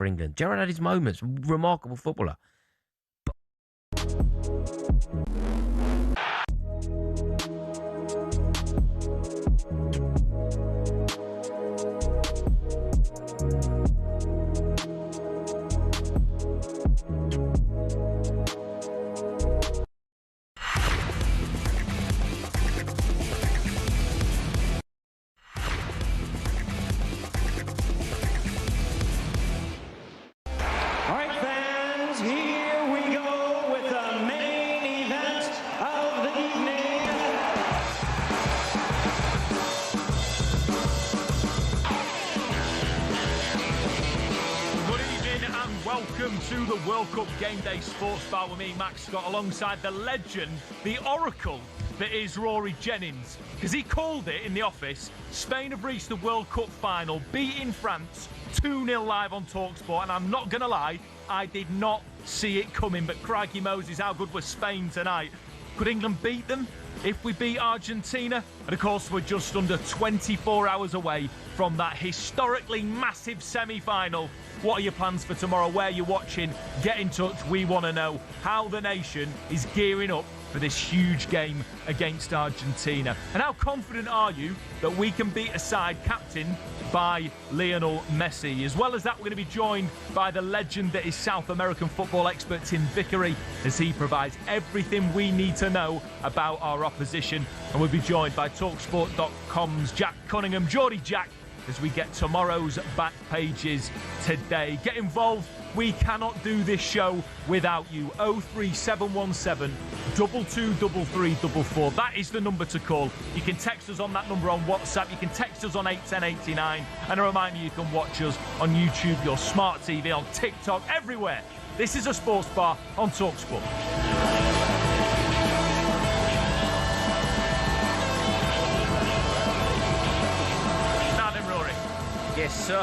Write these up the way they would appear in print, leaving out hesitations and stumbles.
for England. Gerrard had his moments, remarkable footballer. Welcome to the World Cup Game Day Sports Bar with me, Max Scott, alongside the legend, the oracle that is Rory Jennings. Because he called it in the office. Spain have reached the World Cup final, beating France 2-0 live on talkSPORT. And I'm not going to lie, I did not see it coming. But crikey Moses, how good was Spain tonight? Could England beat them if we beat Argentina? And of course, we're just under 24 hours away from that historically massive semi-final. What are your plans for tomorrow? Where are you watching? Get in touch. We want to know how the nation is gearing up for this huge game against Argentina. And how confident are you that we can beat a side captained by Lionel Messi? As well as that, we're going to be joined by the legend that is South American football expert Tim Vickery, as he provides everything we need to know about our opposition. And we'll be joined by talkSPORT.com's Jack Cunningham. Geordie Jack, as we get tomorrow's back pages today. Get involved. We cannot do this show without you. 03717 223344. That is the number to call. You can text us on that number on WhatsApp. You can text us on 81089. And a reminder, you can watch us on YouTube, your smart TV, on TikTok, everywhere. This is a sports bar on talkSPORT. Yes, sir.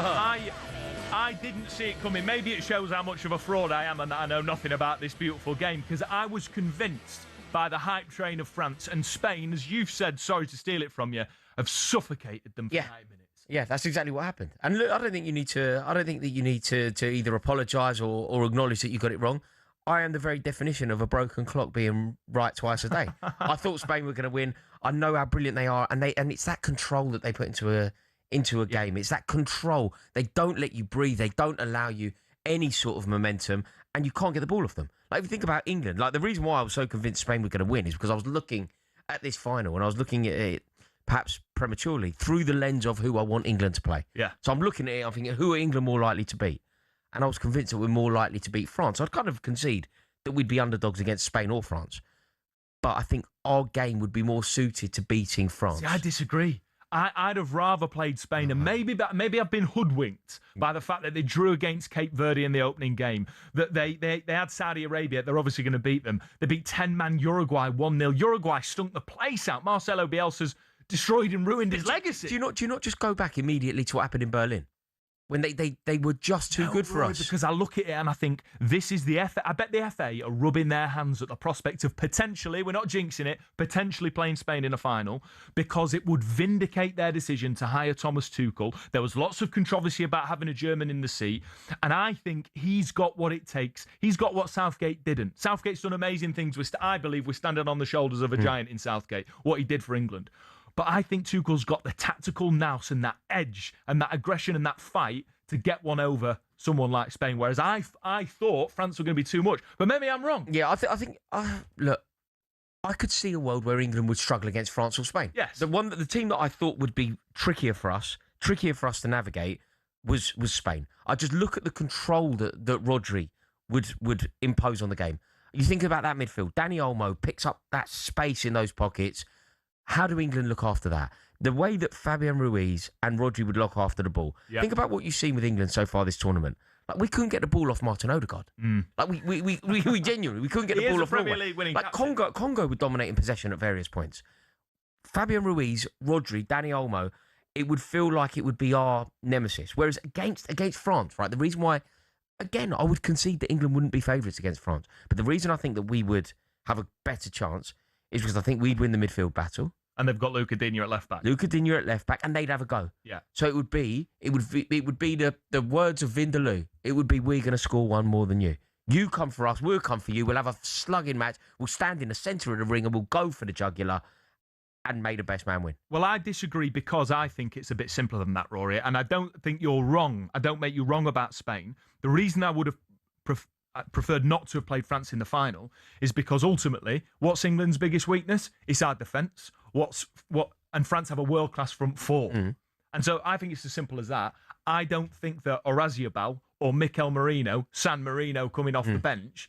I didn't see it coming. Maybe it shows how much of a fraud I am and that I know nothing about this beautiful game, because I was convinced by the hype train of France and Spain, as you've said, sorry to steal it from you, have suffocated them for 9 minutes. Yeah, that's exactly what happened. And look, I don't think you need to either apologise or acknowledge that you got it wrong. I am the very definition of a broken clock being right twice a day. I thought Spain were going to win. I know how brilliant they are, and it's that control that they put into a game. It's that control. They don't let you breathe. They don't allow you any sort of momentum, and you can't get the ball off them. Like, if you think about England, like, the reason why I was so convinced Spain were going to win is because I was looking at this final, and I was looking at it perhaps prematurely through the lens of who I want England to play. Yeah. So I'm looking at it, I'm thinking, who are England more likely to beat? And I was convinced that we're more likely to beat France. I'd kind of concede that we'd be underdogs against Spain or France. But I think our game would be more suited to beating France. See, I disagree. I'd have rather played Spain, and maybe I've been hoodwinked by the fact that they drew against Cape Verde in the opening game, that they had Saudi Arabia, they're obviously going to beat them. They beat 10-man Uruguay 1-0. Uruguay stunk the place out. Marcelo Bielsa's destroyed and ruined his legacy. Do you not just go back immediately to what happened in Berlin? When they were just too good for us. Because I look at it and I think, this is the FA. I bet the FA are rubbing their hands at the prospect of potentially, we're not jinxing it, potentially playing Spain in a final, because it would vindicate their decision to hire Thomas Tuchel. There was lots of controversy about having a German in the seat, and I think he's got what it takes. He's got what Southgate didn't. Southgate's done amazing things. I believe we're standing on the shoulders of a giant in Southgate, what he did for England. But I think Tuchel's got the tactical nous and that edge and that aggression and that fight to get one over someone like Spain. Whereas I thought France were going to be too much. But maybe I'm wrong. Yeah, I think look, I could see a world where England would struggle against France or Spain. Yes. The team that I thought would be trickier for us to navigate was Spain. I just look at the control that Rodri would impose on the game. You think about that midfield. Dani Olmo picks up that space in those pockets. How do England look after that? The way that Fabian Ruiz and Rodri would look after the ball. Yep. Think about what you've seen with England so far this tournament. Like, we couldn't get the ball off Martin Odegaard. Like, we genuinely, we couldn't get the ball off Norway. Like, Congo were dominating possession at various points. Fabian Ruiz, Rodri, Dani Olmo, it would feel like it would be our nemesis. Whereas against France, right, the reason why, again, I would concede that England wouldn't be favourites against France. But the reason I think that we would have a better chance is because I think we'd win the midfield battle. And they've got Luca Digne at left back. Luca Digne at left back, and they'd have a go. Yeah. So it would be the words of Vindaloo. It would be, we're going to score one more than you. You come for us, we'll come for you. We'll have a slugging match. We'll stand in the centre of the ring and we'll go for the jugular, and may the best man win. Well, I disagree because I think it's a bit simpler than that, Rory. And I don't think you're wrong. I don't make you wrong about Spain. The reason I would have preferred not to have played France in the final is because ultimately, what's England's biggest weakness? It's our defence. And France have a world-class front four. And so I think it's as simple as that. I don't think that Orazabal or Mikel Merino, San Marino coming off the bench,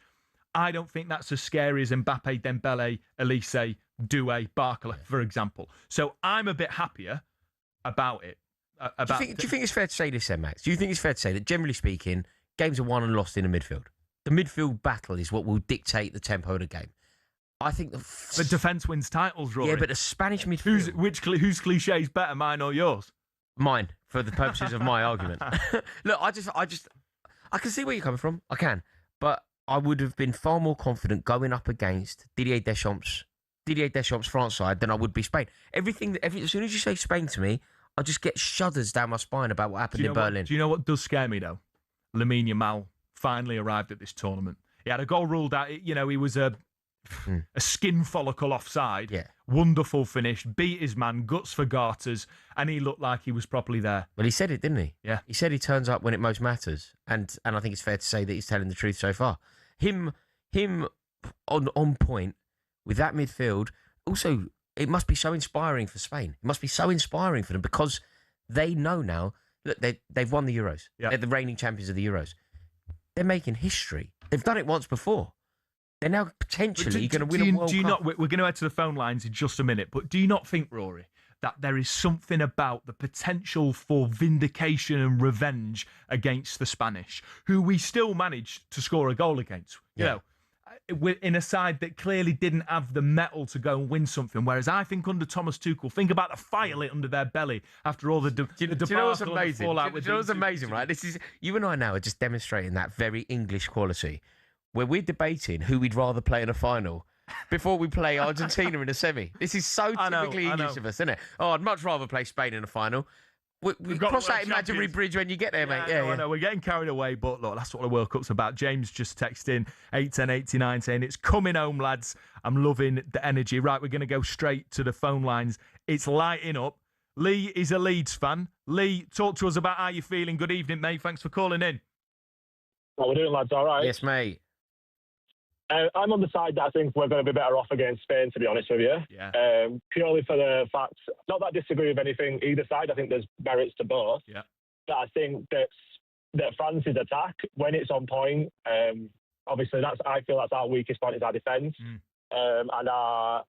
I don't think that's as scary as Mbappe, Dembele, Elise, Doué, Barcola, for example. So I'm a bit happier about it. Do you think it's fair to say this then, Max? Do you think it's fair to say that, generally speaking, games are won and lost in the midfield? The midfield battle is what will dictate the tempo of the game. I think the defence wins titles, Rory. Yeah, but the Spanish midfield... Whose cliche is better, mine or yours? Mine, for the purposes of my argument. Look, I can see where you're coming from. I can. But I would have been far more confident going up against Didier Deschamps' France side than I would be Spain. As soon as you say Spain to me, I just get shudders down my spine about what happened in Berlin. Do you know what does scare me, though? Lamine Yamal finally arrived at this tournament. He had a goal ruled out. He was a skin follicle offside. Yeah. Wonderful finish. Beat his man, guts for garters, and he looked like he was properly there. Well, he said it, didn't he? Yeah. He said he turns up when it most matters, and I think it's fair to say that he's telling the truth so far. Him on point with that midfield. Also, it must be so inspiring for Spain. It must be so inspiring for them because they know now that they've won the Euros. Yeah. They're the reigning champions of the Euros. They're making history. They've done it once before. They're now potentially going to win a World Cup. We're going to head to the phone lines in just a minute, but do you not think, Rory, that there is something about the potential for vindication and revenge against the Spanish, who we still managed to score a goal against? You know, in a side that clearly didn't have the mettle to go and win something. Whereas I think under Thomas Tuchel, think about the fire lit under their belly after all the Do you know what's amazing? Do you know what's amazing, right? This is, you and I now are just demonstrating that very English quality, where we're debating who we'd rather play in a final before we play Argentina in a semi. This is so typically English of us, isn't it? Oh, I'd much rather play Spain in a final. We cross that imaginary bridge when you get there, mate. I know. We're getting carried away, but look, that's what the World Cup's about. James just texted in 81089 saying, it's coming home, lads. I'm loving the energy. Right, we're going to go straight to the phone lines. It's lighting up. Lee is a Leeds fan. Lee, talk to us about how you're feeling. Good evening, mate. Thanks for calling in. What we're doing, lads, all right? Yes, mate. I'm on the side that I think we're going to be better off against Spain, to be honest with you. Yeah. Purely for the fact, not that I disagree with anything either side. I think there's merits to both. Yeah. But I think that France's attack, when it's on point, obviously I feel that's our weakest point is our defence. And I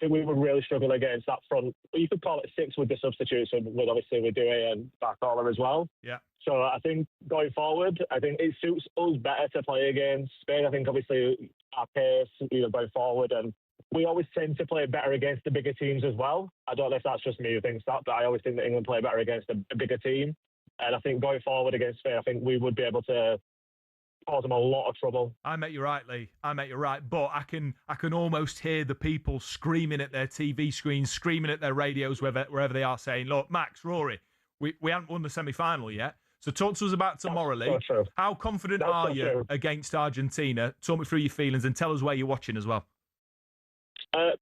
think we would really struggle against that front. You could call it six with the substitutes, with obviously with Doué and Barcola as well. Yeah. So I think going forward, I think it suits us better to play against Spain. I think obviously our pace, going forward, and we always tend to play better against the bigger teams as well. I don't know if that's just me who thinks that, but I always think that England play better against a bigger team. And I think going forward against Spain, I think we would be able to cause them a lot of trouble. I met you right, Lee. I met you right. But I can almost hear the people screaming at their TV screens, screaming at their radios, wherever they are, saying, look, Max, Rory, we haven't won the semi-final yet. So talk to us about tomorrow, Lee. How confident are you against Argentina? Talk me through your feelings and tell us where you're watching as well.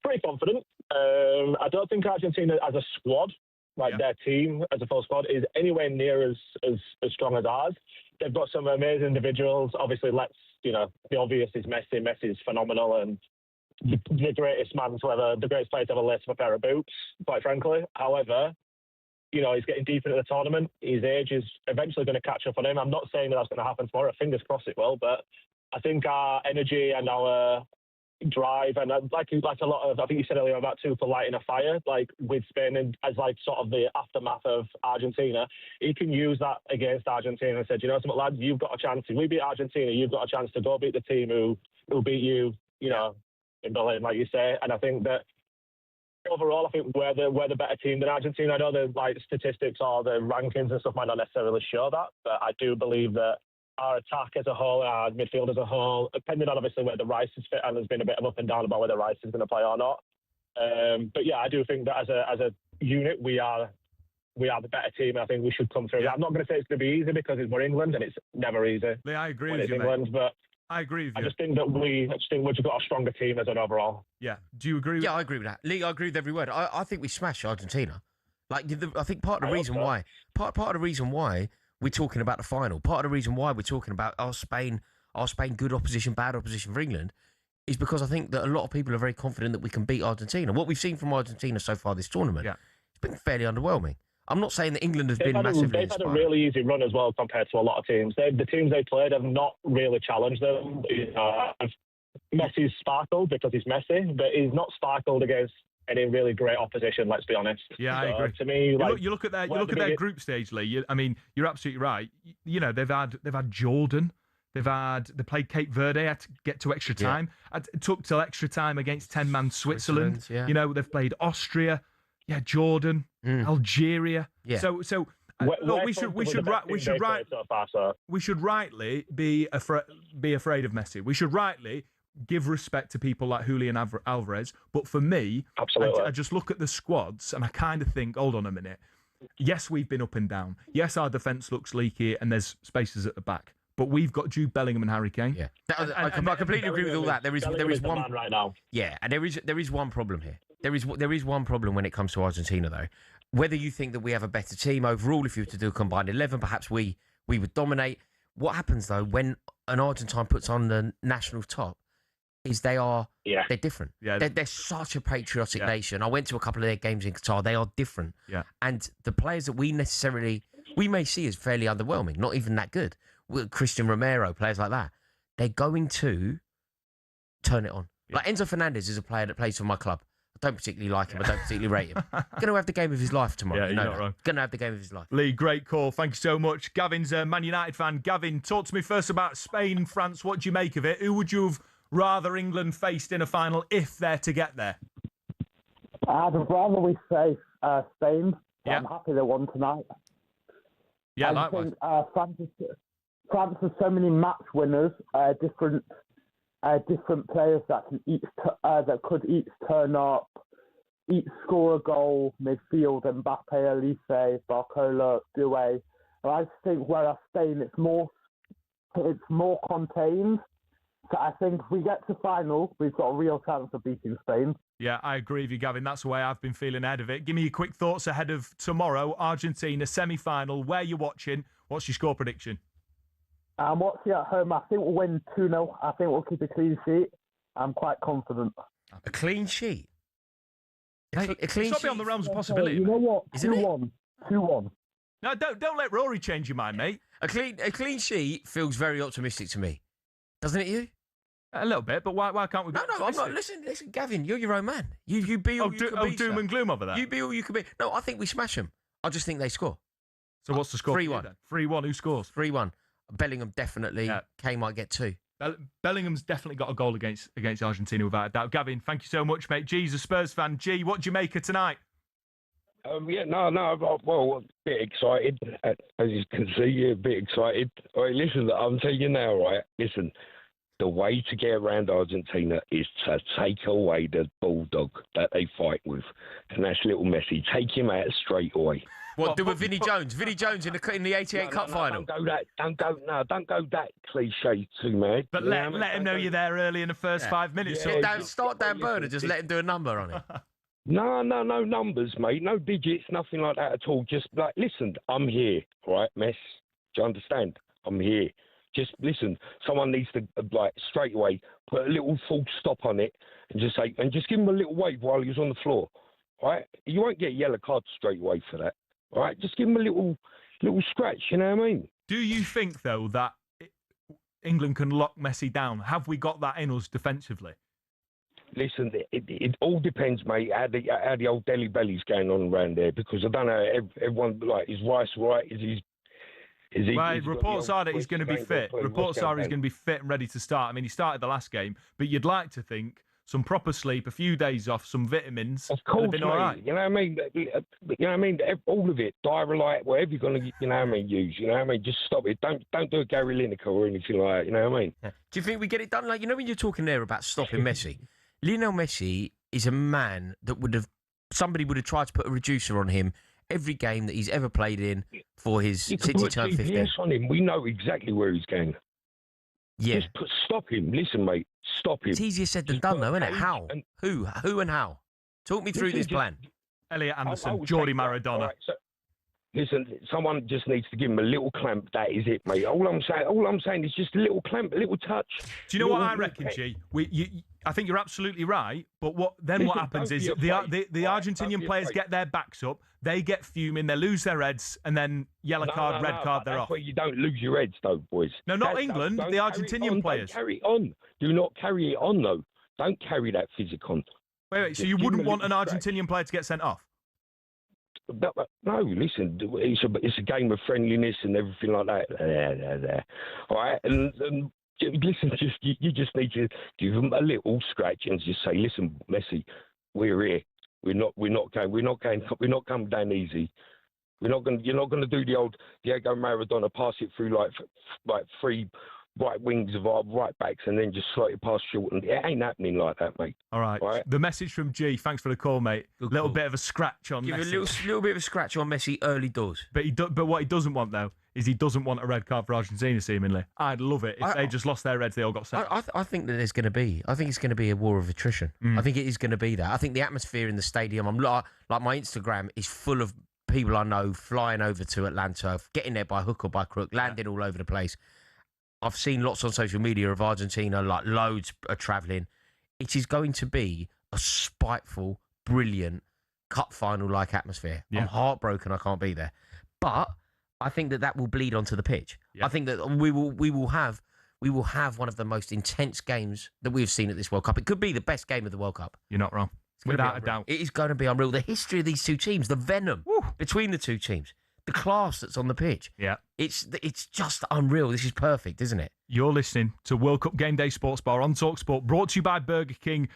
Pretty confident. I don't think Argentina as a squad, their team as a full squad, is anywhere near as strong as ours. They've got some amazing individuals. Obviously, the obvious is Messi. Messi's phenomenal and the greatest man to ever, the greatest player to ever lace up a pair of boots, quite frankly. However, he's getting deeper into the tournament. His age is eventually going to catch up on him. I'm not saying that that's going to happen tomorrow. Fingers crossed it will. But I think our energy and our drive, and like a lot of, I think you said earlier about Tuchel lighting a fire, with Spain, and as sort of the aftermath of Argentina, he can use that against Argentina and said, something, lads, you've got a chance. If we beat Argentina, you've got a chance to go beat the team who beat you, in Berlin, like you say. And I think that overall, I think we're the better team than Argentina. I know the statistics or the rankings and stuff might not necessarily show that, but I do believe that our attack as a whole, our midfield as a whole, depending on obviously where the Rice is fit, and there's been a bit of up and down about whether Rice is going to play or not. But yeah, I do think that as a unit, we are the better team. I think we should come through. Yeah. I'm not going to say it's going to be easy because we're England and it's never easy. Lee, I agree when with it's you, England, mate. but I agree with I you. just think that we've just got a stronger team as an overall. Yeah. Do you agree with Yeah, I agree with that. Lee, I agree with every word. I think we smashed Argentina. Like, I think part of the reason why we're talking about the final, part of the reason why we're talking about our Spain good opposition, bad opposition for England, is because I think that a lot of people are very confident that we can beat Argentina. What we've seen from Argentina so far this tournament, it's been fairly underwhelming. I'm not saying that England has been massively They've had a really easy run as well compared to a lot of teams. The teams they played have not really challenged them. Messi's sparkled because he's Messi, but he's not sparkled against any really great opposition. Let's be honest. Yeah, I agree. To me, you look at their group stage, Lee. I mean, you're absolutely right. You know, they've had Jordan. They played Cape Verde, had to get to extra time. It took till extra time against 10-man Switzerland. Yeah. You know, they've played Austria, Jordan, Algeria. Yeah. So look, we should rightly be afraid of Messi. We should rightly give respect to people like Julian Alvarez. But for me, I just look at the squads and I kind of think, hold on a minute. Yes, we've been up and down. Yes, our defence looks leaky and there's spaces at the back. But we've got Jude Bellingham and Harry Kane. Yeah, I completely agree with all that. There is one man right now. Yeah, and there is one problem here. There is one problem when it comes to Argentina, though. Whether you think that we have a better team overall, if you were to do a combined 11, perhaps we would dominate. What happens though when an Argentine puts on the national top is they're different. Yeah, they're such a patriotic nation. I went to a couple of their games in Qatar. They are different. Yeah, and the players that we may see as fairly underwhelming, not even that good. Christian Romero, players like that, they're going to turn it on. Yeah. Like Enzo Fernandez is a player that plays for my club. I don't particularly like him. I don't particularly rate him. Going to have the game of his life tomorrow. Yeah, you're not wrong. Going to have the game of his life. Lee, great call. Thank you so much. Gavin's a Man United fan. Gavin, talk to me first about Spain and France. What do you make of it? Who would you have rather England faced in a final if they're to get there? I'd rather we face Spain. Yeah. I'm happy they won tonight. Yeah, I think France has so many match winners, different players that could each turn up, each score a goal, midfield, Mbappe, Elise, Barcola, Doué. And I just think whereas Spain, it's more contained. So I think if we get to final, we've got a real chance of beating Spain. Yeah, I agree with you, Gavin. That's the way I've been feeling ahead of it. Give me your quick thoughts ahead of tomorrow, Argentina semi-final. Where you're watching? What's your score prediction? I'm watching at home. I think we'll win 2-0. I think we'll keep a clean sheet. I'm quite confident. A clean sheet? A clean sheet? It's not beyond the realms of possibility. You know what? Isn't 2-1. 2-1. No, don't let Rory change your mind, mate. A clean sheet feels very optimistic to me. Doesn't it, you? A little bit, but why can't we be No, I'm not. Listen, Gavin, you're your own man. You be all you can be. Doom and gloom over that. You be all you can be. No, I think we smash them. I just think they score. So what's the score? 3-1. 3-1. Who scores? 3-1. Bellingham definitely. Yeah. Kane might get 2. Bellingham's definitely got a goal against Argentina without a doubt. Gavin, thank you so much, mate. G's a Spurs fan. G, what do you make of tonight? Well, a bit excited. As you can see, a bit excited. All right, listen, I'm telling you now, right? Listen, the way to get around Argentina is to take away the bulldog that they fight with. And that's little Messi. Take him out straight away. What, do with Vinnie Jones? Vinnie Jones in the 88 Cup final? Don't go that cliche too, man. But let him know you're there early in the first 5 minutes. Start Dan Burner, just let him do a number on it. No numbers, mate. No digits, nothing like that at all. Just like, listen, I'm here, right, Mess? Do you understand? I'm here. Just listen, someone needs to, straight away, put a little full stop on it and just give him a little wave while he's on the floor, right? You won't get a yellow card straight away for that, right? Just give him a little scratch, you know what I mean? Do you think, though, that England can lock Messi down? Have we got that in us defensively? Listen, it all depends, mate, how the old Delhi belly's going on around there, because I don't know, everyone, is Rice right? Reports are that he's going to be fit. Reports are he's going to be fit and ready to start. I mean, he started the last game, but you'd like to think some proper sleep, a few days off, some vitamins. Of course, been all right. You know what I mean? All of it, Diarrhea, whatever you're going to, use. You know what I mean? Just stop it. Don't do a Gary Lineker or anything like that. You know what I mean? Yeah. Do you think we get it done? Like, when you're talking there about stopping Messi, Lionel Messi is a man that somebody would have tried to put a reducer on him every game that he's ever played in for his You since can he put turned 15. GPS on him. We know exactly where he's going. Yeah. Just stop him. Listen, mate. Stop him. It's easier said than done, though, isn't it? How? Who and how? Talk me through this plan. Elliot Anderson, I would Geordie take that. Maradona. All right, so, listen, someone just needs to give him a little clamp. That is it, mate. All I'm saying is just a little clamp, a little touch. Do you know what I reckon, G? I think you're absolutely right. But what happens is the Argentinian players get their backs up, they get fuming, they lose their heads, and then yellow card, red card, they're off. That's where you don't lose your heads, though, boys. No, not England. The Argentinian players. Don't carry it on. Do not carry it on, though. Don't carry that physic on. Wait. So you wouldn't want an Argentinian player to get sent off? No, listen, it's a game of friendliness and everything like that. There. All right, and listen, you just need to give them a little scratch and just say, listen, Messi, we're here. We're not coming down easy. You're not going to do the old Diego Maradona, pass it through like three right wings of our right backs and then just slightly pass short. And it ain't happening like that, mate. All right. The message from G. Thanks for the call, mate. A little bit of a scratch on Messi. Give a little bit of a scratch on Messi early doors. But what he doesn't want, though, is he doesn't want a red card for Argentina, seemingly. I'd love it if they just lost their reds, they all got sent. I think that there's going to be. I think it's going to be a war of attrition. I think it is going to be that. I think the atmosphere in the stadium, like my Instagram is full of people I know flying over to Atlanta, getting there by hook or by crook, landing all over the place. I've seen lots on social media of Argentina, like loads are travelling. It is going to be a spiteful, brilliant cup final-like atmosphere. Yeah. I'm heartbroken I can't be there. But I think that will bleed onto the pitch. Yeah. I think that we will have one of the most intense games that we've seen at this World Cup. It could be the best game of the World Cup. You're not wrong. Without a doubt. It is going to be unreal. The history of these two teams, the venom between the two teams, the class that's on the pitch. Yeah. It's just unreal. This is perfect, isn't it? You're listening to World Cup Game Day Sports Bar on talkSPORT, brought to you by Burger King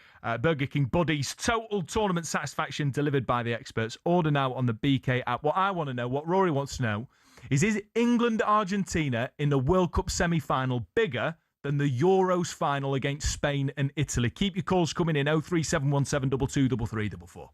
Buddies. Total tournament satisfaction delivered by the experts. Order now on the BK app. What I want to know, what Rory wants to know, is England-Argentina in the World Cup semi-final bigger than the Euros final against Spain and Italy? Keep your calls coming in 03717 223344.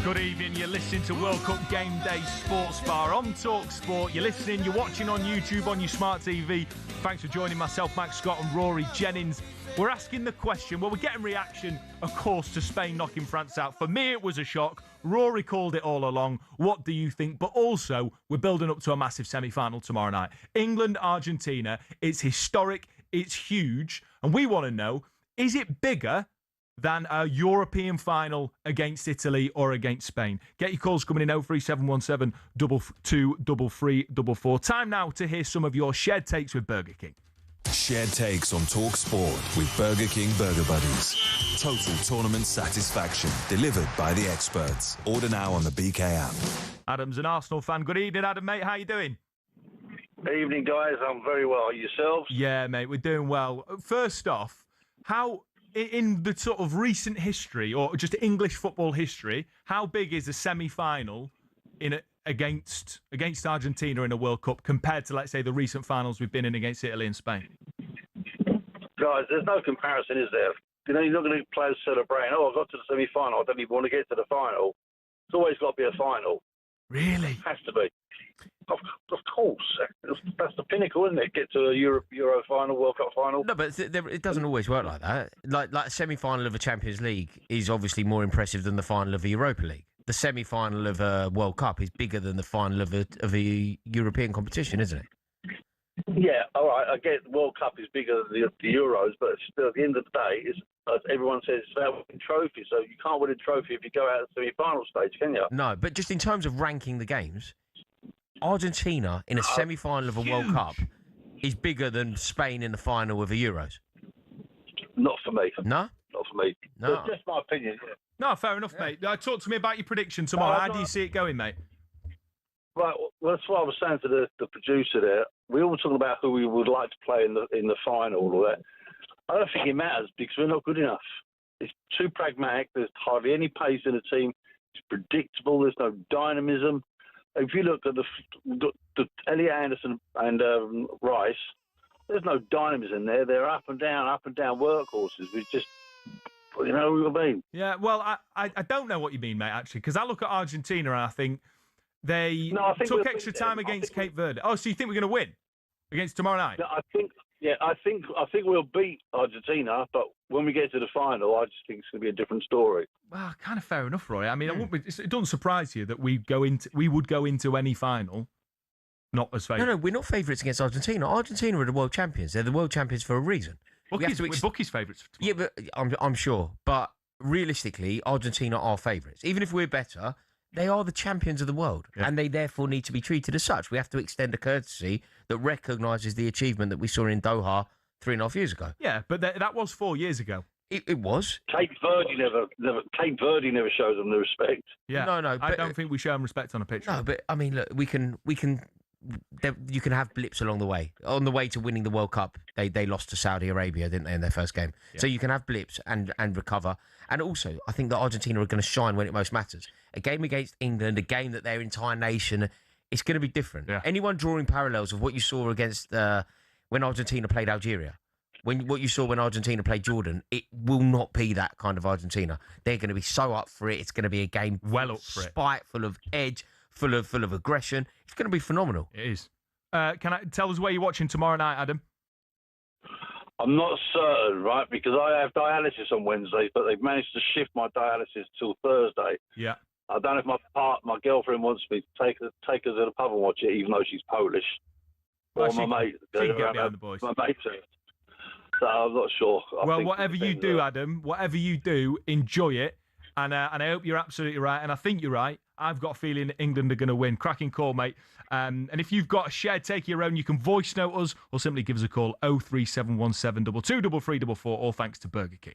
Good evening, you're listening to World Cup Game Day Sports Bar on talkSPORT. You're listening, you're watching on YouTube, on your smart TV. Thanks for joining myself, Max Scott, and Rory Jennings. We're asking the question, well, we're getting reaction, of course, to Spain knocking France out. For me, it was a shock. Rory called it all along. What do you think? But also, we're building up to a massive semi-final tomorrow night. England, Argentina, it's historic, it's huge. And we want to know, is it bigger than a European final against Italy or against Spain? Get your calls coming in 03717 223344. Time now to hear some of your shared takes with Burger King. Shared takes on talkSPORT with Burger King Burger Buddies. Total tournament satisfaction delivered by the experts. Order now on the BK app. Adam's an Arsenal fan. Good evening, Adam, mate. How you doing? Evening, guys. I'm very well. Yourselves? Yeah, mate, we're doing well. First off, how, in the sort of recent history, or just English football history, how big is a semi-final against Argentina in a World Cup compared to, let's say, the recent finals we've been in against Italy and Spain? Guys, there's no comparison, is there? You know, you're not going to play celebrating, I got to the semi-final. I don't even want to get to the final. It's always got to be a final. Really? Has to be. Of course. That's the pinnacle, isn't it? Get to a Euro final, World Cup final. No, but it doesn't always work like that. Like a semi-final of a Champions League is obviously more impressive than the final of a Europa League. The semi-final of a World Cup is bigger than the final of a European competition, isn't it? Yeah, all right. I get the World Cup is bigger than the Euros, but still, at the end of the day, as everyone says, it's about winning trophies. So you can't win a trophy if you go out at the semi-final stage, can you? No, but just in terms of ranking the games, Argentina in a semi-final of a World Cup is bigger than Spain in the final of a Euros. Not for me. No? Not for me. No. That's just my opinion. Yeah. No, fair enough, mate. Talk to me about your prediction tomorrow. How do you see it going, mate? Right, well, that's what I was saying to the producer there. We all talking about who we would like to play in the final or that. I don't think it matters because we're not good enough. It's too pragmatic. There's hardly any pace in the team. It's predictable. There's no dynamism. If you look at the Elliot Anderson and Rice, there's no dynamism there. They're up and down workhorses. We just, you know what I mean? Yeah, well, I don't know what you mean, mate, actually, because I look at Argentina and I think they took extra time against Cape Verde. Oh, so you think we're going to win against tomorrow night? No, I think we'll beat Argentina, but when we get to the final, I just think it's going to be a different story. Well, kind of fair enough, Rory. I mean, it doesn't surprise you that we would go into any final not as favourites. No, we're not favourites against Argentina. Argentina are the world champions. They're the world champions for a reason. We're Bucky's favourites. Yeah, but I'm sure. But realistically, Argentina are favourites. Even if we're better, they are the champions of the world, and they therefore need to be treated as such. We have to extend a courtesy that recognises the achievement that we saw in Doha 3.5 years ago. Yeah, but that was 4 years ago. It was. Cape Verde never shows them the respect. Yeah, no. I don't think we show them respect on a pitch. No, but I mean, look, you can have blips along the way. On the way to winning the World Cup, they lost to Saudi Arabia, didn't they, in their first game? Yeah. So you can have blips and recover. And also, I think that Argentina are going to shine when it most matters. A game against England, a game that their entire nation, it's going to be different. Yeah. Anyone drawing parallels of what you saw against when Argentina played Algeria, what you saw when Argentina played Jordan, it will not be that kind of Argentina. They're going to be so up for it. It's going to be a game well up for it, full of edge, full of aggression. It's going to be phenomenal. It is. Can I tell us where you're watching tomorrow night, Adam? I'm not certain, right, because I have dialysis on Wednesdays, but they've managed to shift my dialysis till Thursday. Yeah. I don't know if my girlfriend wants me to take her to the pub and watch it, even though she's Polish. Well, or my mate. She can get behind the boys. My mate. So I'm not sure. Well, whatever you do, Adam, whatever you do, enjoy it. And I hope you're absolutely right. And I think you're right. I've got a feeling England are going to win. Cracking call, mate. And if you've got a shared take of your own, you can voice note us or simply give us a call 03717 223344, all thanks to Burger King.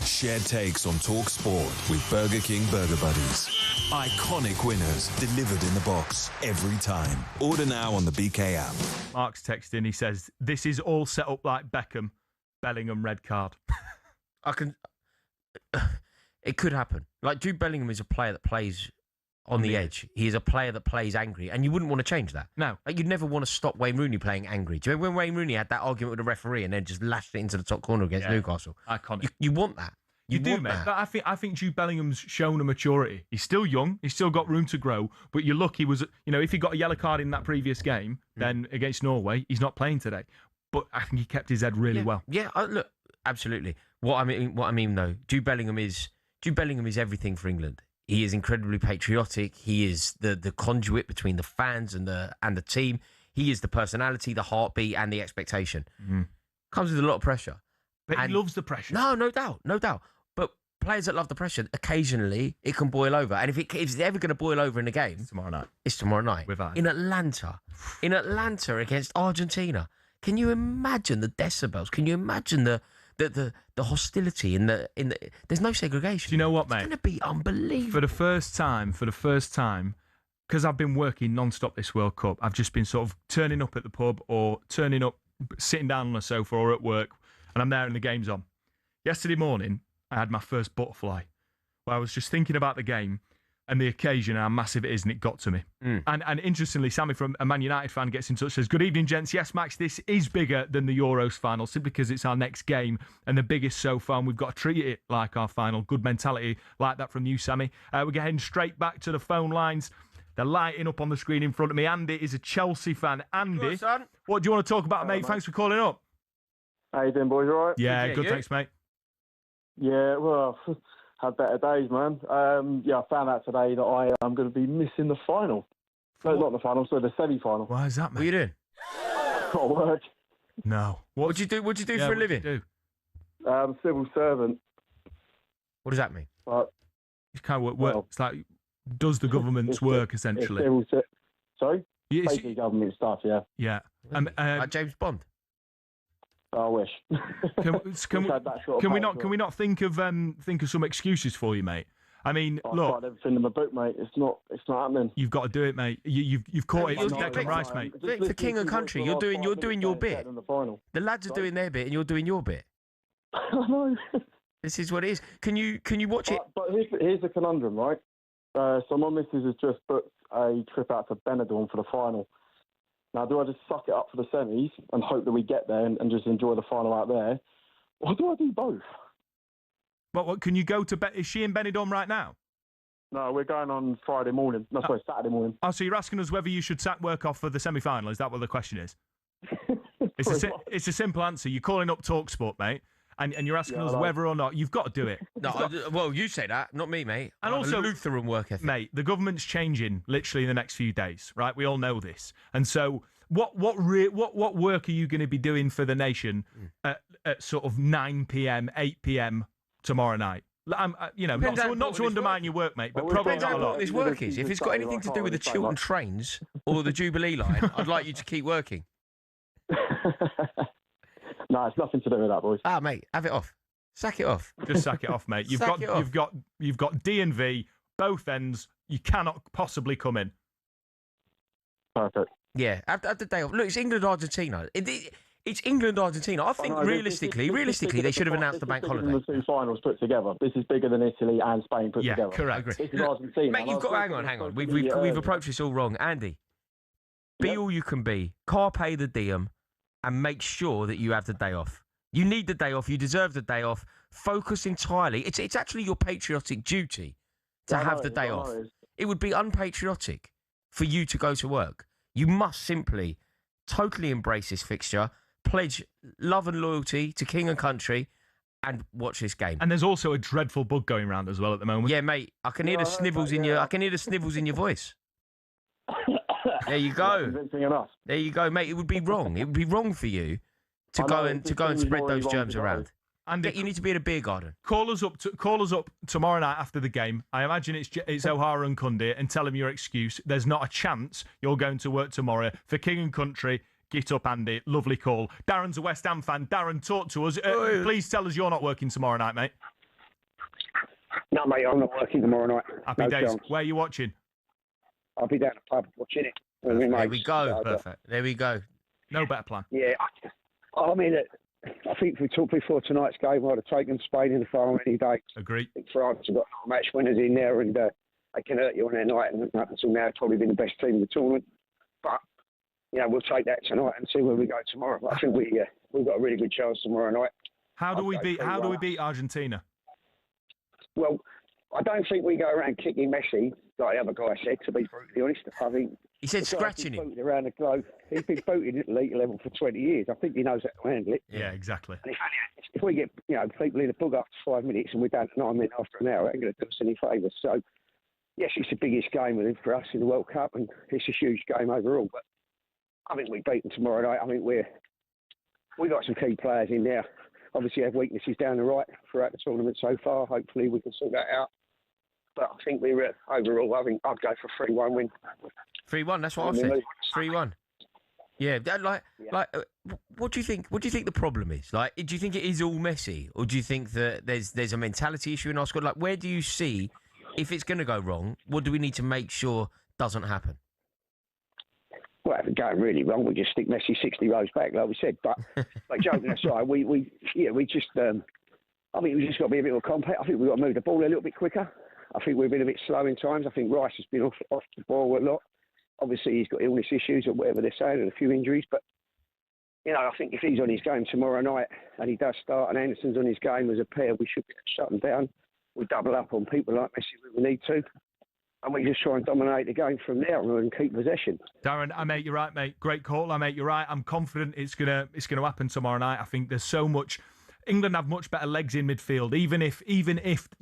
Shared takes on talkSPORT with Burger King Burger Buddies. Iconic winners delivered in the box every time. Order now on the BK app. Mark's texting. He says, this is all set up like Beckham. Bellingham red card. It could happen. Like, Jude Bellingham is a player that plays on the edge. He is a player that plays angry, and you wouldn't want to change that. No. Like, you'd never want to stop Wayne Rooney playing angry. Do you remember when Wayne Rooney had that argument with the referee and then just lashed it into the top corner against Newcastle? Iconic. You want that. You do, mate. I think Jude Bellingham's shown a maturity. He's still young. He's still got room to grow. But you're lucky if he got a yellow card in that previous game, then against Norway, he's not playing today. But I think he kept his head really well. Yeah, look, absolutely. What I mean though, Jude Bellingham is everything for England. He is incredibly patriotic. He is the conduit between the fans and the team. He is the personality, the heartbeat, and the expectation. Mm-hmm. Comes with a lot of pressure. But he loves the pressure. No doubt. But players that love the pressure, occasionally it can boil over. And if it's ever going to boil over in a game, it's tomorrow night. In Atlanta against Argentina. Can you imagine the decibels? Can you imagine the hostility in the there's no segregation. Do you know what, mate? It's going to be unbelievable. For the first time, because I've been working non-stop this World Cup, I've just been sort of turning up at the pub or turning up, sitting down on a sofa or at work, and I'm there and the game's on. Yesterday morning, I had my first butterfly where I was just thinking about the game and the occasion and how massive it is, and it got to me. And interestingly, Sammy from a Man United fan gets in touch, says, "Good evening, gents. Yes, Max, this is bigger than the Euros final simply because it's our next game and the biggest so far, and we've got to treat it like our final." Good mentality like that from you, Sammy. We're getting straight back to the phone lines. They're lighting up on the screen in front of me. Andy is a Chelsea fan. Andy, what do you want to talk about, mate? Thanks for calling up. How you doing, boys? All right? Yeah, good, thanks, mate. Yeah, well, had better days, man. I found out today that I'm going to be missing the final. No, not the final, so the semi-final. Why is that, mate? What are you doing? Got work. No. What'd you do? What'd you do for a living? Civil servant. What does that mean? But, it's kind of work. It's like does the government's work essentially. Sorry? Basically government stuff, yeah. Yeah. Like James Bond. I wish. Can we not think of some excuses for you, mate? I mean, I've look, tried everything in my book, mate. It's not happening. You've got to do it, mate. You've caught it with Declan Rice, mate. For King and Country, you're doing your bit. The lads are doing their bit, and you're doing your bit. I know. This is what it is. Can you watch it? But here's the conundrum, right? So my missus has just booked a trip out to Benidorm for the final. Now, do I just suck it up for the semis and hope that we get there and just enjoy the final out there? Or do I do both? What can you go to? Is she in Benidorm right now? No, we're going on Friday morning. No, sorry, Saturday morning. Oh, so you're asking us whether you should sack work off for the semi-final? Is that what the question is? It's a simple answer. You're calling up talkSPORT, mate, and you're asking us whether or not you've got to do it. No, well, you say that, not me, mate. And also, Lutheran work ethic. Mate, the government's changing literally in the next few days, right? We all know this, and so what work are you going to be doing for the nation at sort of 9 p.m., 8 p.m. tomorrow night? Not to undermine your work, mate, but probably not a lot. What this work is. If it's got anything to do with the Chiltern trains or the Jubilee line, I'd like you to keep working. No, it's nothing to do with that, boys. Ah, mate, have it off. Sack it off. Just sack it off, mate. You've got D and V, both ends. You cannot possibly come in. Perfect. Yeah, have the day off. Look, it's England-Argentina. It's England-Argentina. I think realistically, they should have announced the bank holiday. The two finals put together. This is bigger than Italy and Spain put together. Yeah, correct. This is Argentina. Mate, you've got hang on. We've approached this all wrong. Andy, be all you can be. Carpe the diem, and make sure that you have the day off. You need the day off. You deserve the day off. Focus entirely. It's actually your patriotic duty to have the day off. It would be unpatriotic for you to go to work. You must simply totally embrace this fixture, pledge love and loyalty to King and Country, and watch this game. And there's also a dreadful bug going around as well at the moment. Yeah, mate. I can hear the snivels in your. I can hear the snivels in your voice. There you go. There you go, mate. It would be wrong. It would be wrong for you to go and spread those germs around. And you need to be in a beer garden. Call us up tomorrow night after the game. I imagine it's Haaaaas and Cundy, and tell them your excuse. There's not a chance you're going to work tomorrow for King and Country. Get up, Andy. Lovely call. Darren's a West Ham fan. Darren, talk to us. Please tell us you're not working tomorrow night, mate. No, mate, I'm not working tomorrow night. Happy days. Chance. Where are you watching? I'll be down at the pub watching it. There we go. Perfect. There we go. No better plan. Yeah. I mean, I think if we talked before tonight's game, I'd have taken Spain in the final any day. Agree. I think France have got match winners in there, and they can hurt you on their night. And up until now, it's probably been the best team in the tournament. But we'll take that tonight and see where we go tomorrow. But I think we've got a really good chance tomorrow night. How do we beat Argentina? Well, I don't think we go around kicking Messi like the other guy said. To be brutally honest, I think he said scratching him around the globe. He's been booted at elite level for 20 years. I think he knows how to handle it. Yeah, exactly. And if we get people in the bug after 5 minutes and we're down to 9 minutes after an hour, it ain't going to do us any favours. So yes, it's the biggest game for us in the World Cup, and it's a huge game overall. But I think we beat them tomorrow night. I think we got some key players in there. Obviously, have weaknesses down the right throughout the tournament so far. Hopefully, we can sort that out. But I think overall, I think I'd go for 3-1 win. 3-1. That's what I've said. 3-1. Yeah, what do you think? What do you think the problem is? Like, do you think it is all Messi, or do you think that there's a mentality issue in our squad? Like, where do you see if it's going to go wrong? What do we need to make sure doesn't happen? Well, if it's going really wrong, we just stick Messi 60 rows back, like we said. But joking aside, we just, I think we just got to be a bit more compact. I think we've got to move the ball a little bit quicker. I think we've been a bit slow in times. I think Rice has been off the ball a lot. Obviously, he's got illness issues or whatever they're saying, and a few injuries. But, I think if he's on his game tomorrow night and he does start and Anderson's on his game as a pair, we should be able to shut them down. We double up on people like Messi when we need to. And we just try and dominate the game from there and keep possession. Darren, you're right, mate. Great call, mate. You're right. I'm confident it's gonna happen tomorrow night. I think there's so much. England have much better legs in midfield. Even if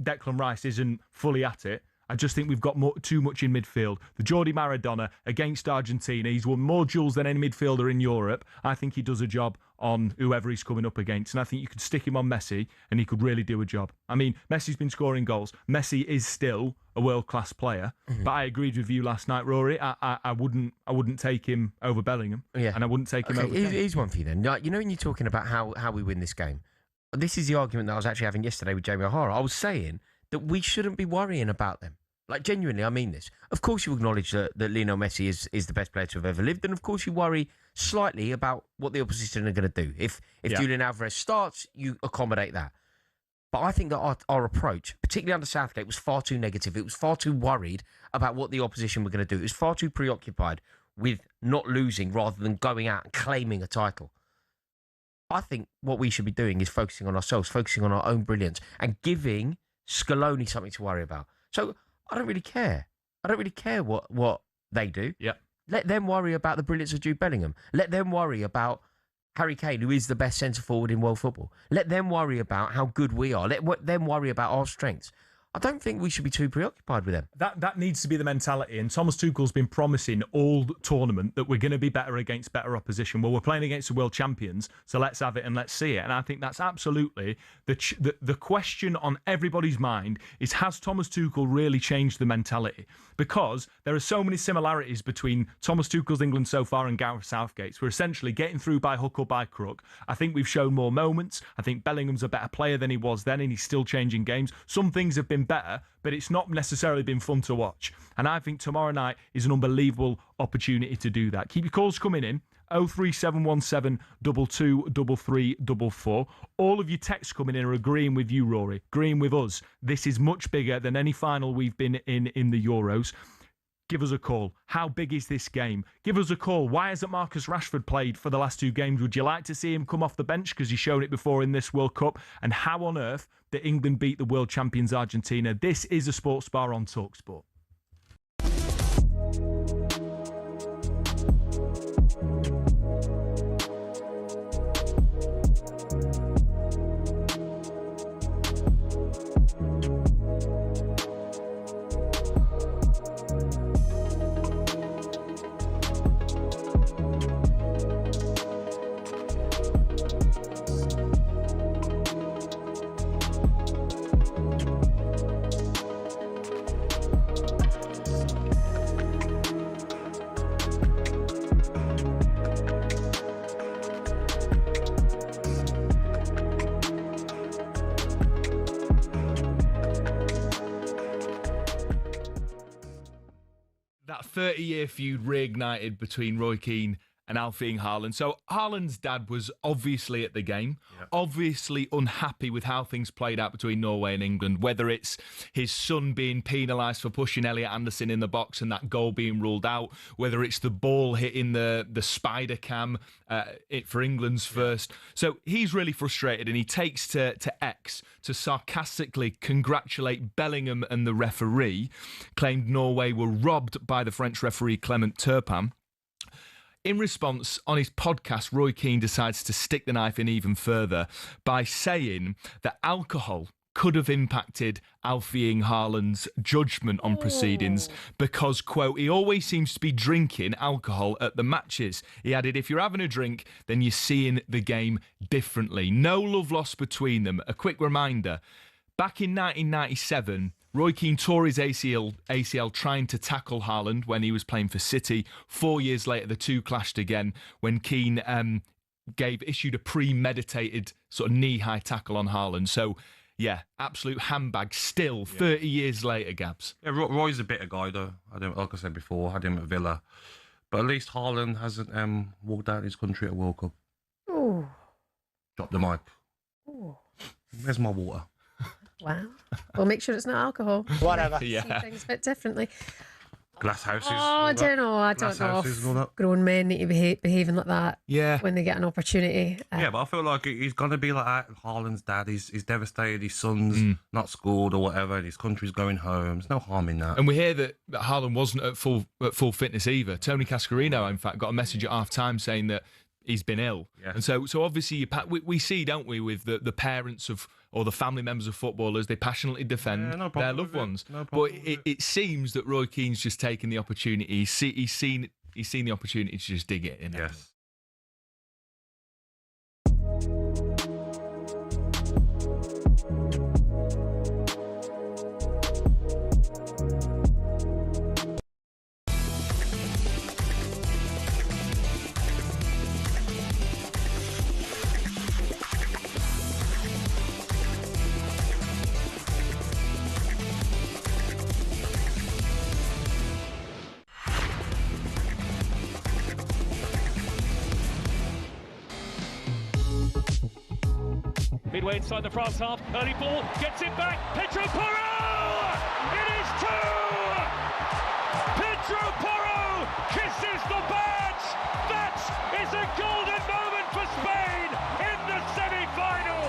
Declan Rice isn't fully at it, I just think we've got too much in midfield. The Jordi Maradona against Argentina, he's won more duels than any midfielder in Europe. I think he does a job on whoever he's coming up against. And I think you could stick him on Messi and he could really do a job. I mean, Messi's been scoring goals. Messi is still a world-class player. Mm-hmm. But I agreed with you last night, Rory. I wouldn't take him over Bellingham. Yeah. And I wouldn't take him over Kane. Here's one for you then. When you're talking about how we win this game, this is the argument that I was actually having yesterday with Jamie Haaaaas. I was saying that we shouldn't be worrying about them. Like, genuinely, I mean this. Of course you acknowledge that Lionel Messi is the best player to have ever lived, and of course you worry slightly about what the opposition are going to do. If Julian Alvarez starts, you accommodate that. But I think that our approach, particularly under Southgate, was far too negative. It was far too worried about what the opposition were going to do. It was far too preoccupied with not losing rather than going out and claiming a title. I think what we should be doing is focusing on ourselves, focusing on our own brilliance, and giving Scaloni something to worry about. So I don't really care. I don't really care what they do. Yeah. Let them worry about the brilliance of Jude Bellingham. Let them worry about Harry Kane, who is the best centre-forward in world football. Let them worry about how good we are. Let them worry about our strengths. I don't think we should be too preoccupied with them. That needs to be the mentality. And Thomas Tuchel's been promising all tournament that we're going to be better against better opposition. Well, we're playing against the world champions, so let's have it and let's see it. And I think that's absolutely the question on everybody's mind is, has Thomas Tuchel really changed the mentality? Because there are so many similarities between Thomas Tuchel's England so far and Gareth Southgate's. We're essentially getting through by hook or by crook. I think we've shown more moments. I think Bellingham's a better player than he was then, and he's still changing games. Some things have been better, but it's not necessarily been fun to watch. And I think tomorrow night is an unbelievable opportunity to do that. Keep your calls coming in. 03717 223344. All of your texts coming in are agreeing with you, Rory, agreeing with us. This is much bigger than any final we've been in the Euros. Give us a call. How big is this game? Give us a call. Why hasn't Marcus Rashford played for the last two games? Would you like to see him come off the bench because he's shown it before in this World Cup? And how on earth did England beat the world champions Argentina? This is a Sports Bar on talkSPORT. That 30-year feud reignited between Roy Keane and Alfie Haaland. So Haaland's dad was obviously at the game, obviously unhappy with how things played out between Norway and England, whether it's his son being penalised for pushing Elliot Anderson in the box and that goal being ruled out, whether it's the ball hitting the spider cam for England's first. So he's really frustrated, and he takes to X to sarcastically congratulate Bellingham and the referee, claimed Norway were robbed by the French referee Clement Turpin. In response, on his podcast, Roy Keane decides to stick the knife in even further by saying that alcohol could have impacted Alfie Haaland's judgment on proceedings because, quote, he always seems to be drinking alcohol at the matches. He added, if you're having a drink, then you're seeing the game differently. No love lost between them. A quick reminder, back in 1997, Roy Keane tore his ACL trying to tackle Haaland when he was playing for City. 4 years later, the two clashed again when Keane issued a premeditated sort of knee-high tackle on Haaland. So Yeah, absolute handbag still, 30 years later, Gabs. Yeah, Roy's a bitter guy, though. Like I said before, I had him at Villa. But at least Haaland hasn't walked out his country at World Cup. Ooh. Drop the mic. Ooh. Where's my water? Wow. We'll make sure it's not alcohol. Whatever. See things a bit differently. Glass houses. Oh, I don't know. I don't know if grown men need to be behaving like that when they get an opportunity. Yeah, but I feel like he's going to be like that. Haaland's dad, he's devastated. His son's not scored or whatever. And his country's going home. There's no harm in that. And we hear that Haaland wasn't at full fitness either. Tony Cascarino, in fact, got a message at half-time saying that he's been ill. Yeah. And so obviously we see, don't we, with the parents of or the family members of footballers, they passionately defend their loved ones. But it seems that Roy Keane's just taken the opportunity. He's seen the opportunity to just dig it in. Yes. Midway inside the France half, early ball, gets it back, Pedro Porro! It is two! Pedro Porro kisses the badge! That is a golden moment for Spain in the semi-final!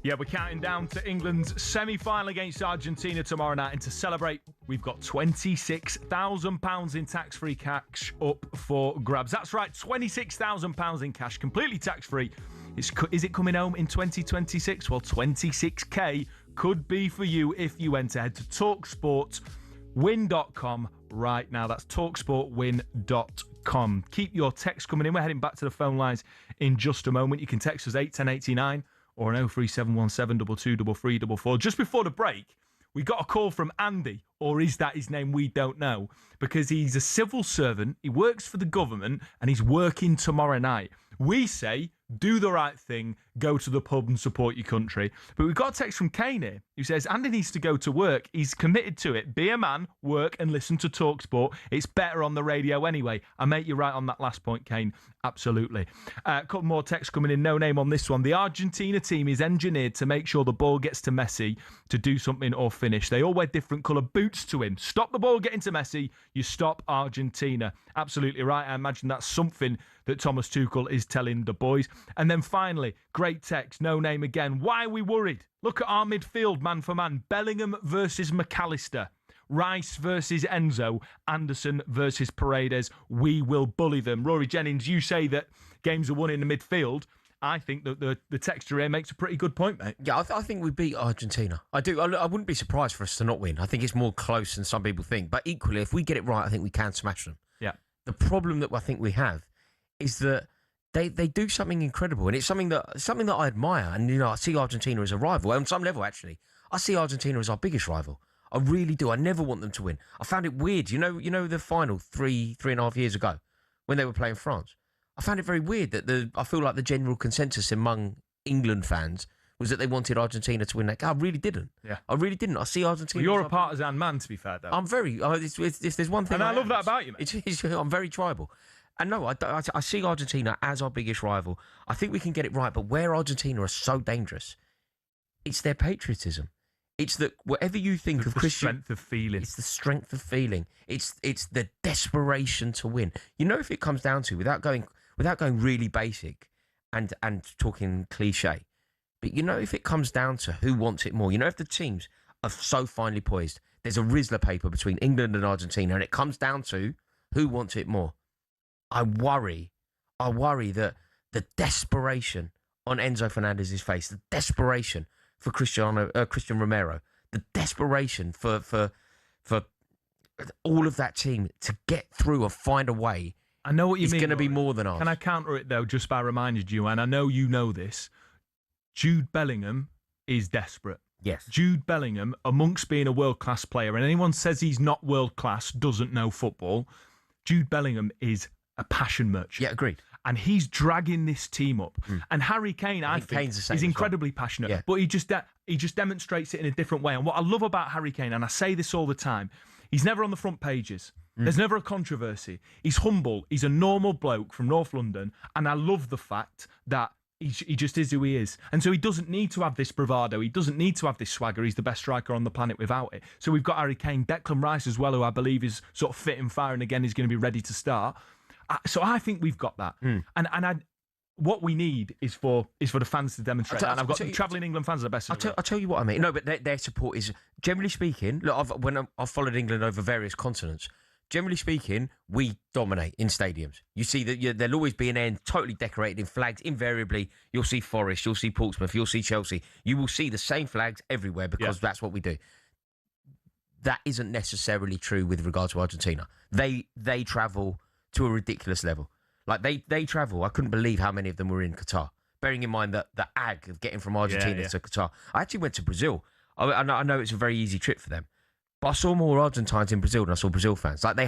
Yeah, we're counting down to England's semi-final against Argentina tomorrow night, and to celebrate, we've got £26,000 in tax-free cash up for grabs. That's right, £26,000 in cash, completely tax-free. Is it coming home in 2026? Well, 26k could be for you if you enter. Head to talksportwin.com right now. That's talksportwin.com. Keep your text coming in. We're heading back to the phone lines in just a moment. You can text us 81089 or an 03717 223344. Just before the break, we got a call from Andy, or is that his name? We don't know, because he's a civil servant, he works for the government, and he's working tomorrow night. We say, do the right thing, go to the pub and support your country. But we've got a text from Kane here, who says, Andy needs to go to work. He's committed to it. Be a man, work and listen to talkSPORT. It's better on the radio anyway. I mate you right on that last point, Kane. Absolutely. A couple more texts coming in. No name on this one. The Argentina team is engineered to make sure the ball gets to Messi to do something or finish. They all wear different colour boots to him. Stop the ball getting to Messi, you stop Argentina. Absolutely right. I imagine that's something that Thomas Tuchel is telling the boys. And then finally, great text, no name again. Why are we worried? Look at our midfield, man for man. Bellingham versus McAllister. Rice versus Enzo. Anderson versus Paredes. We will bully them. Rory Jennings, you say that games are won in the midfield. I think that the texture here makes a pretty good point, mate. Yeah, I think we beat Argentina. I do. I wouldn't be surprised for us to not win. I think it's more close than some people think. But equally, if we get it right, I think we can smash them. Yeah. The problem that I think we have is that they do something incredible, and it's something that I admire. And I see Argentina as a rival on some level. Actually, I see Argentina as our biggest rival. I really do. I never want them to win. I found it weird. You know the final three and a half years ago when they were playing France. I found it very weird that I feel like the general consensus among England fans was that they wanted Argentina to win that game. I really didn't. Yeah, I really didn't. I see Argentina. Well, you're a partisan man, to be fair, though. I'm very. If there's one thing, and I love that about you, mate. I'm very tribal. And no, I see Argentina as our biggest rival. I think we can get it right, but where Argentina are so dangerous, it's their patriotism. It's that whatever you think of Christian, strength of feeling. It's the strength of feeling. It's the desperation to win. If it comes down to without going really basic and talking cliche, but if it comes down to who wants it more, if the teams are so finely poised, there's a Rizzler paper between England and Argentina, and it comes down to who wants it more. I worry that the desperation on Enzo Fernandez's face, the desperation for Christian Romero, the desperation for all of that team to get through and find a way. I know what you mean. It's going to be more than ours. Can I counter it though, just by reminding you, and I know you know this, Jude Bellingham is desperate. Yes. Jude Bellingham, amongst being a world-class player, and anyone says he's not world-class doesn't know football, Jude Bellingham is a passion merchant. Yeah, agreed. and he's dragging this team up. And Harry Kane, I think, is incredibly passionate, but he just demonstrates it in a different way. And what I love about Harry Kane, and I say this all the time, he's never on the front pages. There's never a controversy. He's humble. He's a normal bloke from North London, and I love the fact that he just is who he is. And so he doesn't need to have this bravado. He doesn't need to have this swagger. He's the best striker on the planet without it. So we've got Harry Kane, Declan Rice as well, who I believe is sort of fit and firing again, is going to be ready to start. So I think we've got that. And what we need is for the fans to demonstrate that. And I've got travelling England fans are the best. I'll tell you what I mean. No, but their support is, generally speaking, look, I've followed England over various continents. Generally speaking, we dominate in stadiums. You see that there'll always be an end totally decorated in flags. Invariably, you'll see Forest, you'll see Portsmouth, you'll see Chelsea. You will see the same flags everywhere because that's what we do. That isn't necessarily true with regard to Argentina. They travel to a ridiculous level. Like they travel. I couldn't believe how many of them were in Qatar. Bearing in mind that the ag of getting from Argentina to Qatar. I actually went to Brazil. I know it's a very easy trip for them. But I saw more Argentines in Brazil than I saw Brazil fans. Like they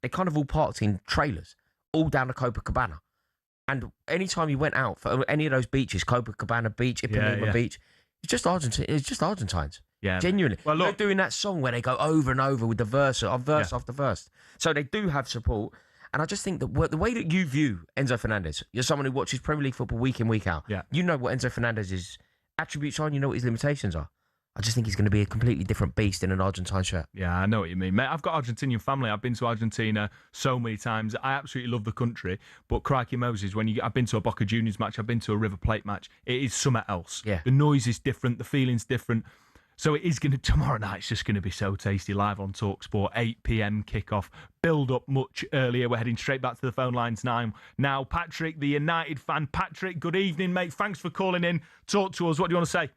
kind of all parked in trailers, all down to Copacabana. And anytime you went out for any of those beaches, Copacabana Beach, Ipanema Beach, it's just Argentines. Yeah, genuinely. Well, look, they're doing that song where they go over and over with the verse after verse. So they do have support. And I just think that the way that you view Enzo Fernandez, you're someone who watches Premier League football week in, week out. Yeah. You know what Enzo Fernandez's attributes are and you know what his limitations are. I just think he's going to be a completely different beast in an Argentine shirt. Yeah, I know what you mean, mate. I've got Argentinian family. I've been to Argentina so many times. I absolutely love the country. But crikey Moses, I've been to a Boca Juniors match, I've been to a River Plate match. It is something else. Yeah. The noise is different, the feeling's different. So it is going to, tomorrow night, it's just going to be so tasty. Live on talkSPORT, 8 p.m. kickoff. Build up much earlier. We're heading straight back to the phone lines now. Patrick, the United fan. Patrick, good evening, mate. Thanks for calling in. Talk to us. What do you want to say?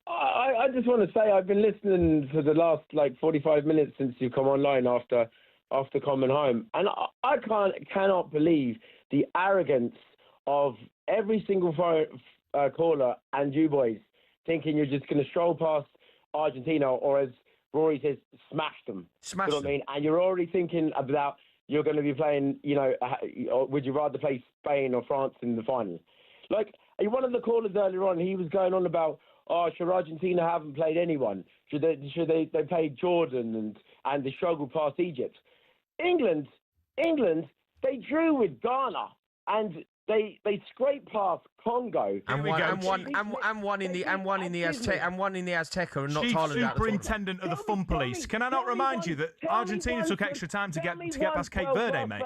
I just want to say I've been listening for the last 45 minutes since you've come online after coming home, and I cannot believe the arrogance of every single caller and you boys thinking you're just going to stroll past Argentina, or as Rory says, smash them. Smash them. You know what I mean? And you're already thinking about you're going to be playing. Would you rather play Spain or France in the final? One of the callers earlier on, he was going on about, should Argentina haven't played anyone? Should they played Jordan and they struggled past Egypt? England, they drew with Ghana and they scraped past Congo and won in the Azteca and knocked Chief Haaland out. Superintendent of the Fun Police. Can I not remind you that Argentina took extra time to get past Cape Verde, mate?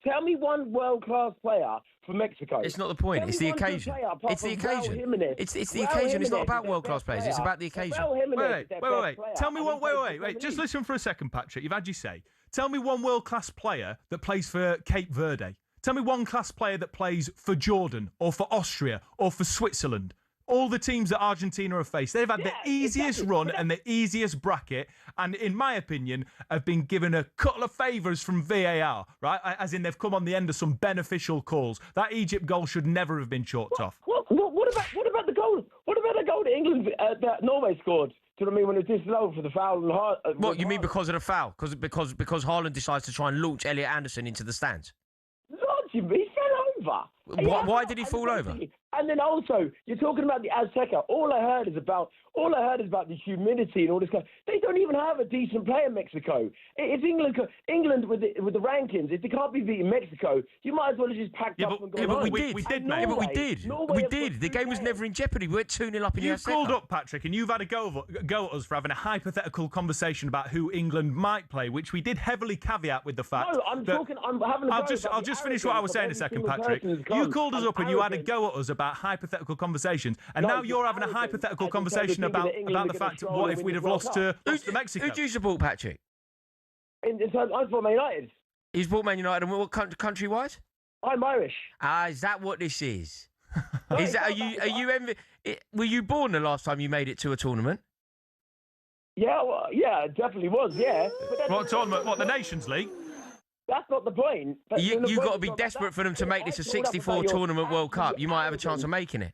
Tell me one world-class player for Mexico. It's not the point. It's the occasion. It's the occasion. It's the occasion. It's not about world-class players. It's about the occasion. Wait. Tell me one. Wait. Just listen for a second, Patrick. You've had your say. Tell me one world-class player that plays for Cape Verde. Tell me one class player that plays for Jordan or for Austria or for Switzerland. All the teams that Argentina have faced, they've had the easiest run and the easiest bracket, and in my opinion, have been given a couple of favours from VAR, right? As in they've come on the end of some beneficial calls. That Egypt goal should never have been chalked off. What about the goal? What about the goal that England that Norway scored? Do you know what I mean? When it was disallowed for the foul and what you mean because of the foul? Because Haaland decides to try and launch Elliot Anderson into the stands. He fell over. Why did he fall over? And then also, you're talking about the Azteca. All I heard is about the humidity and all this. They don't even have a decent player in Mexico. It's England with the rankings. If they can't be beating Mexico, you might as well have just packed up and gone home. We did, mate. We did. The game was never in jeopardy. We went 2-0 up in the Azteca. You've called up, Patrick, and you've had a go at us for having a hypothetical conversation about who England might play, which we did heavily caveat with the fact. No, I'm having a go. I'll just finish what I was saying a second, Patrick. You called us up and you had a go at us about hypothetical conversations, and now you're having a hypothetical conversation about the fact what if we'd have lost to Mexico. Who do you support, Patrick? I support Man United. You support Man United, and what country-wise? I'm Irish. Is that what this is? Were you born the last time you made it to a tournament? Yeah, it definitely was. Yeah. What tournament? What, the Nations League? That's not the point. You've got to be desperate for them to make this a 64 tournament World Cup. You might have a chance of making it.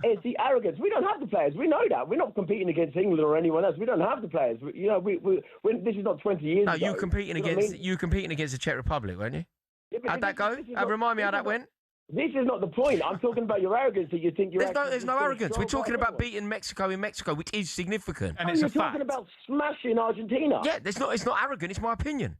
It's the arrogance. We don't have the players. We know that. We're not competing against England or anyone else. We don't have the players. This is not 20 years ago. No, you were competing against the Czech Republic, weren't you? Yeah, How'd that go? Remind me how that went. This is not the point. I'm talking about your arrogance that you think you're. There's no arrogance. We're talking about beating Mexico in Mexico, which is significant. And it's you're a fact. talking about smashing Argentina. Yeah, it's not arrogant. It's my opinion.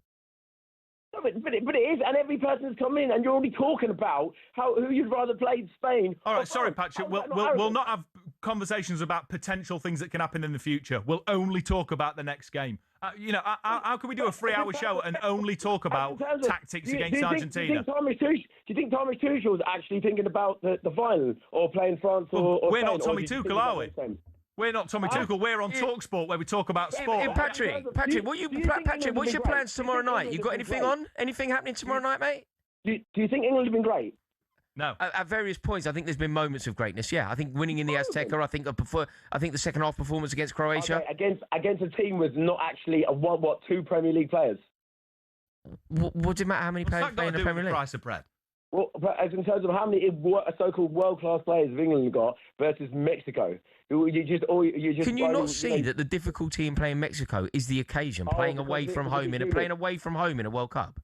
No, but it is, and every person's come in, and you're already talking about who you'd rather play in Spain. All right, sorry, Patrick. We'll not have conversations about potential things that can happen in the future. We'll only talk about the next game. How can we do a 3-hour show and only talk about tactics against Argentina? Do you think Thomas Tuchel's actually thinking about the final or playing France or we're Spain, not Tommy Tuchel, are we? We're not Tommy Tuchel. We're on talkSPORT where we talk about sport. Patrick, what's your plans tomorrow night? You got anything on? Anything happening tomorrow night, mate? Do you think England have been great? No. At various points, I think there's been moments of greatness. Yeah, I think winning in the Azteca. I think the second half performance against Croatia. Okay, against a team with not actually two Premier League players. What does it matter how many players play in the Premier League? Price of bread. Well, but as in terms of how many so-called world-class players have England got versus Mexico, Can you not see that the difficulty in playing Mexico is the occasion, playing away from home in a World Cup?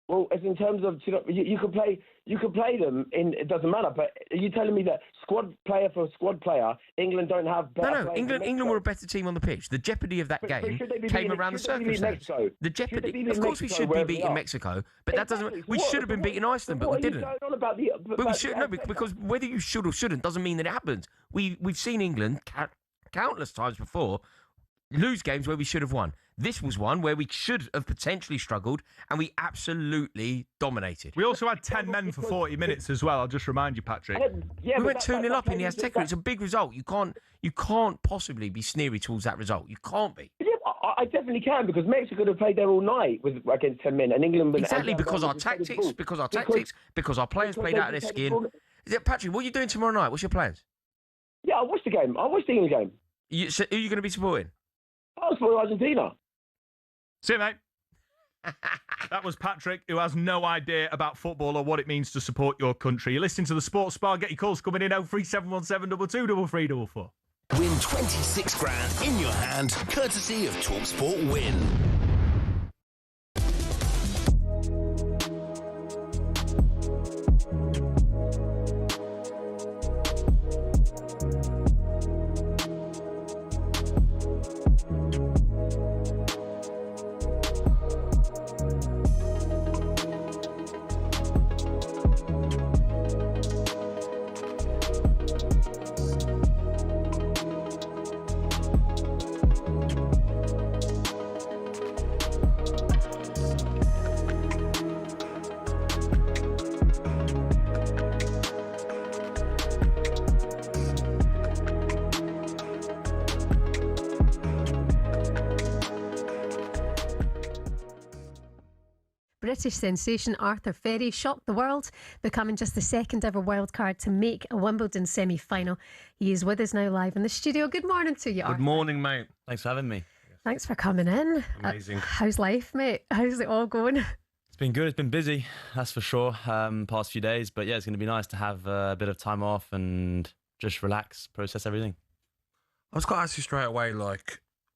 Well, as in terms of you could play them in. It doesn't matter. But are you telling me that squad player for squad player, England don't have better? No. England were a better team on the pitch. The jeopardy of that game came around the circumstance. The jeopardy. Of course, we should be beating Mexico, but that doesn't. We should have been beating Iceland, but we didn't. But we should because whether you should or shouldn't doesn't mean that it happens. We've seen England countless times before lose games where we should have won. This was one where we should have potentially struggled, and we absolutely dominated. We also had 10 men for 40 minutes as well. I'll just remind you, Patrick. We went 2-0 up in the Azteca. It's a big result. You can't possibly be sneery towards that result. You can't be. Yeah, I definitely can, because Mexico could have played there all night against 10 men, and England. Exactly, because our tactics, because our players played out of their skin. Patrick, what are you doing tomorrow night? What's your plans? Yeah, I watched the game. I watched the England game. So who are you going to be supporting? I was supporting Argentina. See you, mate. That was Patrick, who has no idea about football or what it means to support your country. You're listening to the Sports Bar. Get your calls coming in 03717 22 Win 26 grand in your hand, courtesy of talkSPORT Win. British sensation Arthur Ferry shocked the world, becoming just the second ever wildcard to make a Wimbledon semi-final. He is with us now live in the studio. Good morning to you, Arthur. Good morning, mate. Thanks for having me. Thanks for coming in. Amazing. How's life, mate? How's it all going? It's been good. It's been busy, that's for sure, past few days. But yeah, it's going to be nice to have a bit of time off and just relax, process everything. I was going to ask you straight away,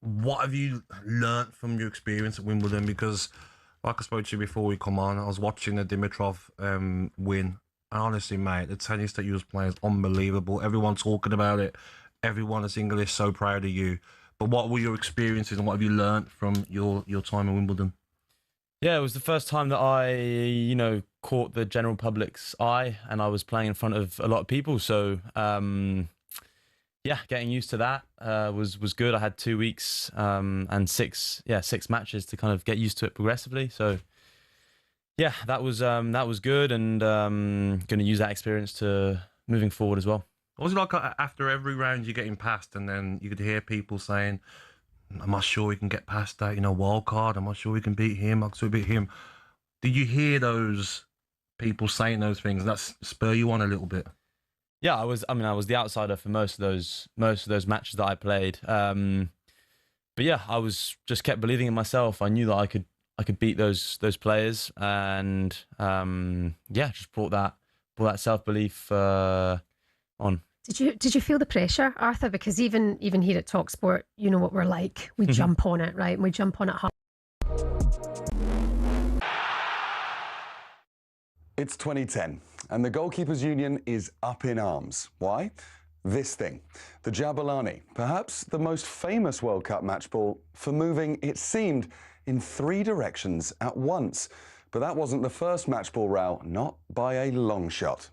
what have you learnt from your experience at Wimbledon? Because like I spoke to you before we come on, I was watching the Dimitrov win. And honestly, mate, the tennis that you was playing is unbelievable. Everyone talking about it. Everyone that's English so proud of you. But what were your experiences and what have you learnt from your time at Wimbledon? Yeah, it was the first time that I, caught the general public's eye, and I was playing in front of a lot of people. So, getting used to that was good. I had 2 weeks and six matches to kind of get used to it progressively. So, yeah, that was good, and going to use that experience to moving forward as well. What was it like after every round you're getting past, and then you could hear people saying, "Am I sure we can get past that? Wild card. Am I sure we can beat him? I'm sure we beat him." Did you hear those people saying those things? That spur you on a little bit. Yeah, I was the outsider for most of those matches that I played. But yeah, I was just kept believing in myself. I knew that I could beat those players, and just brought that self-belief on. Did you feel the pressure, Arthur? Because even here at talkSPORT, you know what we're like. We jump on it, right? And we jump on it hard. It's 2010, and the Goalkeepers Union is up in arms. Why? This thing, the Jabulani, perhaps the most famous World Cup match ball for moving, it seemed, in 3 directions at once. But that wasn't the first match ball row, not by a long shot.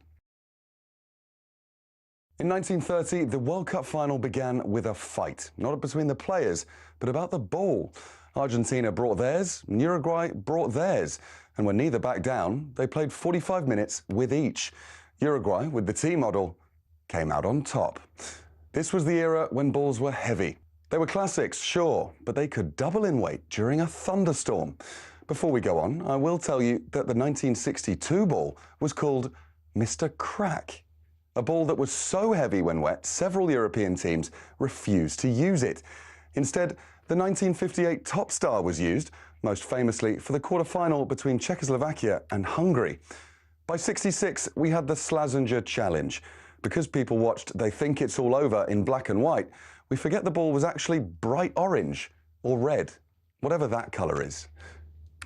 In 1930, the World Cup final began with a fight, not between the players, but about the ball. Argentina brought theirs, and Uruguay brought theirs. And when neither backed down, they played 45 minutes with each. Uruguay, with the T model, came out on top. This was the era when balls were heavy. They were classics, sure, but they could double in weight during a thunderstorm. Before we go on, I will tell you that the 1962 ball was called Mr. Crack. A ball that was so heavy when wet, several European teams refused to use it. Instead, the 1958 Top Star was used, most famously for the quarter-final between Czechoslovakia and Hungary. By '66, we had the Slazenger Challenge. Because people watched They Think It's All Over in black and white, we forget the ball was actually bright orange or red, whatever that colour is.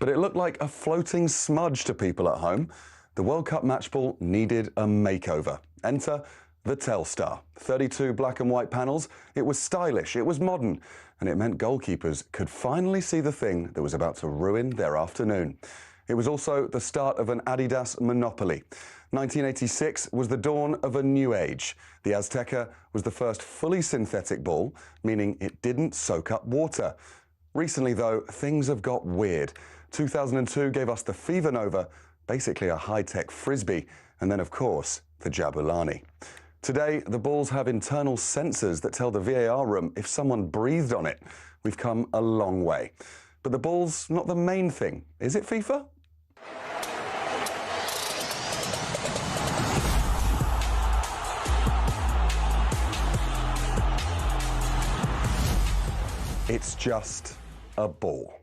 But it looked like a floating smudge to people at home. The World Cup match ball needed a makeover. Enter the Telstar. 32 black and white panels. It was stylish, it was modern, and it meant goalkeepers could finally see the thing that was about to ruin their afternoon. It was also the start of an Adidas monopoly. 1986 was the dawn of a new age. The Azteca was the first fully synthetic ball, meaning it didn't soak up water. Recently, though, things have got weird. 2002 gave us the Fever Nova, basically a high-tech frisbee, and then, of course, the Jabulani. Today, the balls have internal sensors that tell the VAR room if someone breathed on it. We've come a long way. But the ball's not the main thing, is it, FIFA? It's just a ball.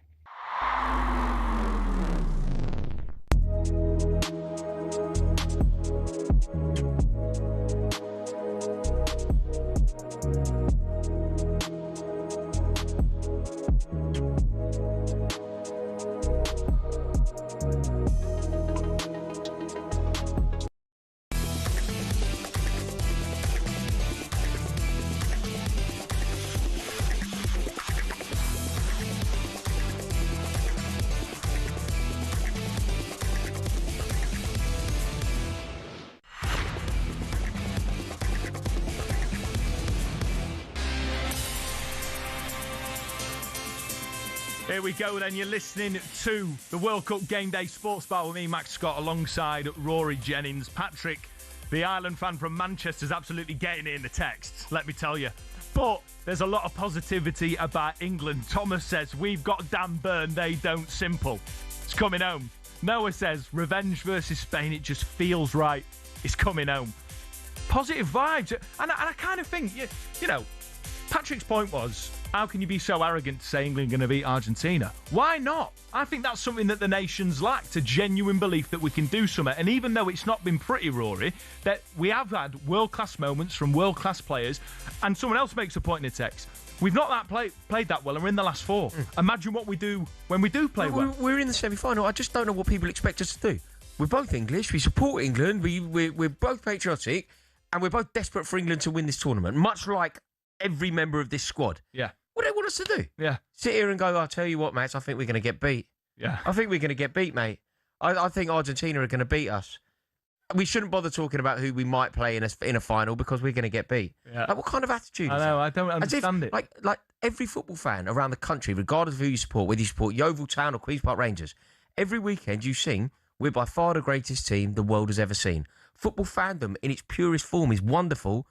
Here we go then, you're listening to the World Cup Game Day Sports Bar with me, Max Scott, alongside Rory Jennings. Patrick, the Ireland fan from Manchester, is absolutely getting it in the texts, let me tell you. But there's a lot of positivity about England. Thomas says, we've got Dan Burn, they don't. Simple. It's coming home. Noah says, revenge versus Spain, it just feels right. It's coming home. Positive vibes. And I kind of think, you know, Patrick's point was, how can you be so arrogant to say England are going to beat Argentina? Why not? I think that's something that the nations lacked, a genuine belief that we can do something. And even though it's not been pretty, Rory, that we have had world-class moments from world-class players, and someone else makes a point in the text, we've not played that well, and we're in the last 4. Imagine what we do when we do play well. We're in the semi-final. I just don't know what people expect us to do. We're both English. We support England. We're both patriotic, and we're both desperate for England to win this tournament, much like every member of this squad. Yeah. What do they want us to do? Yeah. Sit here and go, I'll tell you what, mates, I think we're going to get beat. Yeah. I think we're going to get beat, mate. I think Argentina are going to beat us. We shouldn't bother talking about who we might play in a final because we're going to get beat. Yeah. Like, what kind of attitude is I know, I don't understand it. Like every football fan around the country, regardless of who you support, whether you support Yeovil Town or Queen's Park Rangers, every weekend you sing, we're by far the greatest team the world has ever seen. Football fandom in its purest form is wonderful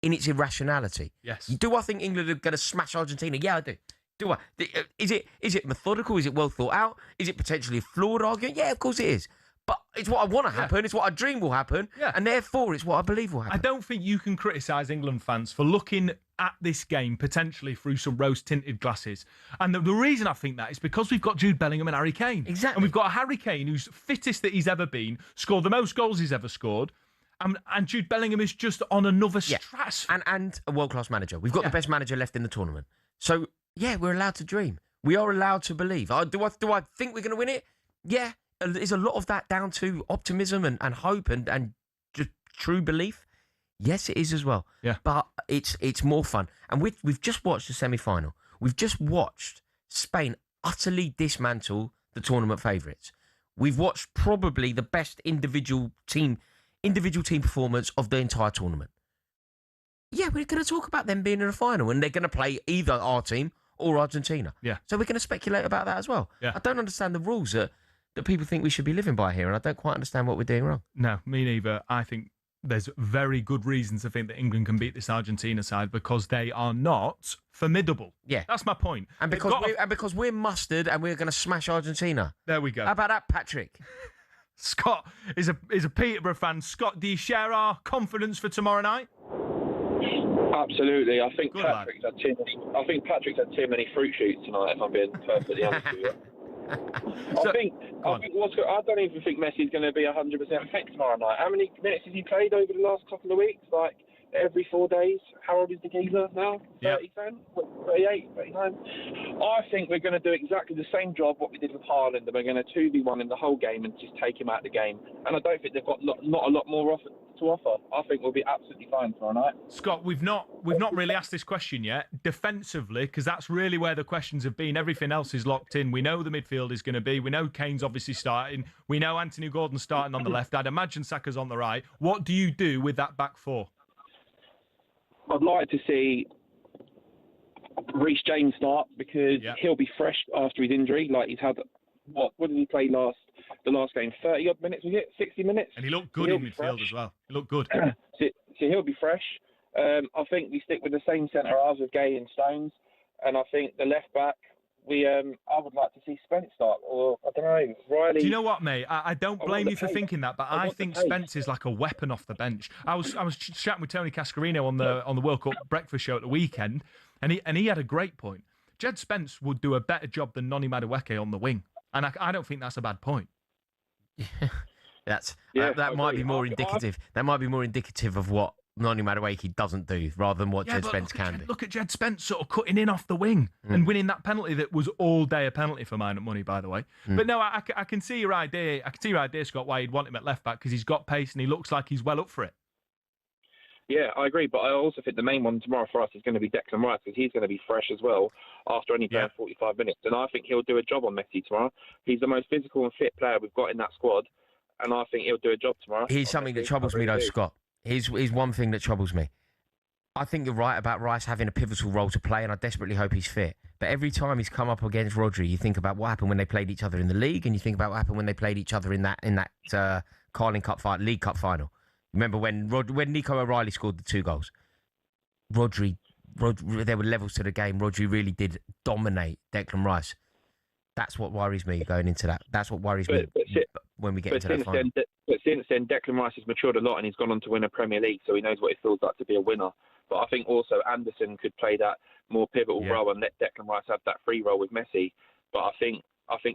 in its irrationality. Yes. Do I think England are going to smash Argentina? Yeah, I do. Do I? Is it methodical? Is it well thought out? Is it potentially a flawed argument? Yeah, of course it is. But it's what I want to happen. Yeah. It's what I dream will happen. Yeah. And therefore, it's what I believe will happen. I don't think you can criticise England fans for looking at this game potentially through some rose-tinted glasses. And the reason I think that is because we've got Jude Bellingham and Harry Kane. Exactly. And we've got a Harry Kane who's fittest that he's ever been, scored the most goals he's ever scored. And Jude Bellingham is just on another stratosphere. And a world-class manager. We've got the best manager left in the tournament. So, yeah, we're allowed to dream. We are allowed to believe. Do I think we're going to win it? Yeah. is a lot of that down to optimism and hope and just true belief? Yes, it is as well. Yeah. But it's more fun. And we've just watched the semi-final. We've just watched Spain utterly dismantle the tournament favourites. We've watched probably the best individual team performance of the entire tournament. Yeah, we're going to talk about them being in a final, and they're going to play either our team or Argentina. Yeah. So we're going to speculate about that as well. Yeah. I don't understand the rules that people think we should be living by here, and I don't quite understand what we're doing wrong. No, me neither. I think there's very good reasons to think that England can beat this Argentina side because they are not formidable. Yeah. That's my point. And because we're mustard and we're going to smash Argentina. There we go. How about that, Patrick? Scott is a Peterborough fan. Scott, do you share our confidence for tomorrow night? Absolutely. I think Patrick's had too many fruit shoots tonight, if I'm being perfectly honest with you. I don't even think Messi's going to be 100% fit tomorrow night. How many minutes has he played over the last couple of weeks? Like every 4 days? How old is the geezer now? 37? 38? 39? I think we're going to do exactly the same job what we did with Haaland, and we're going to 2v1 in the whole game and just take him out of the game. And I don't think they've got not a lot more to offer. I think we'll be absolutely fine tomorrow night. Scott, we've not really asked this question yet. Defensively, because that's really where the questions have been. Everything else is locked in. We know the midfield is going to be. We know Kane's obviously starting. We know Anthony Gordon's starting on the left. I'd imagine Saka's on the right. What do you do with that back four? I'd like to see Reece James start because he'll be fresh after his injury. Like he's had what did he play the last game? 30 odd minutes, was it? 60 minutes? And he looked good in midfield as well. He looked good. So he'll be fresh. I think we stick with the same centre halves of Gay and Stones, and I think the left back I would like to see Spence start, or I don't know, Riley. Do you know what, mate? I don't blame you for thinking that, but I think Spence is like a weapon off the bench. I was chatting with Tony Cascarino on the World Cup breakfast show at the weekend, and he had a great point. Jed Spence would do a better job than Noni Madueke on the wing, and I don't think that's a bad point. That might be more indicative. That might be more indicative of what Noni Madueke doesn't do rather than what Jed Spence can do. Look at Jed Spence sort of cutting in off the wing and winning that penalty that was all day a penalty for mine at money, by the way. But no, I can see your idea. I can see your idea, Scott, why you'd want him at left back because he's got pace and he looks like he's well up for it. Yeah, I agree, but I also think the main one tomorrow for us is going to be Declan Rice because he's going to be fresh as well after only playing 45 minutes. And I think he'll do a job on Messi tomorrow. He's the most physical and fit player we've got in that squad, and I think he'll do a job tomorrow. Here's something that troubles me, though, Scott. Here's one thing that troubles me. I think you're right about Rice having a pivotal role to play, and I desperately hope he's fit. But every time he's come up against Rodri, you think about what happened when they played each other in the league, and you think about what happened when they played each other in that Carling Cup League Cup final. Remember when Nico O'Reilly scored the 2 goals? Rodri, there were levels to the game. Rodri really did dominate Declan Rice. That's what worries me going into that. That's what worries me when we get into that final. But since then, Declan Rice has matured a lot and he's gone on to win a Premier League, so he knows what it feels like to be a winner. But I think also Anderson could play that more pivotal role and let Declan Rice have that free role with Messi. But I think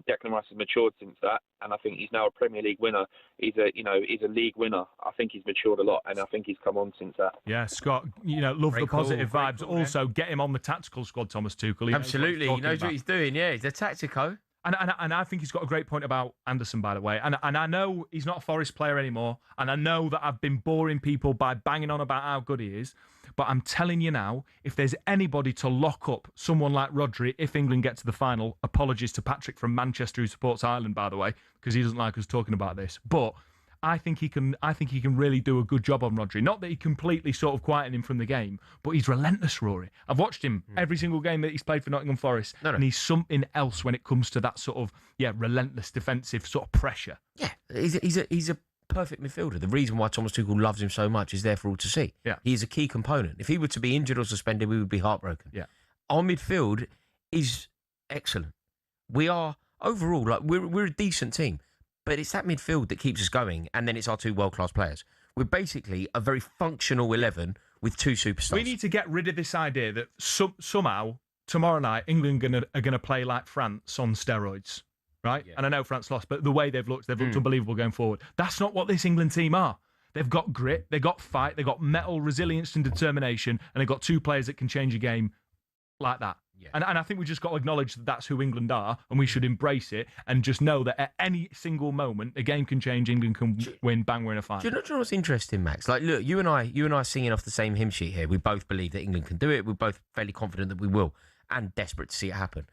Declan Rice has matured since that, and I think he's now a Premier League winner. He's a league winner. I think he's matured a lot, and I think he's come on since that. Yeah, Scott, love the positive vibes. Also, get him on the tactical squad, Thomas Tuchel. Absolutely, he knows what he's doing. Yeah, he's a tactico. And I think he's got a great point about Anderson, by the way. And I know he's not a Forest player anymore. And I know that I've been boring people by banging on about how good he is. But I'm telling you now, if there's anybody to lock up someone like Rodri, if England get to the final, apologies to Patrick from Manchester who supports Ireland, by the way, because he doesn't like us talking about this. But I think he can really do a good job on Rodri. Not that he completely sort of quietened him from the game, but he's relentless, Rory. I've watched him every single game that he's played for Nottingham Forest, and he's something else when it comes to that sort of relentless defensive sort of pressure. Yeah, he's a perfect midfielder. The reason why Thomas Tuchel loves him so much is there for all to see. Yeah, he's a key component. If he were to be injured or suspended, we would be heartbroken. Yeah, our midfield is excellent. We are overall we're a decent team. But it's that midfield that keeps us going, and then it's our 2 world-class players. We're basically a very functional 11 with 2 superstars. We need to get rid of this idea that somehow, tomorrow night, England are going to play like France on steroids, right? Yeah. And I know France lost, but the way they've looked unbelievable going forward. That's not what this England team are. They've got grit, they've got fight, they've got mental resilience and determination, and they've got 2 players that can change a game like that. Yeah. And I think we just got to acknowledge that that's who England are, and we should embrace it and just know that at any single moment, the game can change, England can win, bang, we're in a final. Do you know what's interesting, Max? Like, look, you and I are singing off the same hymn sheet here. We both believe that England can do it. We're both fairly confident that we will, and desperate to see it happen.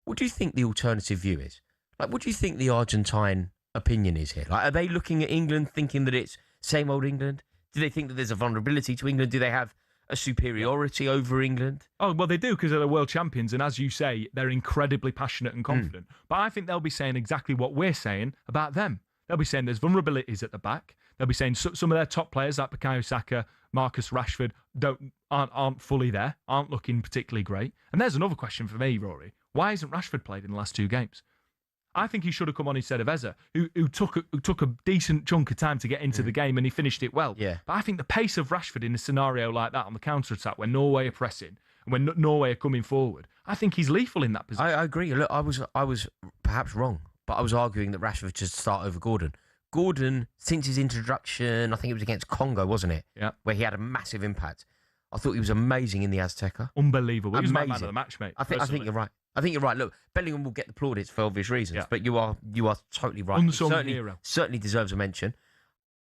What do you think the alternative view is? Like, what do you think the Argentine opinion is here? Like, are they looking at England thinking that it's same old England? Do they think that there's a vulnerability to England? Do they have a superiority over England? Oh, well, they do because they're the world champions. And as you say, they're incredibly passionate and confident. But I think they'll be saying exactly what we're saying about them. They'll be saying there's vulnerabilities at the back. They'll be saying some of their top players like Bukayo Saka, Marcus Rashford aren't fully there, aren't looking particularly great. And there's another question for me, Rory. Why hasn't Rashford played in the last 2 games? I think he should have come on instead of Eze, who took a decent chunk of time to get into the game, and he finished it well. Yeah. But I think the pace of Rashford in a scenario like that on the counter-attack, when Norway are pressing and when Norway are coming forward, I think he's lethal in that position. I agree. Look, I was perhaps wrong, but I was arguing that Rashford should start over Gordon. Gordon, since his introduction, I think it was against Congo, wasn't it? Yeah. Where he had a massive impact. I thought he was amazing in the Azteca. Unbelievable. He was my Amazing. man of the match, mate. I think you're right. I think you're right. Look, Bellingham will get the plaudits for obvious reasons, but you are totally right. Unsung He hero. certainly deserves a mention.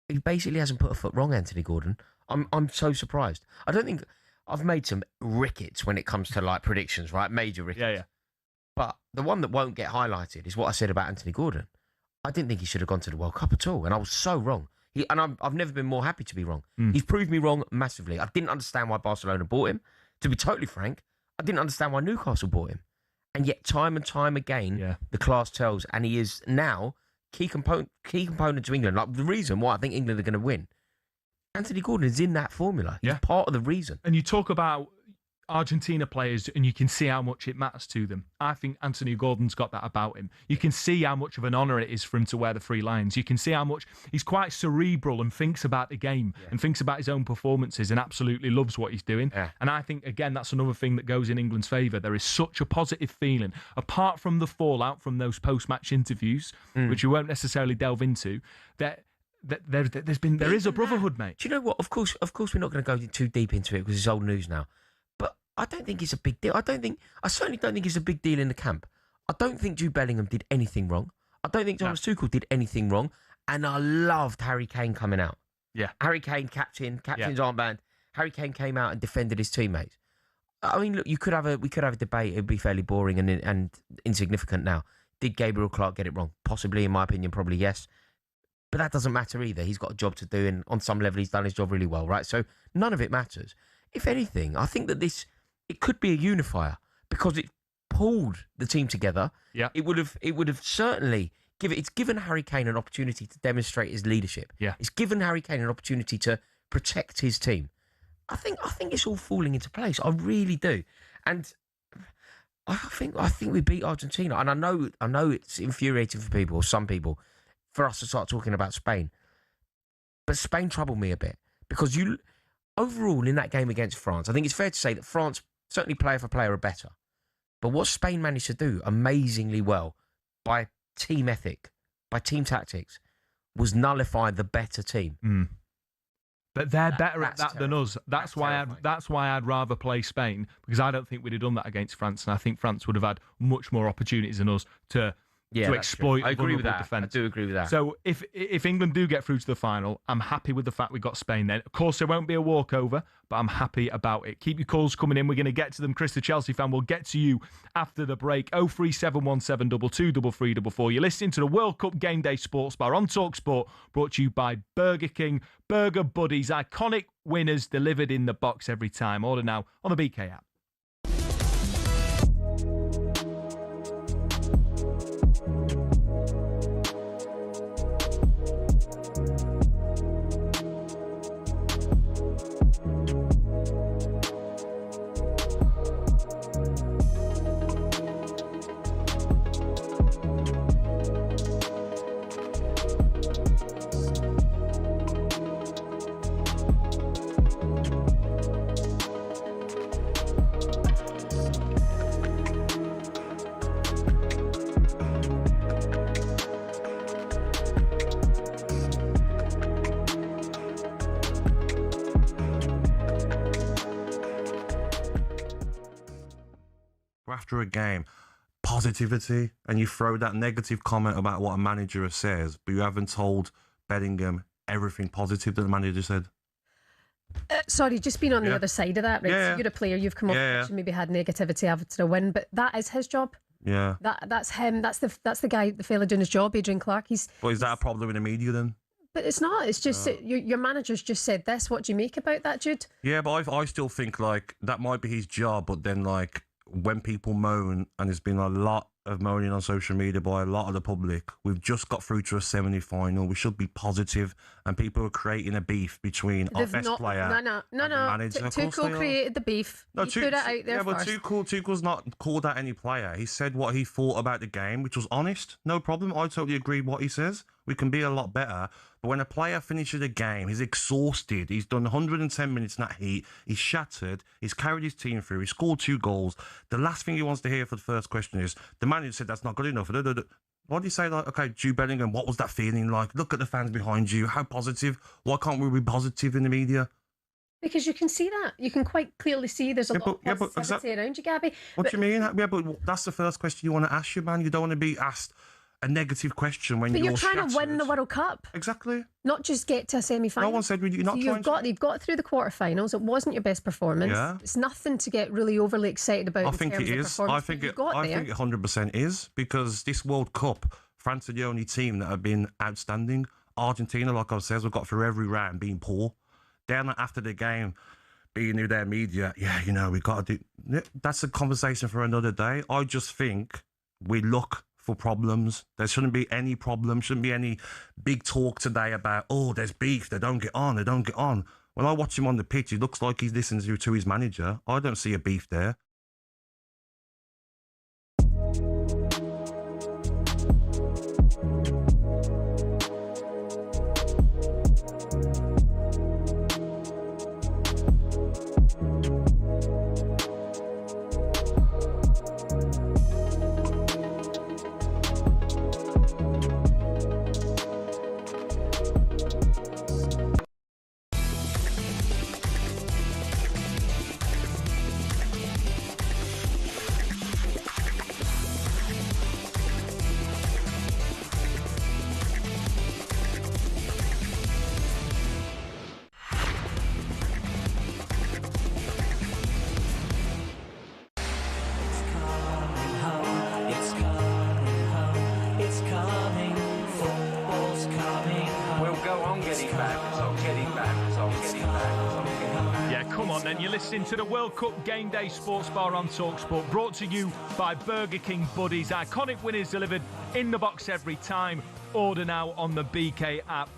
He basically hasn't put a foot wrong, Anthony Gordon. I'm so surprised. I don't think I've made some rickets when it comes to like predictions, right? Major rickets. Yeah. But the one that won't get highlighted is what I said about Anthony Gordon. I didn't think he should have gone to the World Cup at all, and I was so wrong. I've never been more happy to be wrong. He's proved me wrong massively. I didn't understand why Barcelona bought him. To be totally frank, I didn't understand why Newcastle bought him. And yet, time and time again, the class tells, and he is now key component to England. Like the reason why I think England are going to win. Anthony Gordon is in that formula. He's part of the reason. And you talk about Argentina players, and you can see how much it matters to them. I think Anthony Gordon's got that about him. You can see how much of an honour it is for him to wear the 3 lions. You can see how much he's quite cerebral and thinks about the game and thinks about his own performances and absolutely loves what he's doing. And I think, again, that's another thing that goes in England's favour. There is such a positive feeling, apart from the fallout from those post-match interviews, which we won't necessarily delve into, that there is a brotherhood, mate. Do you know what? Of course, we're not going to go too deep into it because it's old news now. But I don't think it's a big deal. I certainly don't think it's a big deal in the camp. I don't think Jude Bellingham did anything wrong. I don't think Thomas Tuchel did anything wrong. And I loved Harry Kane coming out. Yeah. Harry Kane, captain's armband. Harry Kane came out and defended his teammates. I mean, look, we could have a debate. It'd be fairly boring and insignificant now. Did Gabriel Clark get it wrong? Possibly, in my opinion, probably yes. But that doesn't matter either. He's got a job to do, and on some level, he's done his job really well, right? So none of it matters. If anything, I think that it could be a unifier because it pulled the team together. Yeah. It would have certainly given Harry Kane an opportunity to demonstrate his leadership. Yeah. It's given Harry Kane an opportunity to protect his team. I think it's all falling into place. I really do. And I think we beat Argentina. And I know it's infuriating for people, or some people, for us to start talking about Spain. But Spain troubled me a bit because overall in that game against France, I think it's fair to say that France, certainly player for player, are better. But what Spain managed to do amazingly well by team ethic, by team tactics, was nullify the better team. But they're better at that than us. That's why I'd rather play Spain, because I don't think we'd have done that against France, and I think France would have had much more opportunities than us to exploit. I agree with that. Defense. I do agree with that. So if England do get through to the final, I'm happy with the fact we got Spain then. Of course, there won't be a walkover, but I'm happy about it. Keep your calls coming in. We're going to get to them. Chris, the Chelsea fan, will get to you after the break. 03717 223344. You're listening to the World Cup Game Day Sports Bar on talkSPORT, brought to you by Burger King. Burger Buddies, iconic winners delivered in the box every time. Order now on the BK app. But after a game, positivity, and you throw that negative comment about what a manager says, but you haven't told Bellingham everything positive that the manager said. Sorry, just being on the Yeah. other side of that, right? Yeah. So you're a player, you've come off the pitch and maybe had negativity after a win, but that is his job. Yeah. That's him. That's the guy, the fella doing his job, Adrian Clark. But is that a problem in the media then? But it's not. It's just that your manager's just said this. What do you make about that, Jude? Yeah, but I still think like that might be his job, but then like when people moan, and there's been a lot of moaning on social media by a lot of the public, we've just got through to a semi-final. We should be positive, and people are creating a beef between our best player and the manager. Of course Tuchel they are. created the beef. No, He put it out there yeah, but first. Tuchel's not called out any player. He said what he thought about the game, which was honest. No problem. I totally agree with what he says. We can be a lot better. But when a player finishes a game, he's exhausted. He's done 110 minutes in that heat. He's shattered. He's carried his team through. He scored 2 goals. The last thing he wants to hear for the first question is, the manager said that's not good enough. Why do you say, like, okay, Jude Bellingham, what was that feeling like? Look at the fans behind you. How positive. Why can't we be positive in the media? Because you can see that. You can quite clearly see there's a lot of positivity around you, Gabby. What do you mean? Yeah, but that's the first question you want to ask your man. You don't want to be asked a negative question when But you're you're trying shattered. to win the World Cup. Exactly. Not just get to a semi-final. No one said you're not You've got through the quarterfinals. It wasn't your best performance. Yeah. It's nothing to get really overly excited about. I think it is. I think it 100% is, because this World Cup, France are the only team that have been outstanding. Argentina, like I said, we've got through every round being poor. Then after the game, being in their media, we got to do. That's a conversation for another day. I just think we look for problems. There shouldn't be any problem. Shouldn't be any big talk today about, there's beef. They don't get on. When I watch him on the pitch, he looks like he's listening to his manager. I don't see a beef there. To the World Cup Game Day Sports Bar on talkSPORT, brought to you by Burger King Buddies. Iconic winners delivered in the box every time. Order now on the BK app.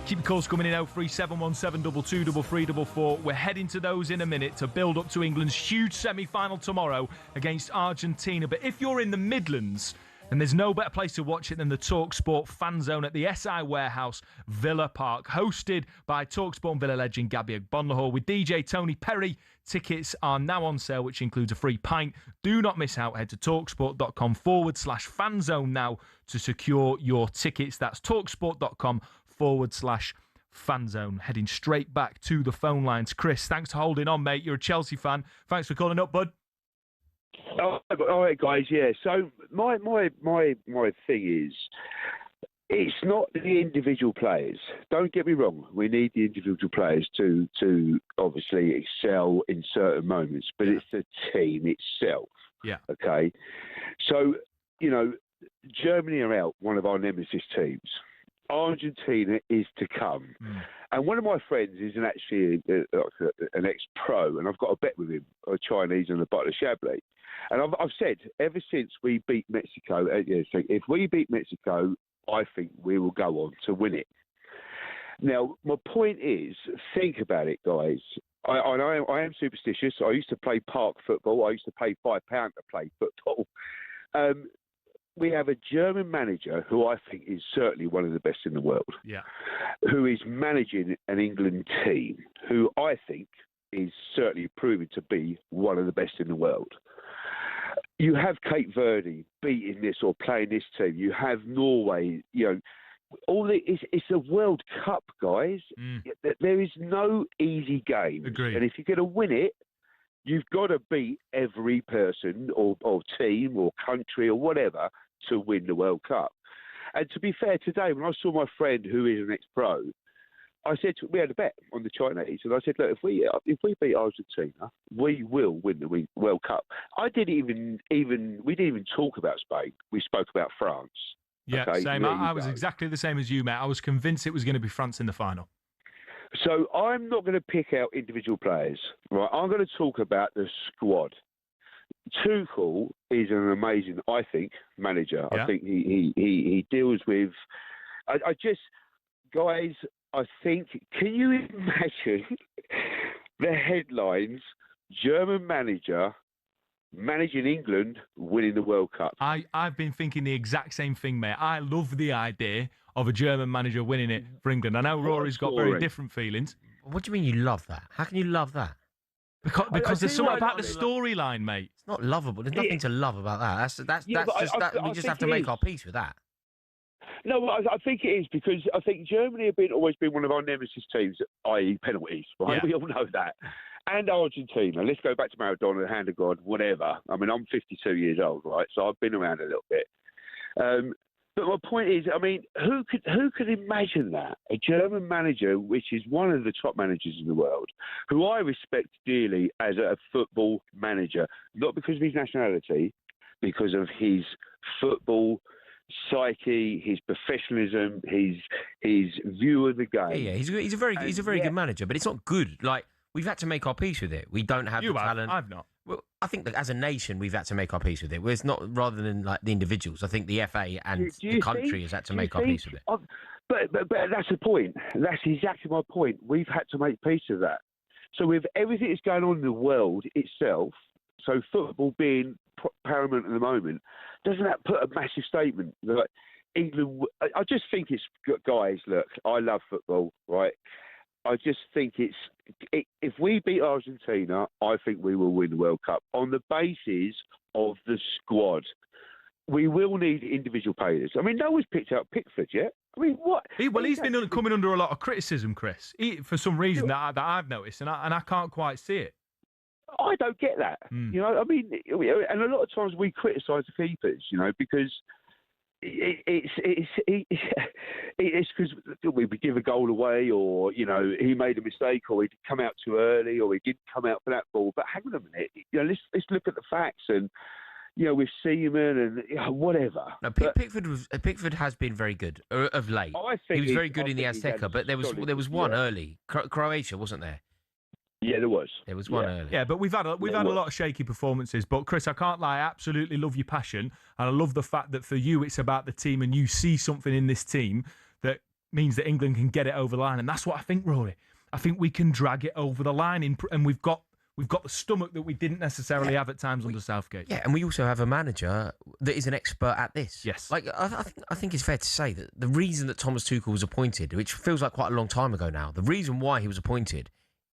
Keep the calls coming in 03717 223344. We're heading to those in a minute to build up to England's huge semi-final tomorrow against Argentina. But if you're in the Midlands, and there's no better place to watch it than the talkSPORT fan zone at the SI Warehouse, Villa Park, hosted by talkSPORT and Villa legend Gabby Agbonlahor with DJ Tony Perry. Tickets are now on sale, which includes a free pint. Do not miss out. Head to talksport.com/fan zone now to secure your tickets. That's talksport.com/fan zone. Heading straight back to the phone lines. Chris, thanks for holding on, mate. You're a Chelsea fan. Thanks for calling up, bud. All right, guys. Yeah. So my thing is, it's not the individual players. Don't get me wrong. We need the individual players to obviously excel in certain moments, but it's the team itself. Yeah. Okay. So Germany are out, one of our nemesis teams. Argentina is to come. And one of my friends is actually an ex-pro, and I've got a bet with him, a Chinese and a bottle of Chablis. And I've said, ever since we beat Mexico, if we beat Mexico, I think we will go on to win it. Now, my point is, think about it, guys. I am superstitious. I used to play park football. I used to pay £5 to play football. We have a German manager who I think is certainly one of the best in the world. Yeah. Who is managing an England team who I think is certainly proven to be one of the best in the world. You have Cape Verde beating this or playing this team. You have Norway. It's a World Cup, guys. There is no easy game. Agreed. And if you're going to win it, You've got to beat every person or team or country or whatever to win the World Cup. And to be fair, today, when I saw my friend who is an ex-pro, I said, we had a bet on the Chinese, and I said, look, if we beat Argentina, we will win the World Cup. We didn't even talk about Spain. We spoke about France. Yeah, okay? same. I was exactly the same as you, mate. I was convinced it was going to be France in the final. So I'm not going to pick out individual players, right? I'm going to talk about the squad. Tuchel is an amazing, I think, manager. Yeah. I think he deals with. I just, guys, I think. Can you imagine the headlines? German manager managing England winning the World Cup. I've been thinking the exact same thing, mate. I love the idea of a German manager winning it for England. I know Rory's got very different feelings. What do you mean you love that? How can you love that? Because there's something about the storyline, mate. It's not lovable. There's nothing to love about that. We just have to make our peace with that. No, I think it is because I think Germany have always been one of our nemesis teams, i.e. penalties, right? Yeah. We all know that. And Argentina. Let's go back to Maradona, hand of God, whatever. I mean, I'm 52 years old, right? So I've been around a little bit. But my point is, I mean, who could imagine that? A German manager, which is one of the top managers in the world, who I respect dearly as a football manager, not because of his nationality, because of his football psyche, his professionalism, his view of the game. Yeah, he's a very good manager, but it's not good. Like, we've had to make our peace with it. We don't have the talent. I've not. Well, I think that as a nation, we've had to make our peace with it. Well, it's not rather than like the individuals. I think the FA and the country has had to make our peace with it. But that's the point. That's exactly my point. We've had to make peace with that. So with everything that's going on in the world itself, so football being paramount at the moment, doesn't that put a massive statement that England? I just think it's, guys. Look, I love football, right? I just think if we beat Argentina, I think we will win the World Cup on the basis of the squad. We will need individual players. I mean, no one's picked out Pickford yet. I mean, what? He's been coming under a lot of criticism, Chris, for some reason that I've noticed, and I can't quite see it. I don't get that. You know, I mean, and a lot of times we criticise the keepers, you know, because it's because we give a goal away, or you know he made a mistake, or he come out too early, or he didn't come out for that ball. But hang on a minute, you know, let's look at the facts, and you know with Seaman and whatever. No, Pickford has been very good of late. He was very good in the Azteca, but there was one early. Croatia, wasn't there? Yeah, there was. There was one early. Yeah, but we've had a lot of shaky performances. But Chris, I can't lie, I absolutely love your passion, and I love the fact that for you it's about the team, and you see something in this team that means that England can get it over the line, and that's what I think, Rory. I think we can drag it over the line, and we've got the stomach that we didn't necessarily have at times under Southgate. Yeah, and we also have a manager that is an expert at this. Yes. Like, I think it's fair to say that the reason that Thomas Tuchel was appointed, which feels like quite a long time ago now, the reason why he was appointed,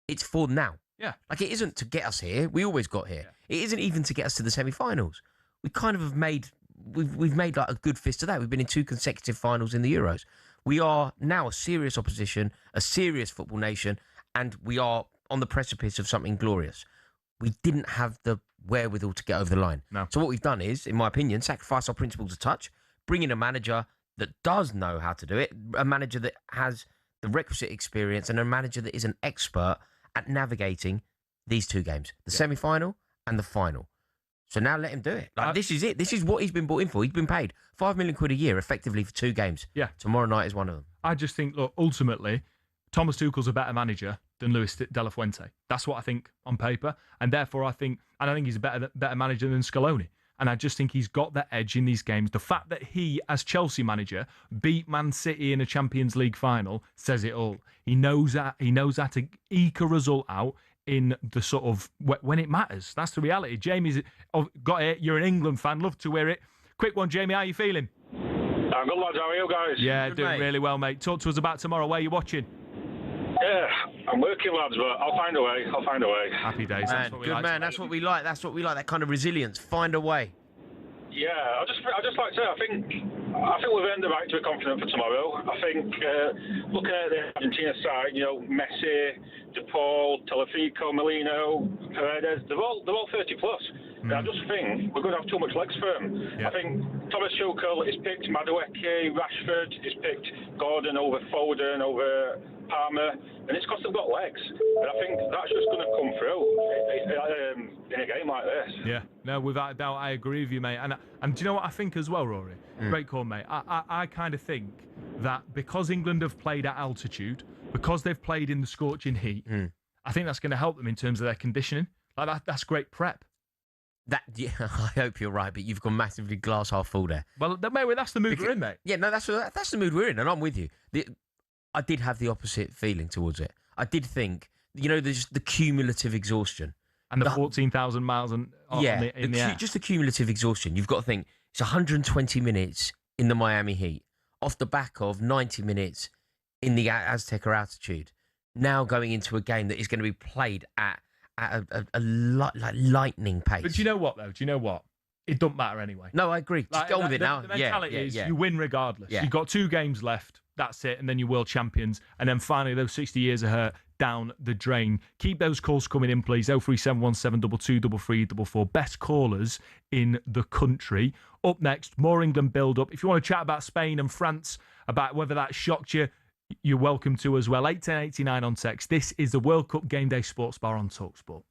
it's for now. Yeah. Like, it isn't to get us here. We always got here. Yeah. It isn't even to get us to the semi-finals. We kind of have we've made like a good fist of that. We've been in 2 consecutive finals in the Euros. We are now a serious opposition, a serious football nation, and we are on the precipice of something glorious. We didn't have the wherewithal to get over the line. No. So what we've done is, in my opinion, sacrifice our principles a touch, bring in a manager that does know how to do it, a manager that has the requisite experience, and a manager that is an expert at navigating these 2 games, the semi-final and the final. So now let him do it. Like, this is it. This is what he's been brought in for. He's been paid £5 million a year effectively for 2 games. Yeah. Tomorrow night is one of them. I just think, look, ultimately, Thomas Tuchel's a better manager than Luis de la Fuente. That's what I think on paper. And therefore, I think he's a better manager than Scaloni. And I just think he's got the edge in these games. The fact that he, as Chelsea manager, beat Man City in a Champions League final says it all. He knows how to eke a result out in the sort of when it matters. That's the reality. Jamie's got it. You're an England fan. Love to hear it. Quick one, Jamie. How are you feeling? I'm good, lads. How are you guys? Yeah, good, doing really well, mate. Talk to us about tomorrow. Where are you watching? Yeah, I'm working, lads, but I'll find a way. Happy days. Man, good man. That's what we like. That's what we like. That kind of resilience. Find a way. Yeah, I just like to say, I think we've earned the right to be confident for tomorrow. I think looking at the Argentina side, Messi, De Paul, Telefico, Molino, Paredes, they're all 30 plus. And I just think we're going to have too much legs for them. Yeah. I think Thomas Tuchel has picked Madueke, Rashford, he's picked Gordon over Foden, over Palmer, and it's because they've got legs. And I think that's just going to come through in a game like this. Yeah, no, without a doubt, I agree with you, mate. And do you know what I think as well, Rory? Great call, mate. I kind of think that because England have played at altitude, because they've played in the scorching heat, I think that's going to help them in terms of their conditioning. Like that's great prep. Yeah, I hope you're right, but you've gone massively glass half full there. Well, mate, that's the mood we're in, mate. Yeah, no, that's the mood we're in, and I'm with you. I did have the opposite feeling towards it. I did think, there's the cumulative exhaustion. And the 14,000 miles in the air. Just the cumulative exhaustion. You've got to think, it's 120 minutes in the Miami heat, off the back of 90 minutes in the Azteca altitude, now going into a game that is going to be played at a lightning pace. But do you know what, though? Do you know what? It don't matter anyway. No, I agree. Just go with it now. The mentality is you win regardless. Yeah. You've got 2 games left. That's it. And then you're world champions. And then finally, those 60 years of hurt down the drain. Keep those calls coming in, please. 03717 223344. Best callers in the country. Up next, more England build-up. If you want to chat about Spain and France, about whether that shocked you, you're welcome to as well. 81089 on text. This is the World Cup Game Day Sports Bar on talkSPORT.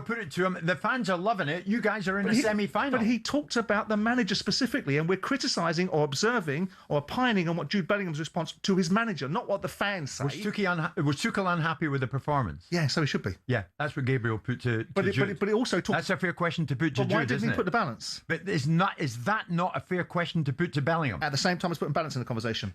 Put it to him. The fans are loving it. You guys are in the semi-final. But he talked about the manager specifically, and we're criticising or observing or opining on what Jude Bellingham's response to his manager, not what the fans say. Was Tuchel unhappy with the performance? Yeah, so he should be. Yeah, that's what Gabriel put to Jude. But he also talked... That's a fair question to put to Jude, why didn't he put the balance? But is that not a fair question to put to Bellingham? At the same time as putting balance in the conversation.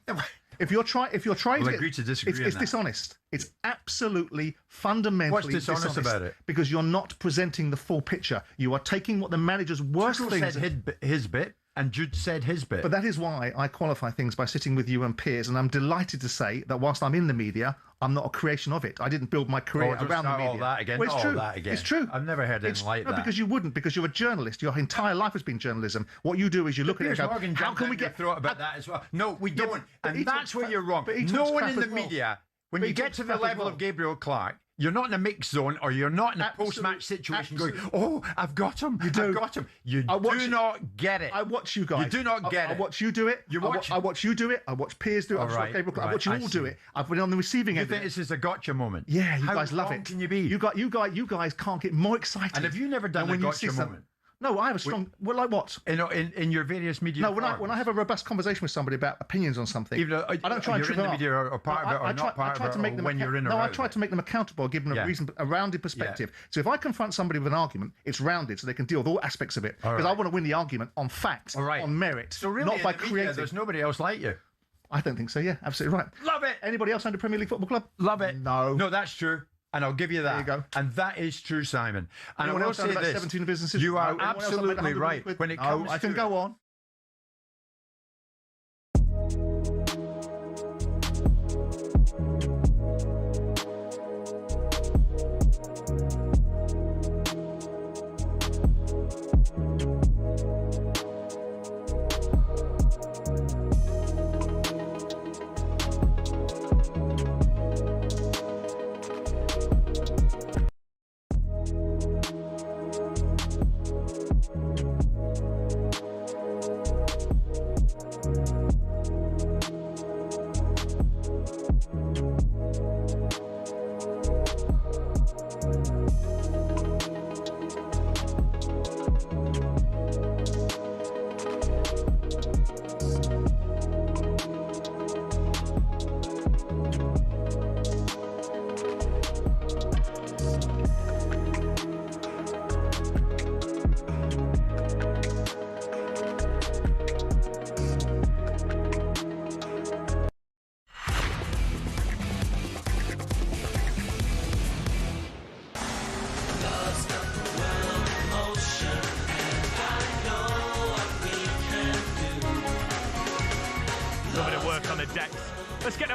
If you're trying to agree to disagree, it's dishonest. It's absolutely fundamentally What's dishonest about it? Because you're not presenting the full picture. You are taking what the manager's worst Tuchel things. said his bit, and Jude said his bit. But that is why I qualify things by sitting with you and peers, and I'm delighted to say that whilst I'm in the media, I'm not a creation of it. I didn't build my career around the media. All that again. Well, it's true. That again. It's true. I've never heard anything like that. No, because you wouldn't. Because you're a journalist. Your entire life has been journalism. What you do is you look at it and go, how can we get through about that as well? No, we don't. And that's where you're wrong. No one in the media, when you get to the level of Gabriel Clark, you're not in a mix zone, or you're not in a post-match situation going, oh, I've got him. You do. I've got him. You do not get it. I watch you guys. You do not get it. I watch you do it. I watch you do it. I watch peers do it. I watch you all do it. I've been on the receiving end. You think this is a gotcha moment? Yeah, you guys love it. How can you be? You guys can't get more excited. And have you never done a gotcha moment? No, I have a strong. Well, like what? In your various media. No, when I have a robust conversation with somebody about opinions on something, even though I don't try and trip them up. Media or part of it, or not part of it, or when you're in. No, I try to make them accountable, give them a rounded perspective. So if I confront somebody with an argument, it's rounded, so they can deal with all aspects of it. Because I want to win the argument on fact, on merit, so really, not by creating. There's nobody else like you. I don't think so. Yeah, absolutely right. Love it. Anybody else under Premier League Football Club? Love it. No, that's true. And I'll give you that. There you go. And that is true, Simon. And anyone I will else say about this. 17 businesses? You are absolutely right. When it comes I can go on.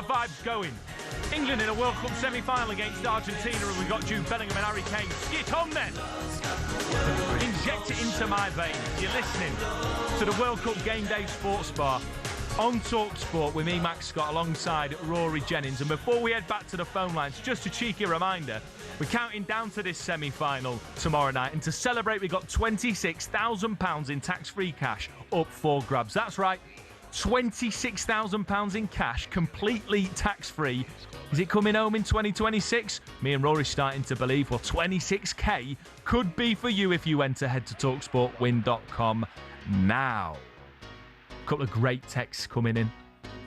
vibes going. England in a World Cup semi-final against Argentina, and we've got Jude Bellingham and Harry Kane. Skit on then! Inject it into my veins. You're listening to the World Cup Game Day Sports Bar on talkSPORT with me, Max Scott, alongside Rory Jennings. And before we head back to the phone lines, just a cheeky reminder, we're counting down to this semi-final tomorrow night, and to celebrate, we've got £26,000 in tax-free cash up for grabs. That's right, £26,000 in cash, completely tax-free. Is it coming home in 2026? Me and Rory starting to believe, well, 26k could be for you if you enter. Head to talksportwin.com now. A couple of great texts coming in.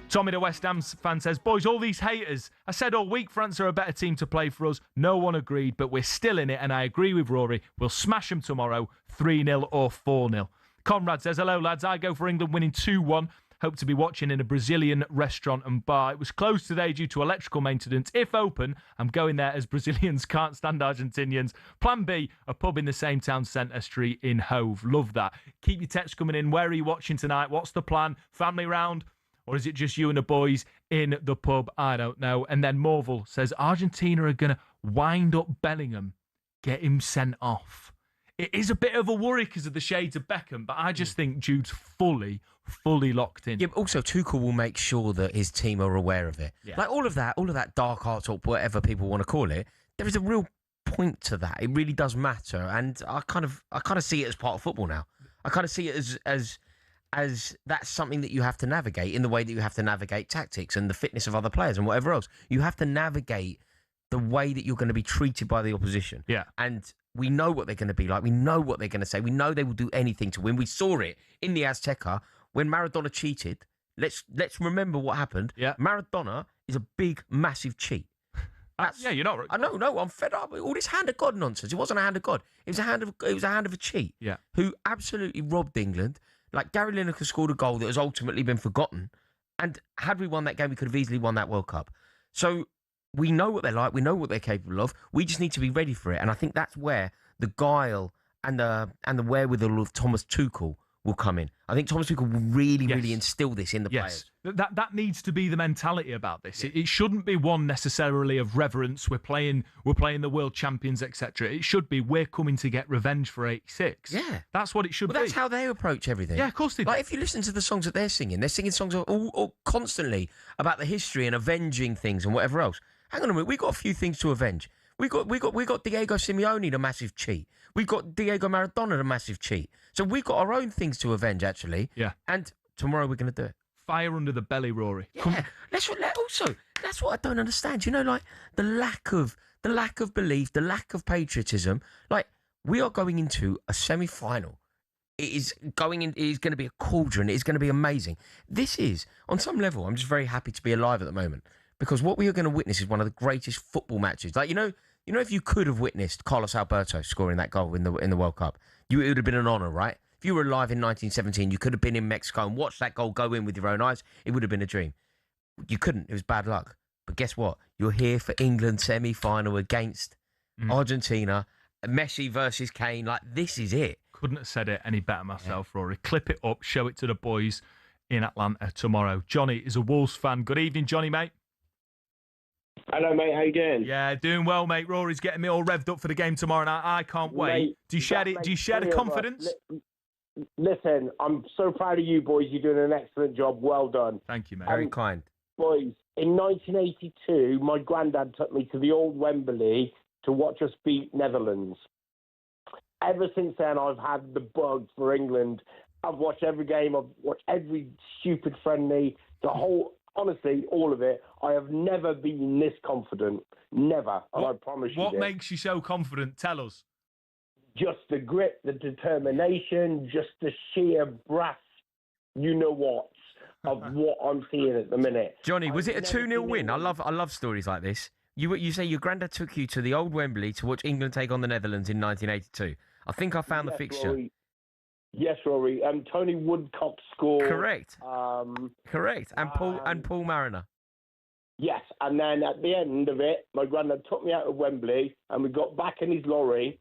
Tommy, the West Ham fan, says, boys, all these haters. I said all week France are a better team to play for us. No one agreed, but we're still in it, and I agree with Rory. We'll smash them tomorrow, 3-0 or 4-0. Conrad says, hello, lads. I go for England winning 2-1. Hope to be watching in a Brazilian restaurant and bar. It was closed today due to electrical maintenance. If open, I'm going there as Brazilians can't stand Argentinians. Plan B, a pub in the same town centre street in Hove. Love that. Keep your texts coming in. Where are you watching tonight? What's the plan? Family round? Or is it just you and the boys in the pub? I don't know. And then Morval says, Argentina are going to wind up Bellingham, get him sent off. It is a bit of a worry because of the shades of Beckham, but I just think Jude's fully locked in. Yeah, but also Tuchel will make sure that his team are aware of it. Yeah. Like all of that dark art talk, whatever people want to call it, there is a real point to that. It really does matter, and I kind of see it as part of football now. I kind of see it as that's something that you have to navigate in the way that you have to navigate tactics and the fitness of other players and whatever else. You have to navigate the way that you're going to be treated by the opposition. Yeah. And we know what they're going to be like. We know what they're going to say. We know they will do anything to win. We saw it in the Azteca when Maradona cheated. Let's remember what happened. Yeah. Maradona is a big, massive cheat. Yeah, you're not right. I know, no, I'm fed up with all this hand of God nonsense. It wasn't a hand of God. It was a hand of a cheat. Yeah. Who absolutely robbed England. Like Gary Lineker scored a goal that has ultimately been forgotten. And had we won that game, we could have easily won that World Cup. So we know what they're like. We know what they're capable of. We just need to be ready for it. And I think that's where the guile and the wherewithal of Thomas Tuchel will come in. I think Thomas Tuchel will really instill this in the players. That needs to be the mentality about this. It shouldn't be one necessarily of reverence. We're playing the world champions, etc. It should be we're coming to get revenge for '86. Yeah, that's what it should be. That's how they approach everything. Yeah, of course they do. Like if you listen to the songs that they're singing songs all constantly about the history and avenging things and whatever else. Hang on a minute, we got a few things to avenge. We got Diego Simeone, the massive cheat. We got Diego Maradona, the massive cheat. So we got our own things to avenge, actually. Yeah. And tomorrow we're going to do it. Fire under the belly, Rory. Yeah. Also, that's what I don't understand. You know, like the lack of belief, the lack of patriotism. Like we are going into a semi-final. It is going to be a cauldron. It is going to be amazing. This is, on some level, I'm just very happy to be alive at the moment because what we are going to witness is one of the greatest football matches. Like you know, if you could have witnessed Carlos Alberto scoring that goal in the World Cup, it would have been an honour, right? If you were alive in 1917, you could have been in Mexico and watched that goal go in with your own eyes. It would have been a dream. You couldn't. It was bad luck. But guess what? You're here for England semi-final against Argentina. Messi versus Kane. Like, this is it. Couldn't have said it any better myself, Rory. Clip it up. Show it to the boys in Atlanta tomorrow. Johnny is a Wolves fan. Good evening, Johnny, mate. Hello, mate. How you doing? Yeah, doing well, mate. Rory's getting me all revved up for the game tomorrow night. I can't wait. Mate, do you share the confidence? Listen, I'm so proud of you, boys. You're doing an excellent job. Well done. Thank you, mate. Very kind. Boys, in 1982, my granddad took me to the old Wembley to watch us beat Netherlands. Ever since then, I've had the bug for England. I've watched every game. I've watched every stupid friendly. Honestly, all of it. I have never been this confident. Never. And I promise you What this. makes you so confident? Tell us. Just the grit, the determination, just the sheer brass, you-know-what, of what I'm seeing at the minute. Johnny, was it a 2-0 win? I love stories like this. You say your granddad took you to the old Wembley to watch England take on the Netherlands in 1982. I think I found the fixture. Rory. Yes, Rory. Tony Woodcock scored. Correct. Correct. And Paul Mariner. Yes, and then at the end of it, my granddad took me out of Wembley, and we got back in his lorry,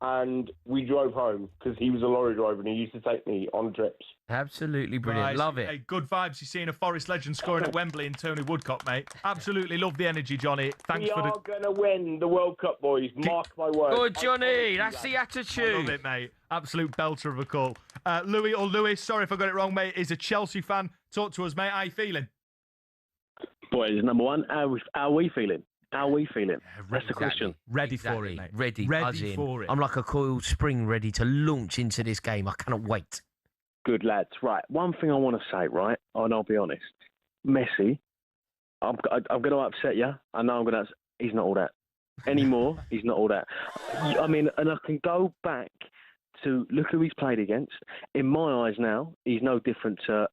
and we drove home because he was a lorry driver and he used to take me on trips. Absolutely brilliant. Nice. Love it. Hey, good vibes. You're seeing a Forest legend scoring at Wembley and Tony Woodcock, mate. Absolutely love the energy, Johnny. Thanks We for are going to win the World Cup, boys. Mark my words. Good, Johnny. That's the I attitude. love it, mate. Absolute belter of a call. Louis or Lewis, sorry if I got it wrong, mate, is a Chelsea fan. Talk to us, mate. How you feeling? Boys, number one, how are we feeling? How are we feeling? That's the question. Ready for it, mate. Ready Ready for it. I'm like a coiled spring ready to launch into this game. I cannot wait. Good lads. Right, one thing I want to say, right, and I'll be honest. Messi, I'm going to upset you. I know I'm going to. He's not all that anymore. He's not all that. I mean, and I can go back to look who he's played against. In my eyes now, he's no different to.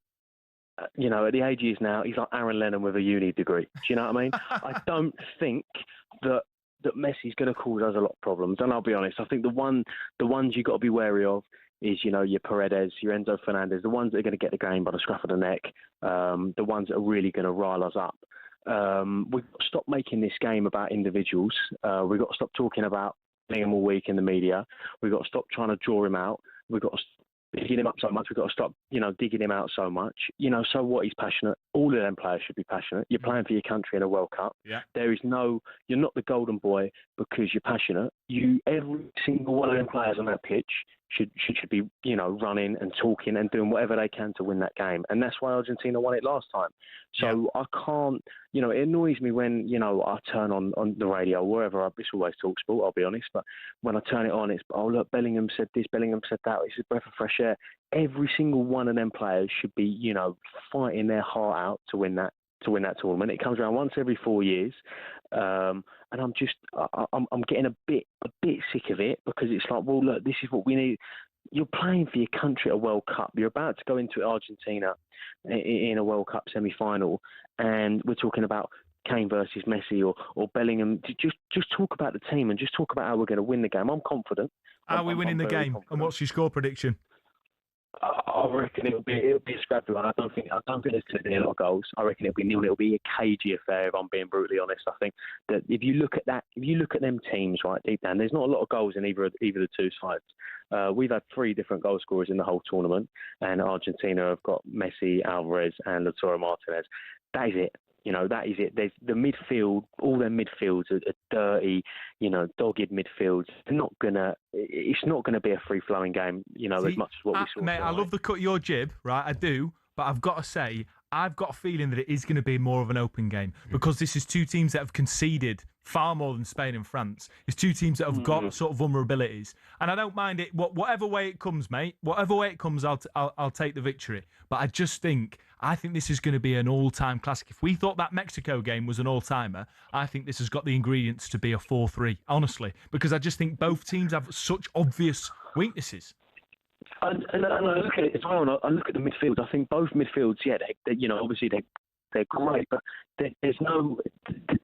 At the age he is now, he's like Aaron Lennon with a uni degree. Do you know what I mean? I don't think that Messi's going to cause us a lot of problems. And I'll be honest, I think the ones you've got to be wary of is, your Paredes, your Enzo Fernandez, the ones that are going to get the game by the scruff of the neck, the ones that are really going to rile us up. We've got to stop making this game about individuals. We've got to stop talking about him all week in the media. We've got to stop trying to draw him out. We've got to digging him up so much. We've got to stop, digging him out so much. So what? He's passionate. All of them players should be passionate. You're playing for your country in a World Cup. Yeah. You're not the golden boy because you're passionate. Every single one of them players on that pitch should be, running and talking and doing whatever they can to win that game. And that's why Argentina won it last time. So I can't, it annoys me when, I turn on the radio or wherever. It's always talkSPORT, I'll be honest. But when I turn it on, it's, oh, look, Bellingham said this, Bellingham said that. It's a breath of fresh air. Every single one of them players should be, fighting their heart out to win that tournament. It comes around once every 4 years. And I'm getting a bit sick of it because it's like, well, look, this is what we need. You're playing for your country at a World Cup. You're about to go into Argentina in a World Cup semi-final, and we're talking about Kane versus Messi or Bellingham. Just talk about the team and just talk about how we're going to win the game. I'm confident. How are we winning the game? Confident. And what's your score prediction? I reckon it'll be a scrappy one. I don't think there's going to be a lot of goals. I reckon it'll be 0-0. It'll be a cagey affair. If I'm being brutally honest, I think that if you look at them teams right deep down, there's not a lot of goals in either of the two sides. We've had 3 different goal scorers in the whole tournament, and Argentina have got Messi, Alvarez, and Lautaro Martinez. That is it. That is it. There's the midfield. All their midfields are dirty, dogged midfields. It's not gonna be a free-flowing game, as much as what we saw. Mate, I love the cut your jib, right? I do, but I've got to say, I've got a feeling that it is going to be more of an open game because this is 2 teams that have conceded far more than Spain and France. It's 2 teams that have got sort of vulnerabilities, and I don't mind it. Whatever way it comes, mate. Whatever way it comes, I'll take the victory. But I think this is going to be an all-time classic. If we thought that Mexico game was an all-timer, I think this has got the ingredients to be a 4-3. Honestly, because I just think both teams have such obvious weaknesses. And I look at it as well. And I look at the midfield. I think both midfields, obviously they're great, but there's no.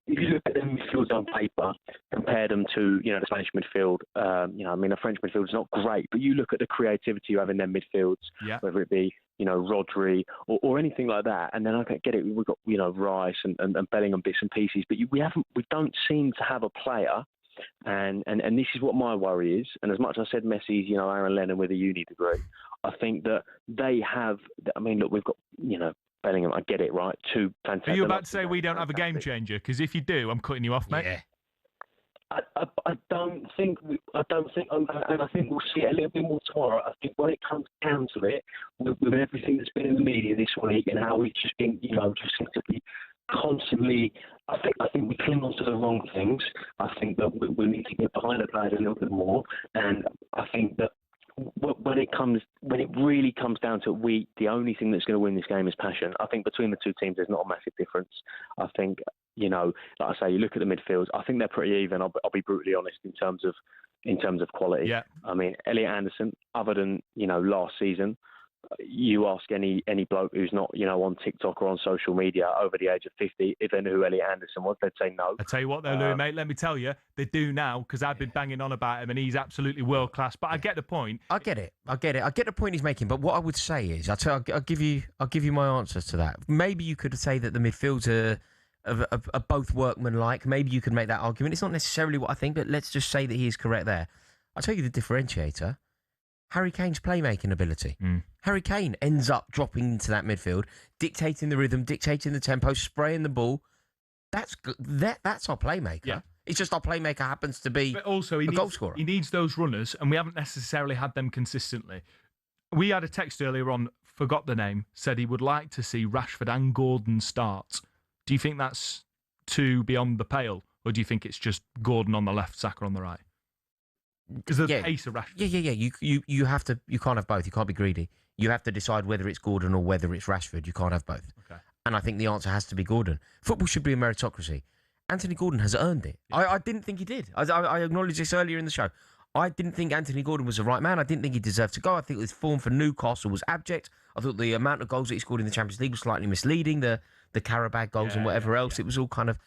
If you look at the midfields on paper, compare them to the Spanish midfield. The French midfield is not great, but you look at the creativity you have in their midfields, whether it be Rodri or anything like that. And then I get it. We've got Rice and Bellingham bits and pieces, but we don't seem to have a player. And this is what my worry is. And as much as I said Messi's, Aaron Lennon with a uni degree, I think that they have. I mean, look, we've got Bellingham. I get it, right? 2 fantastic. Are you about to say we don't have a game changer? Because if you do, I'm cutting you off, mate. Yeah. I don't think, and I think we'll see it a little bit more tomorrow. I think when it comes down to it, with everything that's been in the media this week and how we just been, just seem to be constantly, I think we cling on to the wrong things. I think that we need to get behind the players a little bit more, and I think that when it really comes down to it, the only thing that's going to win this game is passion. I think between the 2 teams, there's not a massive difference. I think, like I say, you look at the midfields. I think they're pretty even. I'll be brutally honest in terms of quality. Yeah. I mean, Elliot Anderson, other than last season, you ask any bloke who's not on TikTok or on social media over the age of 50 if they knew who Elliot Anderson was, they'd say no. I tell you what though, Louis, mate, let me tell you, they do now because I've been banging on about him and he's absolutely world class. But I get the point. I get it. I get the point he's making. But what I would say is, I'll give you my answers to that. Maybe you could say that the midfields are both workmanlike. Maybe you could make that argument. It's not necessarily what I think, but let's just say that he is correct there. I'll tell you the differentiator. Harry Kane's playmaking ability. Harry Kane ends up dropping into that midfield, dictating the rhythm, dictating the tempo, spraying the ball. That's our playmaker. Yeah. It's just our playmaker happens to be but also a goal scorer. He needs those runners, and we haven't necessarily had them consistently. We had a text earlier on, forgot the name, said he would like to see Rashford and Gordon start. Do you think that's too beyond the pale, or do you think it's just Gordon on the left, Saka on the right? Because the pace of Rashford. Yeah. You have to. You can't have both. You can't be greedy. You have to decide whether it's Gordon or whether it's Rashford. You can't have both. Okay. And I think the answer has to be Gordon. Football should be a meritocracy. Anthony Gordon has earned it. Yeah. I didn't think he did. I acknowledged this earlier in the show. I didn't think Anthony Gordon was the right man. I didn't think he deserved to go. I think his form for Newcastle was abject. I thought the amount of goals that he scored in the Champions League was slightly misleading. The Carabao goals and whatever else. It was all kind of,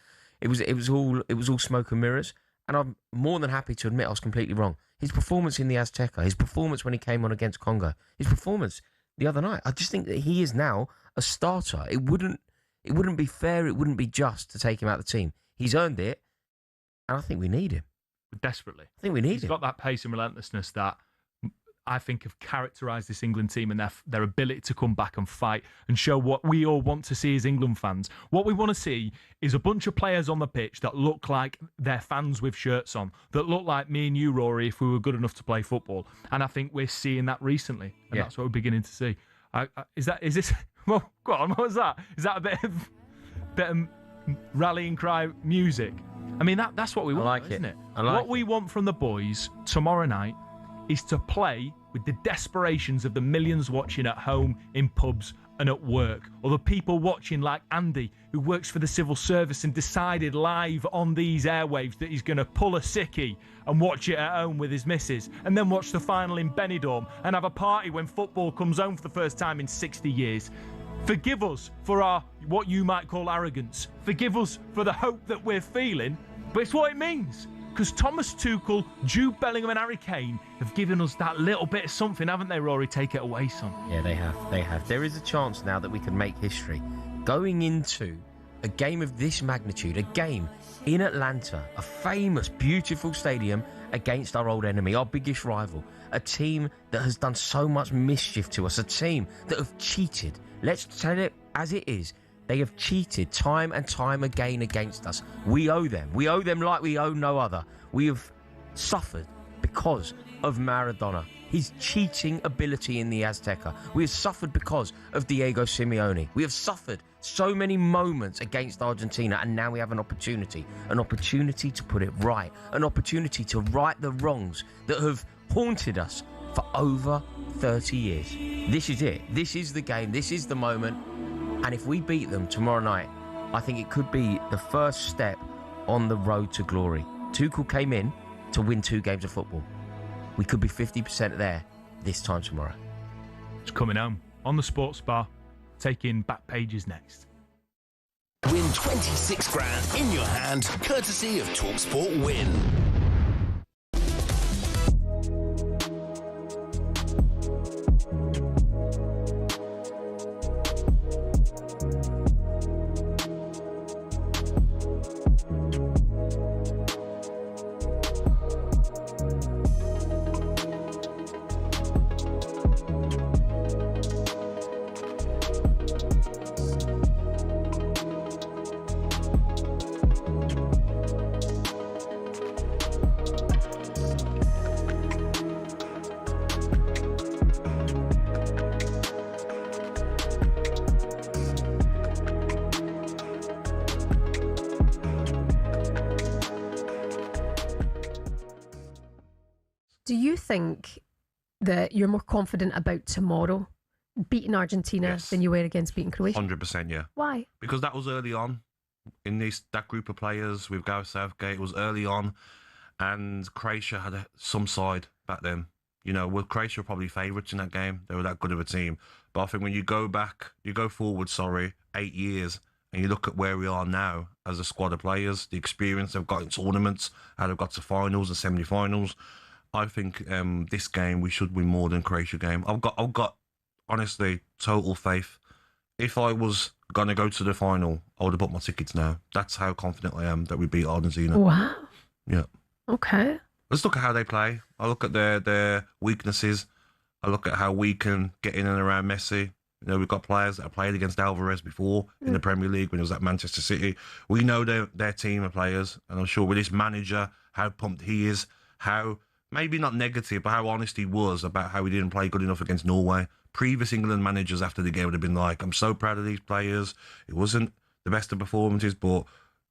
it was all smoke and mirrors. And I'm more than happy to admit I was completely wrong. His performance in the Azteca, his performance when he came on against Congo, his performance the other night, I just think that he is now a starter. It wouldn't be fair, it wouldn't be just to take him out of the team. He's earned it, and I think we need him. Desperately. I think we need him. He's got that pace and relentlessness that I think have characterised this England team and their ability to come back and fight and show what we all want to see as England fans. What we want to see is a bunch of players on the pitch that look like they're fans with shirts on, that look like me and you, Rory, if we were good enough to play football. And I think we're seeing that recently, and that's what we're beginning to see. Is this? Well, go on. What was that? Is that a bit of rallying cry music? I mean, that's what we want, isn't it? What we want from the boys tomorrow night is to play with the desperations of the millions watching at home, in pubs and at work, or the people watching like Andy, who works for the civil service and decided live on these airwaves that he's going to pull a sickie and watch it at home with his missus, and then watch the final in Benidorm and have a party when football comes home for the first time in 60 years. Forgive us for our, what you might call arrogance. Forgive us for the hope that we're feeling, but it's what it means. Because Thomas Tuchel, Jude Bellingham and Harry Kane have given us that little bit of something, haven't they, Rory? Take it away, son. Yeah, they have. There is a chance now that we can make history. Going into a game of this magnitude, a game in Atlanta, a famous, beautiful stadium against our old enemy, our biggest rival, a team that has done so much mischief to us, a team that have cheated. Let's tell it as it is. They have cheated time and time again against us. We owe them. We owe them like we owe no other. We have suffered because of Maradona, his cheating ability in the Azteca. We have suffered because of Diego Simeone. We have suffered so many moments against Argentina, and now we have an opportunity to put it right, an opportunity to right the wrongs that have haunted us for over 30 years. This is it. This is the game. This is the moment. And if we beat them tomorrow night, I think it could be the first step on the road to glory. Tuchel came in to win 2 games of football. We could be 50% there this time tomorrow. It's coming home on the Sports Bar. Taking Back Pages next. Win 26 grand in your hand, courtesy of talkSPORT Win. Do you think that you're more confident about tomorrow beating Argentina than you were against beating Croatia? 100%, yeah. Why? Because that was early on in that group of players with Gareth Southgate. It was early on, and Croatia had some side back then. You know, Croatia were probably favourites in that game. They were that good of a team. But I think when you go forward, 8 years, and you look at where we are now as a squad of players, the experience they've got in tournaments, how they've got to finals and semi-finals, I think this game we should win more than Croatia game. I've got honestly total faith. If I was gonna go to the final, I would have bought my tickets now. That's how confident I am that we beat Argentina. Wow. Yeah. Okay. Let's look at how they play. I look at their weaknesses. I look at how we can get in and around Messi. You know, we've got players that have played against Alvarez before in the Premier League when he was at Manchester City. We know their team of players, and I'm sure with this manager, how pumped he is, how maybe not negative, but how honest he was about how he didn't play good enough against Norway. Previous England managers after the game would have been like, I'm so proud of these players. It wasn't the best of performances, but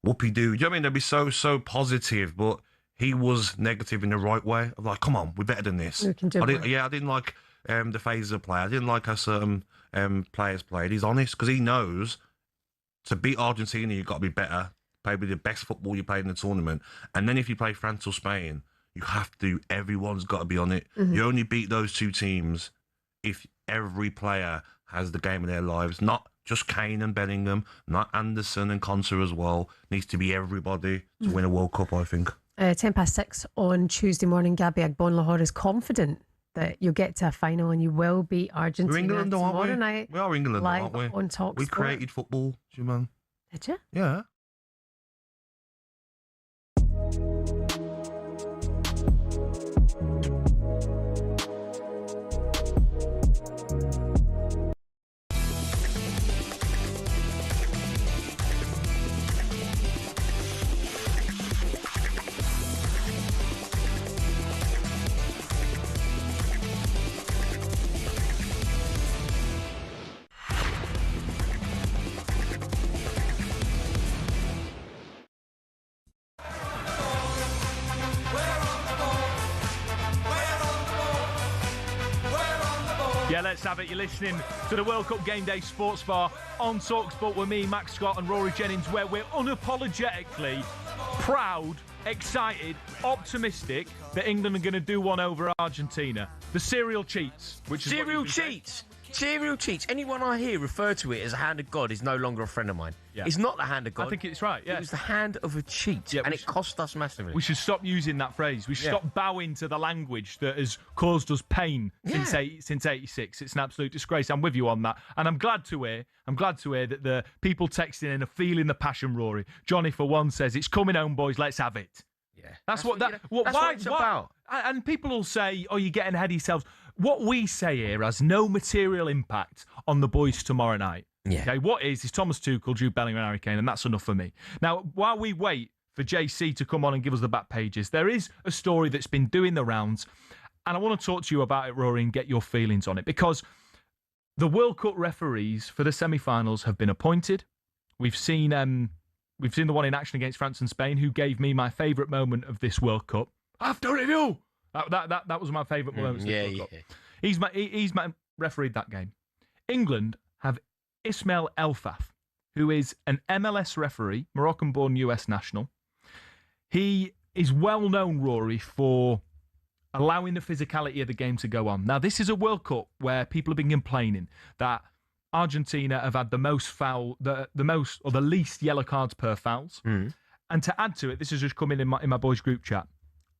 whoopie-doo. Do you know what I mean? They'd be so positive, but he was negative in the right way. Of like, come on, we're better than this. We can do it. I didn't like the phases of play. I didn't like how certain players played. He's honest because he knows to beat Argentina, you've got to be better. Maybe the best football you played in the tournament. And then if you play France or Spain, you have to, everyone's got to be on it. Mm-hmm. You only beat those two teams if every player has the game of their lives, not just Kane and Bellingham, not Anderson and Konsa as well. Needs to be everybody to win a World Cup, I think. 6:10 on Tuesday morning, Gabby Agbonlahor is confident that you'll get to a final and you will beat Argentina We're England, tomorrow aren't we? night. We are England, live aren't we? on talkSPORT. We created football, man. Did you? Yeah. Yeah, let's have it. You're listening to the World Cup Game Day Sports Bar on talkSPORT with me, Max Scott, and Rory Jennings, where we're unapologetically proud, excited, optimistic that England are going to do one over Argentina. The serial cheats. Which is Serial cheats. Anyone I hear refer to it as a hand of God is no longer a friend of mine. Yeah. It's not the hand of God. I think it's right, yeah. It was the hand of a cheat, and it cost us massively. We should stop using that phrase. We should stop bowing to the language that has caused us pain since 86. It's an absolute disgrace. I'm with you on that. And I'm glad to hear that the people texting in are feeling the passion, Rory. Johnny, for one, says, it's coming home, boys, let's have it. Yeah. That's what it's about. And people will say, oh, you're getting ahead of yourselves. What we say here has no material impact on the boys tomorrow night. Yeah. Okay, what is Thomas Tuchel, Jude Bellingham and Harry Kane, and that's enough for me. Now, while we wait for JC to come on and give us the back pages, there is a story that's been doing the rounds, and I want to talk to you about it, Rory, and get your feelings on it, because the World Cup referees for the semi-finals have been appointed. We've seen the one in action against France and Spain, who gave me my favourite moment of this World Cup. After review! That was my favourite moment. Yeah. He's refereed that game. England have Ismail Elfaf, who is an MLS referee, Moroccan-born US national. He is well known, Rory, for allowing the physicality of the game to go on. Now, this is a World Cup where people have been complaining that Argentina have had the least yellow cards per fouls. And to add to it, this has just come in my boys' group chat.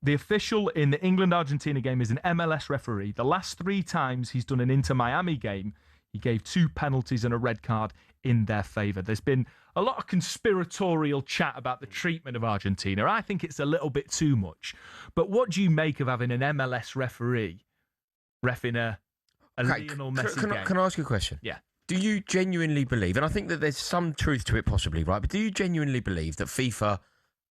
The official in the England-Argentina game is an MLS referee. The last 3 times he's done an Inter-Miami game, he gave 2 penalties and a red card in their favour. There's been a lot of conspiratorial chat about the treatment of Argentina. I think it's a little bit too much. But what do you make of having an MLS referee reffing a Lionel Messi game? Can I ask you a question? Yeah. Do you genuinely believe, and I think that there's some truth to it possibly, right? But do you genuinely believe that FIFA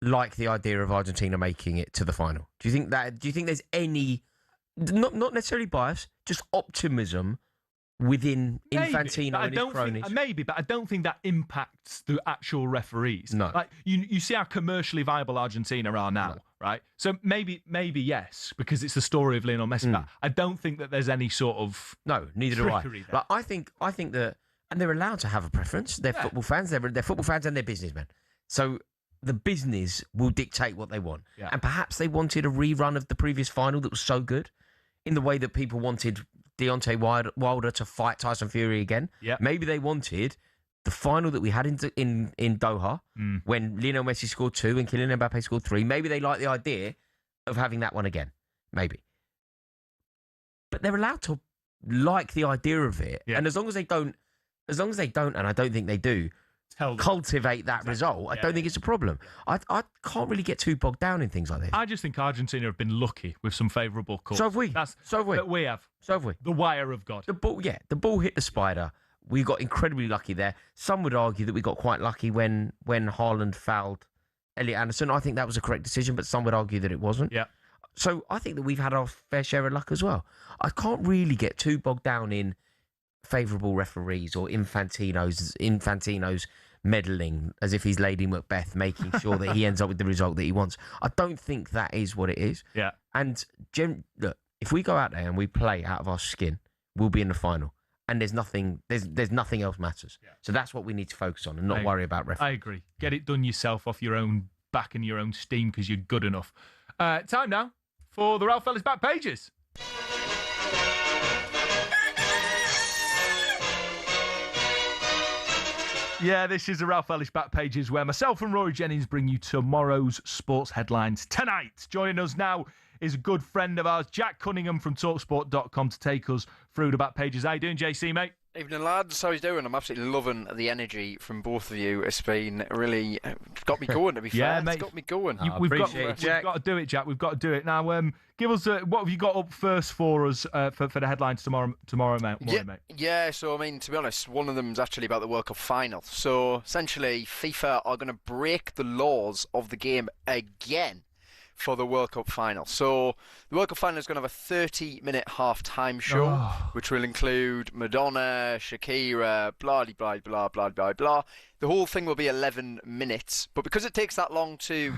like the idea of Argentina making it to the final? Do you think there's any, not necessarily bias, just optimism within Infantino and his cronies? But I don't think that impacts the actual referees. No. Like you see how commercially viable Argentina are now, right? So maybe yes, because it's the story of Lionel Messi. But I don't think that there's any sort of neither do I. trickery there. Like, I think that, and they're allowed to have a preference. They're football fans. They're football fans and they're businessmen. So the business will dictate what they want. Yeah. And perhaps they wanted a rerun of the previous final that was so good, in the way that people wanted Deontay Wilder to fight Tyson Fury again. Yeah. Maybe they wanted the final that we had in Doha, when Lionel Messi scored 2 and Kylian Mbappe scored 3. Maybe they like the idea of having that one again. Maybe. But they're allowed to like the idea of it. Yeah. And as long as they don't, and I don't think they do, cultivate that result, I don't think it's a problem. I can't really get too bogged down in things like this. I just think Argentina have been lucky with some favourable calls. So have we. So have we. That we have. So have we. The wire of God. The ball hit the spider. We got incredibly lucky there. Some would argue that we got quite lucky when Haaland fouled Elliot Anderson. I think that was a correct decision, but some would argue that it wasn't. Yeah. So I think that we've had our fair share of luck as well. I can't really get too bogged down in favourable referees or Infantino's meddling as if he's Lady Macbeth, making sure that he ends up with the result that he wants. I don't think that is what it is. Yeah. And look, if we go out there and we play out of our skin, we'll be in the final. And there's nothing else matters. Yeah. So that's what we need to focus on and not worry about referees. I agree. Get it done yourself off your own back and your own steam because you're good enough. Time now for the Ralph Ellis Back Pages. Yeah, this is the Ralph Ellis Back Pages where myself and Rory Jennings bring you tomorrow's sports headlines tonight. Joining us now is a good friend of ours, Jack Cunningham from talksport.com, to take us through the back pages. How you doing, JC, mate? Evening, lads. How you doing? I'm absolutely loving the energy from both of you. It's been really got me going, to be fair. Yeah, mate. It's got me going. We've got to do it, Jack. We've got to do it. Now, give us what have you got up first for us for the headlines tomorrow, mate? Yeah, so, I mean, to be honest, one of them is actually about the World Cup final. So, essentially, FIFA are going to break the laws of the game again for the World Cup final. So the World Cup final is going to have a 30-minute half-time show, which will include Madonna, Shakira, blah, blah, blah, blah, blah, blah. The whole thing will be 11 minutes. But because it takes that long to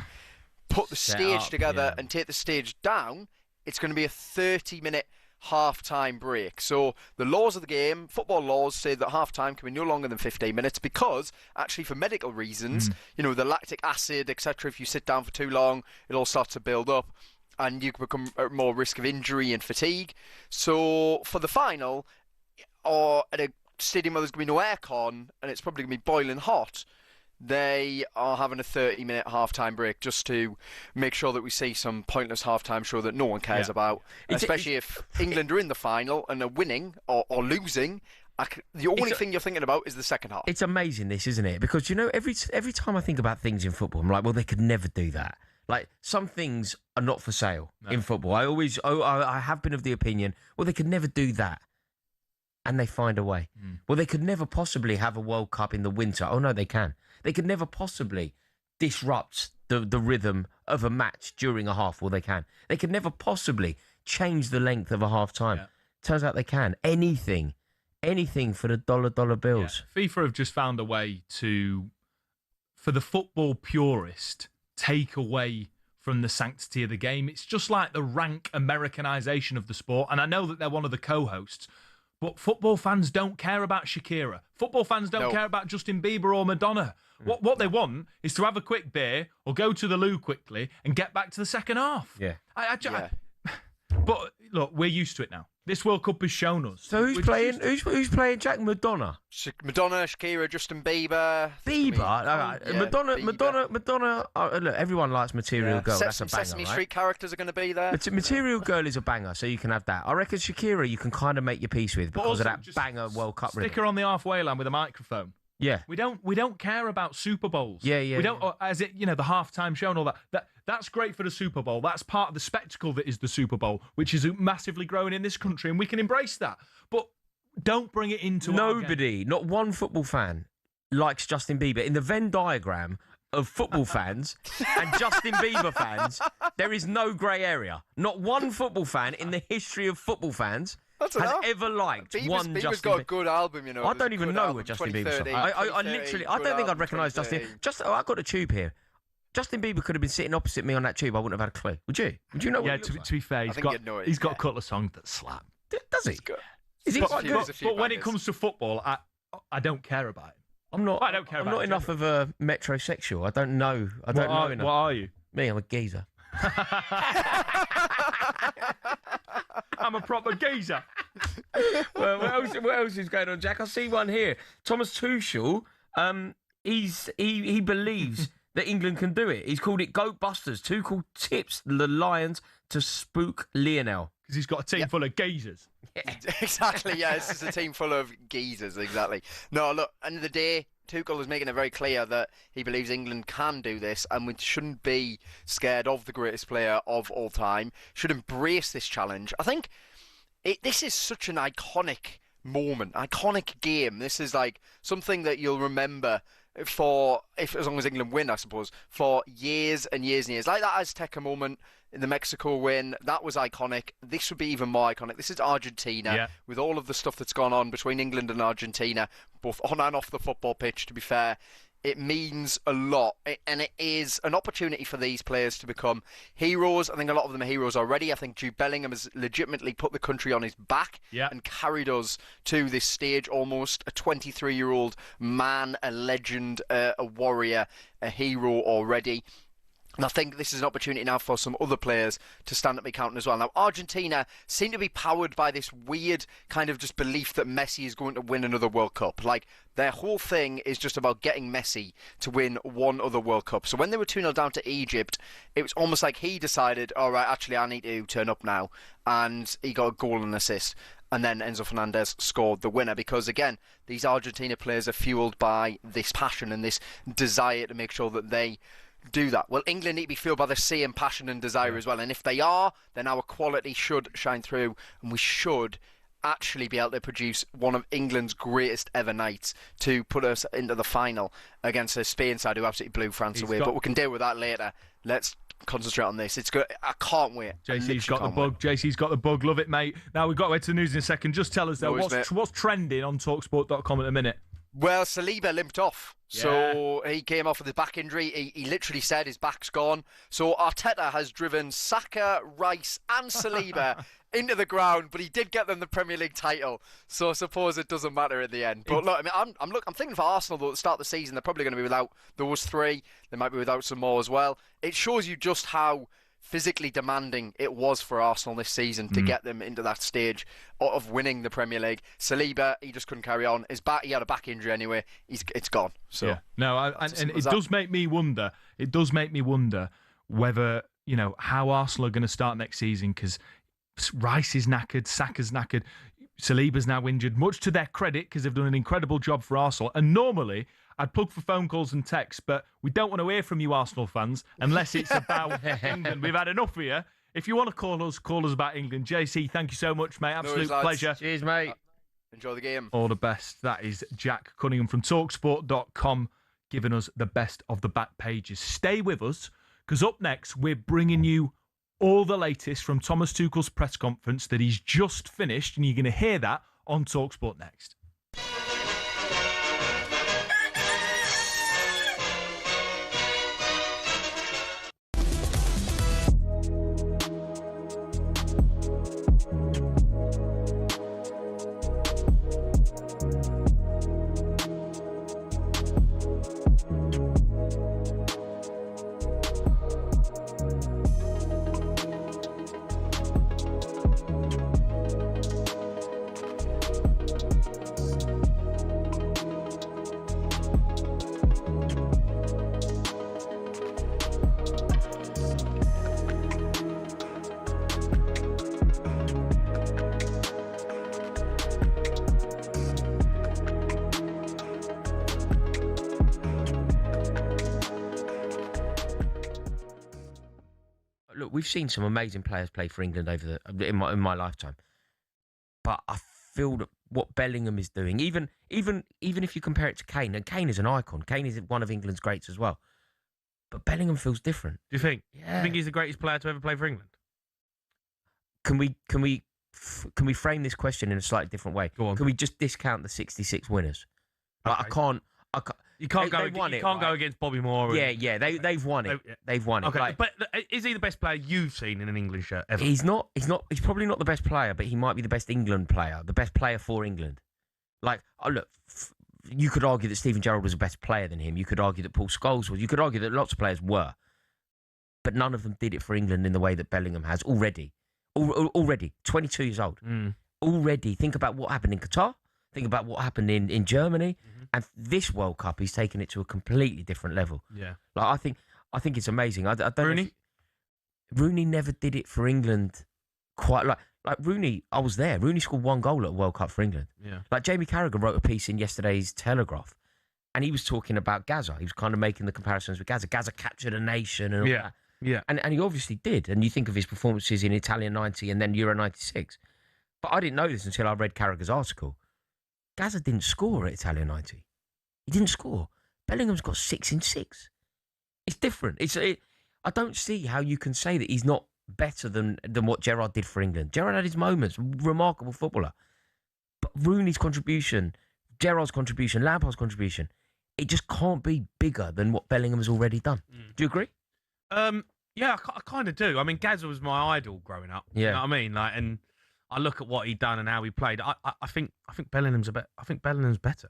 put the stage together and take the stage down, it's going to be a 30-minute half-time break. So the laws of the game, football laws, say that half-time can be no longer than 15 minutes because, actually, for medical reasons, you know, the lactic acid, etc., if you sit down for too long, it all starts to build up and you can become at more risk of injury and fatigue. So for the final, or at a stadium where there's going to be no aircon and it's probably going to be boiling hot, they are having a 30-minute half-time break just to make sure that we see some pointless half-time show that no one cares about, especially if England are in the final and are winning or losing. The only thing you're thinking about is the second half. It's amazing, this, isn't it? Because, you know, every time I think about things in football, I'm like, well, they could never do that. Like, some things are not for sale in football. I have been of the opinion, well, they could never do that. And they find a way. Well, they could never possibly have a World Cup in the winter. Oh, no, they can. They could never possibly disrupt the rhythm of a match during a half. Well, they can. They could never possibly change the length of a half-time. Turns out they can. Anything for the dollar bills. Yeah. FIFA have just found a way to, for the football purist, take away from the sanctity of the game. It's just like the rank Americanization of the sport. And I know that they're one of the co-hosts, but football fans don't care about Shakira. Football fans don't care about Justin Bieber or Madonna. What they want is to have a quick beer or go to the loo quickly and get back to the second half. Yeah. But look, we're used to it now. This World Cup has shown us. So who's playing? Who's playing Jack? Madonna. Madonna, Shakira, Justin Bieber. Madonna. Look, everyone likes Material Girl. That's a banger, Sesame right? Street characters are going to be there. Material Girl is a banger, so you can have that. I reckon Shakira you can kind of make your peace with because of that banger World Cup rhythm. Stick her on the halfway line with a microphone. Yeah. We don't care about Super Bowls. Yeah. We don't, as it, you know, the halftime show and all that. That's great for the Super Bowl. That's part of the spectacle that is the Super Bowl, which is massively growing in this country, and we can embrace that. But don't bring it into Nobody, not one football fan, likes Justin Bieber. In the Venn diagram of football fans and Justin Bieber fans, there is no grey area. Not one football fan in the history of football fans has ever liked one Justin Bieber. Bieber's got a good album, you know. I don't even know what Justin Bieber's from. I literally, I don't think I'd recognise Justin. I've got a tube here. Justin Bieber could have been sitting opposite me on that tube. I wouldn't have had a clue. Would you? Would you know? Yeah. To be fair, he's got a couple of songs that slap. Does he? Is he quite good? But when it comes to football, I don't care about it. I'm not. I don't care. I'm not enough of a metrosexual. I don't know. I don't know enough. What are you? Me, I'm a geezer. I'm a proper geezer. Well, what else is going on, Jack? I see one here. Thomas Tuchel. He believes that England can do it. He's called it Goat Busters. Tuchel tips the Lions to spook Lionel. Because he's got a team full of geezers. Yeah. Exactly, yeah. This is a team full of geezers, exactly. No, look, end of the day, Tuchel is making it very clear that he believes England can do this, and we shouldn't be scared of the greatest player of all time. Should embrace this challenge. I think this is such an iconic moment, iconic game. This is like something that you'll remember as long as England win, I suppose, for years and years and years. Like that Azteca moment in the Mexico win, that was iconic. This would be even more iconic. This is Argentina, with all of the stuff that's gone on between England and Argentina, both on and off the football pitch, to be fair. It means a lot, and it is an opportunity for these players to become heroes. I think a lot of them are heroes already. I think Jude Bellingham has legitimately put the country on his back and carried us to this stage almost. A 23-year-old man, a legend, a warrior, a hero already. And I think this is an opportunity now for some other players to stand up and count as well. Now, Argentina seem to be powered by this weird kind of just belief that Messi is going to win another World Cup. Like, their whole thing is just about getting Messi to win one other World Cup. So when they were 2-0 down to Egypt, it was almost like he decided, all right, actually, I need to turn up now. And he got a goal and an assist. And then Enzo Fernandez scored the winner because, again, these Argentina players are fueled by this passion and this desire to make sure that they do that. Well, England need to be fueled by the same passion and desire as well, and if they are, then our quality should shine through, and we should actually be able to produce one of England's greatest ever nights to put us into the final against a Spain side who absolutely blew France away. But we can deal with that later. Let's concentrate on this. It's good. I can't wait. JC's got the bug. JC's got the bug. Love it, mate. Now, we've got to head to the news in a second. Just tell us, though, what's trending on talksport.com at the minute? Well, Saliba limped off. So he came off with his back injury. He literally said his back's gone. So Arteta has driven Saka, Rice and Saliba into the ground, but he did get them the Premier League title. So I suppose it doesn't matter in the end. But look, I mean, I'm thinking for Arsenal, though, at the start of the season, they're probably going to be without those three. They might be without some more as well. It shows you just how physically demanding it was for Arsenal this season to get them into that stage of winning the Premier League. Saliba, he just couldn't carry on. He had a back injury anyway. It's gone. So no, and it does make me wonder. It does make me wonder whether, how Arsenal are going to start next season, because Rice is knackered, Saka's knackered, Saliba's now injured, much to their credit, because they've done an incredible job for Arsenal. And normally I'd plug for phone calls and texts, but we don't want to hear from you Arsenal fans unless it's about England. We've had enough of you. If you want to call us about England. JC, thank you so much, mate. Absolute pleasure. Cheers, mate. Enjoy the game. All the best. That is Jack Cunningham from talksport.com giving us the best of the back pages. Stay with us, because up next we're bringing you all the latest from Thomas Tuchel's press conference that he's just finished, and you're going to hear that on TalkSport next. Look, we've seen some amazing players play for England in my lifetime, but I feel that what Bellingham is doing, even if you compare it to Kane, and Kane is an icon, Kane is one of England's greats as well, but Bellingham feels different. Do you think? Yeah. Do you think he's the greatest player to ever play for England? Can we frame this question in a slightly different way? Go on. Can we just discount the 66 winners? Like, I can't. You can't They go. won You it, can't go right? against Bobby Moore. They've won it. They've won it. Okay, Like, but is he the best player you've seen in an England shirt ever? He's not. He's probably not the best player, but he might be the best England player, the best player for England. Like, look, you could argue that Steven Gerrard was a better player than him. You could argue that Paul Scholes was. You could argue that lots of players were, but none of them did it for England in the way that Bellingham has already. Already, 22 years old. Already, think about what happened in Qatar. Think about what happened in Germany. And this World Cup, he's taken it to a completely different level. Yeah. Like, I think it's amazing. I don't Rooney? know Rooney never did it for England quite like Rooney. I was there. Rooney scored one goal at a World Cup for England. Yeah. Like, Jamie Carragher wrote a piece in yesterday's Telegraph, and he was talking about Gaza. He was kind of making the comparisons with Gaza. Gaza captured a nation and all that. Yeah. And he obviously did. And you think of his performances in Italia 90 and then Euro 96. But I didn't know this until I read Carragher's article. Gaza didn't score at Italia 90. He didn't score. Bellingham's got 6 in 6. It's different. I don't see how you can say that he's not better than what Gerrard did for England. Gerrard had his moments, remarkable footballer. But Rooney's contribution, Gerrard's contribution, Lampard's contribution, it just can't be bigger than what Bellingham has already done. Do you agree? Yeah, I kind of do. I mean, Gaza was my idol growing up. Yeah. You know what I mean? Like, and I look at what he'd done and how he played. I think Bellingham's better.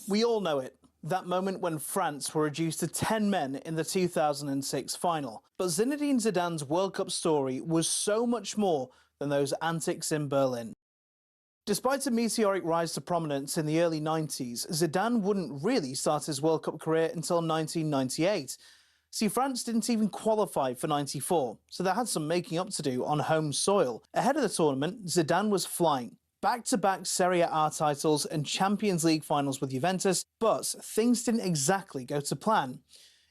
We all know it. That moment when France were reduced to 10 men in the 2006 final. But Zinedine Zidane's World Cup story was so much more than those antics in Berlin. Despite a meteoric rise to prominence in the early 90s, Zidane wouldn't really start his World Cup career until 1998. See, France didn't even qualify for 94, so they had some making up to do on home soil. Ahead of the tournament, Zidane was flying. Back-to-back Serie A titles and Champions League finals with Juventus, but things didn't exactly go to plan.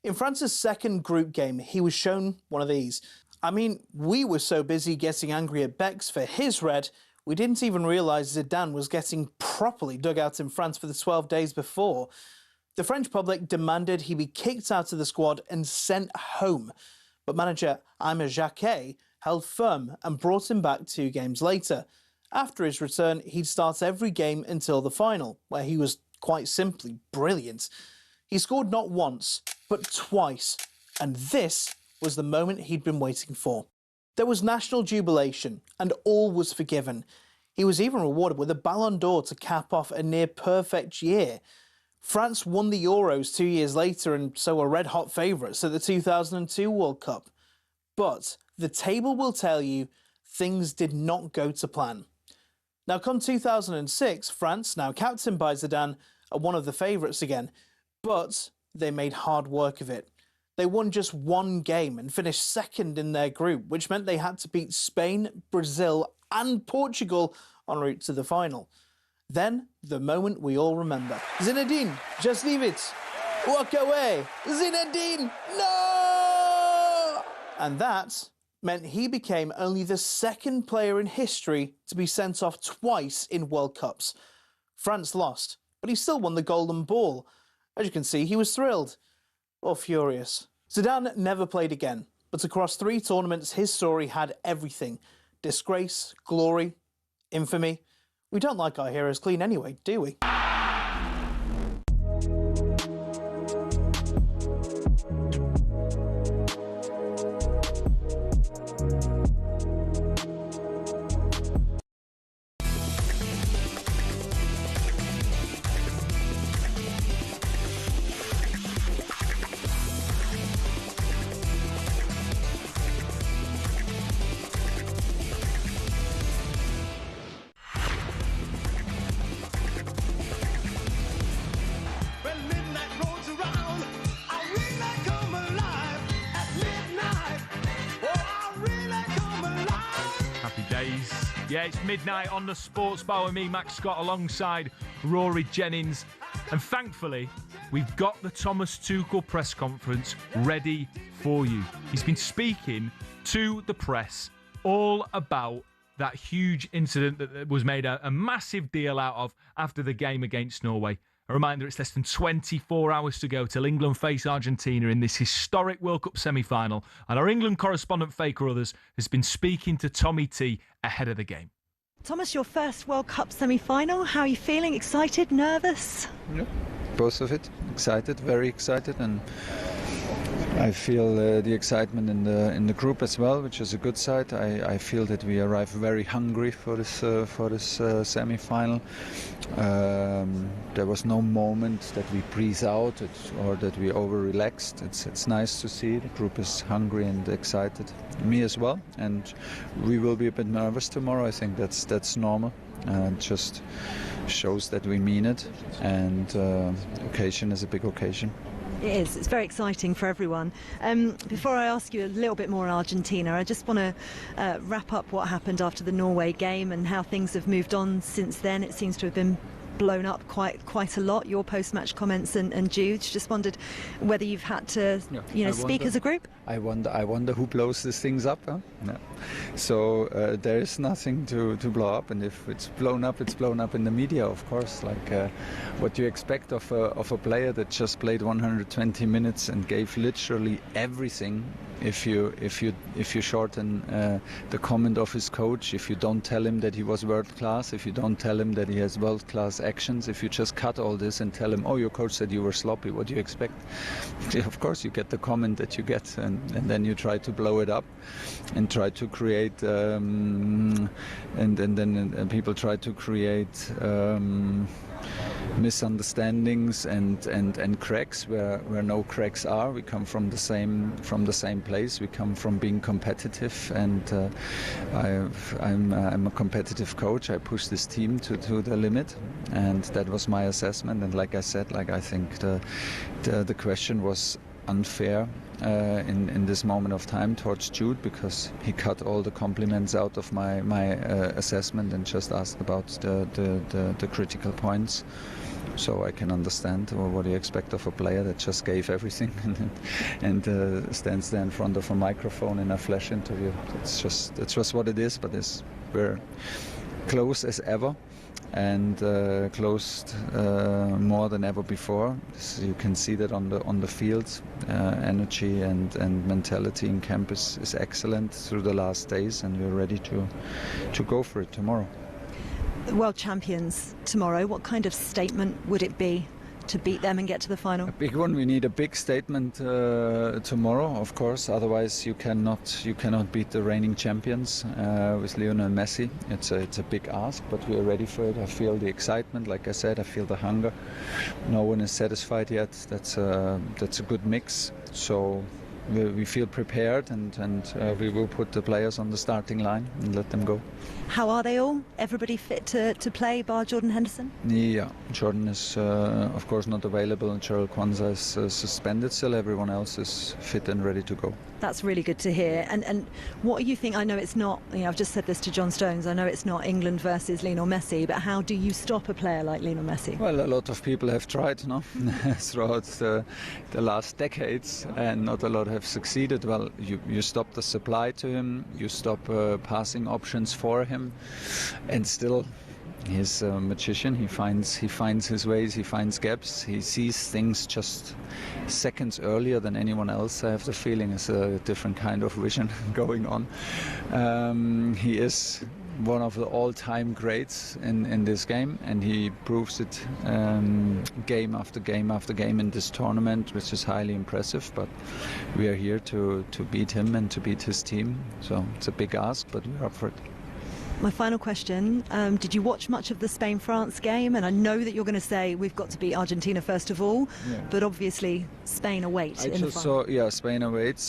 In France's second group game, he was shown one of these. I mean, we were so busy getting angry at Bex for his red, we didn't even realise Zidane was getting properly dug out in France for the 12 days before. The French public demanded he be kicked out of the squad and sent home, but manager Aimé Jacquet held firm and brought him back 2 games later. After his return, he'd start every game until the final, where he was quite simply brilliant. He scored not once, but twice, and this was the moment he'd been waiting for. There was national jubilation, and all was forgiven. He was even rewarded with a Ballon d'Or to cap off a near-perfect year. France won the Euros 2 years later, and so were red-hot favourites at the 2002 World Cup. But the table will tell you things did not go to plan. Now, come 2006, France, now captained by Zidane, are one of the favourites again, but they made hard work of it. They won just 1 game and finished second in their group, which meant they had to beat Spain, Brazil and Portugal en route to the final. Then, the moment we all remember. Zinedine, just leave it. Walk away. Zinedine, no! And that meant he became only the second player in history to be sent off twice in World Cups. France lost, but he still won the Golden Ball. As you can see, he was thrilled. Or furious. Zidane never played again, but across 3 tournaments, his story had everything. Disgrace, glory, infamy. We don't like our heroes clean anyway, do we? Yeah, it's midnight on the Sports Bar with me, Max Scott, alongside Rory, Jennings. And thankfully, we've got the Thomas Tuchel press conference ready for you. He's been speaking to the press all about that huge incident that was made a massive deal out of after the game against Norway. A reminder, it's less than 24 hours to go till England face Argentina in this historic World Cup semi-final. And our England correspondent, Faker Others, has been speaking to Tommy T ahead of the game. Thomas, your first World Cup semi-final. How are you feeling? Excited? Nervous? Yeah, both of it. Excited, very excited. And I feel the excitement in the group as well, which is a good side. I feel that we arrive very hungry for this semi-final. There was no moment that we breathe out or that we over-relaxed. It's nice to see the group is hungry and excited. Me as well, and we will be a bit nervous tomorrow. I think that's normal. It just shows that we mean it, and occasion is a big occasion. It is. It's very exciting for everyone. Before I ask you a little bit more on Argentina, I just want to wrap up what happened after the Norway game and how things have moved on since then. It seems to have been blown up quite a lot, your post-match comments and Jude's. Just wondered whether you've had to speak as a group. I wonder who blows these things up. Huh? No. So there is nothing to blow up, and if it's blown up, it's blown up in the media, of course. Like what you expect of a player that just played 120 minutes and gave literally everything. If you shorten the comment of his coach, if you don't tell him that he was world class, if you don't tell him that he has world class actions, if you just cut all this and tell him, oh, your coach said you were sloppy, what do you expect? Of course you get the comment that you get, and then you try to blow it up and try to create and then people try to create misunderstandings and cracks where no cracks are. We come from the same place. We come from being competitive, and I'm a competitive coach. I push this team to the limit, and that was my assessment. And like I said, I think the question was unfair in this moment of time towards Jude, because he cut all the compliments out of my assessment and just asked about the critical points. So I can understand what you expect of a player that just gave everything and stands there in front of a microphone in a flash interview. It's just what it is. But we're close as ever, and closed more than ever before. So you can see that on the field. Energy and mentality in camp is excellent through the last days, and we're ready to go for it tomorrow. World champions tomorrow, what kind of statement would it be to beat them and get to the final? A big one. We need a big statement tomorrow, of course. Otherwise, you cannot beat the reigning champions with Lionel Messi. It's a big ask, but we are ready for it. I feel the excitement. Like I said, I feel the hunger. No one is satisfied yet. That's a good mix. So we feel prepared, and we will put the players on the starting line and let them go. How are they all? Everybody fit to play, bar Jordan Henderson? Yeah, Jordan is of course not available, and Cheryl Kwanzaa is suspended still. Everyone else is fit and ready to go. That's really good to hear. And what do you think? I know it's not, I've just said this to John Stones, I know it's not England versus Lionel Messi, but how do you stop a player like Lionel Messi? Well, a lot of people have tried, no? Throughout the last decades, and not a lot have succeeded. Well, you stop the supply to him, you stop passing options for him, and still he's a magician. He finds his ways, he finds gaps, he sees things just seconds earlier than anyone else. I have the feeling it's a different kind of vision going on. He is one of the all-time greats in this game, and he proves it game after game after game in this tournament, which is highly impressive. But we are here to beat him and to beat his team, so it's a big ask, but we're up for it. My final question, did you watch much of the Spain-France game? And I know that you're going to say we've got to beat Argentina first of all, but obviously Spain await in the final. Spain awaits.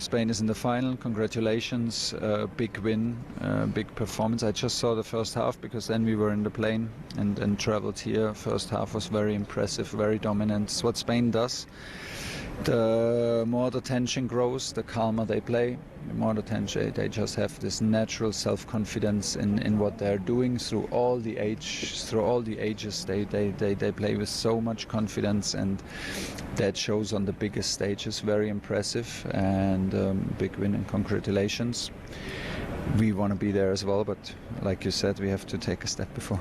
Spain is in the final. Congratulations. Big win, big performance. I just saw the first half because then we were in the plane and traveled here. First half was very impressive, very dominant. It's what Spain does. The more the tension grows, the calmer they play. The more the tension, they just have this natural self-confidence in what they're doing through all the ages. They play with so much confidence, and that shows on the biggest stages. Very impressive, and big win, and congratulations. We want to be there as well, but like you said, we have to take a step before.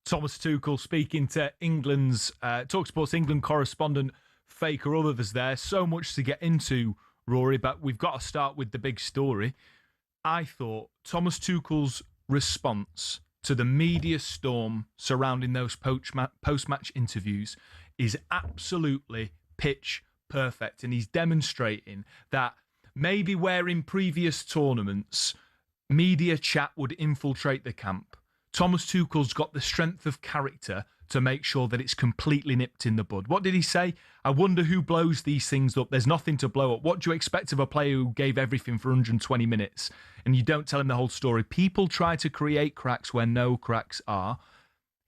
Thomas Tuchel speaking to England's talkSPORT's England correspondent Faker Others there. So much to get into, Rory, but we've got to start with the big story. I thought Thomas Tuchel's response to the media storm surrounding those post-match interviews is absolutely pitch perfect, and he's demonstrating that maybe where in previous tournaments media chat would infiltrate the camp, Thomas Tuchel's got the strength of character to make sure that it's completely nipped in the bud. What did he say? I wonder who blows these things up. There's nothing to blow up. What do you expect of a player who gave everything for 120 minutes and you don't tell him the whole story? People try to create cracks where no cracks are.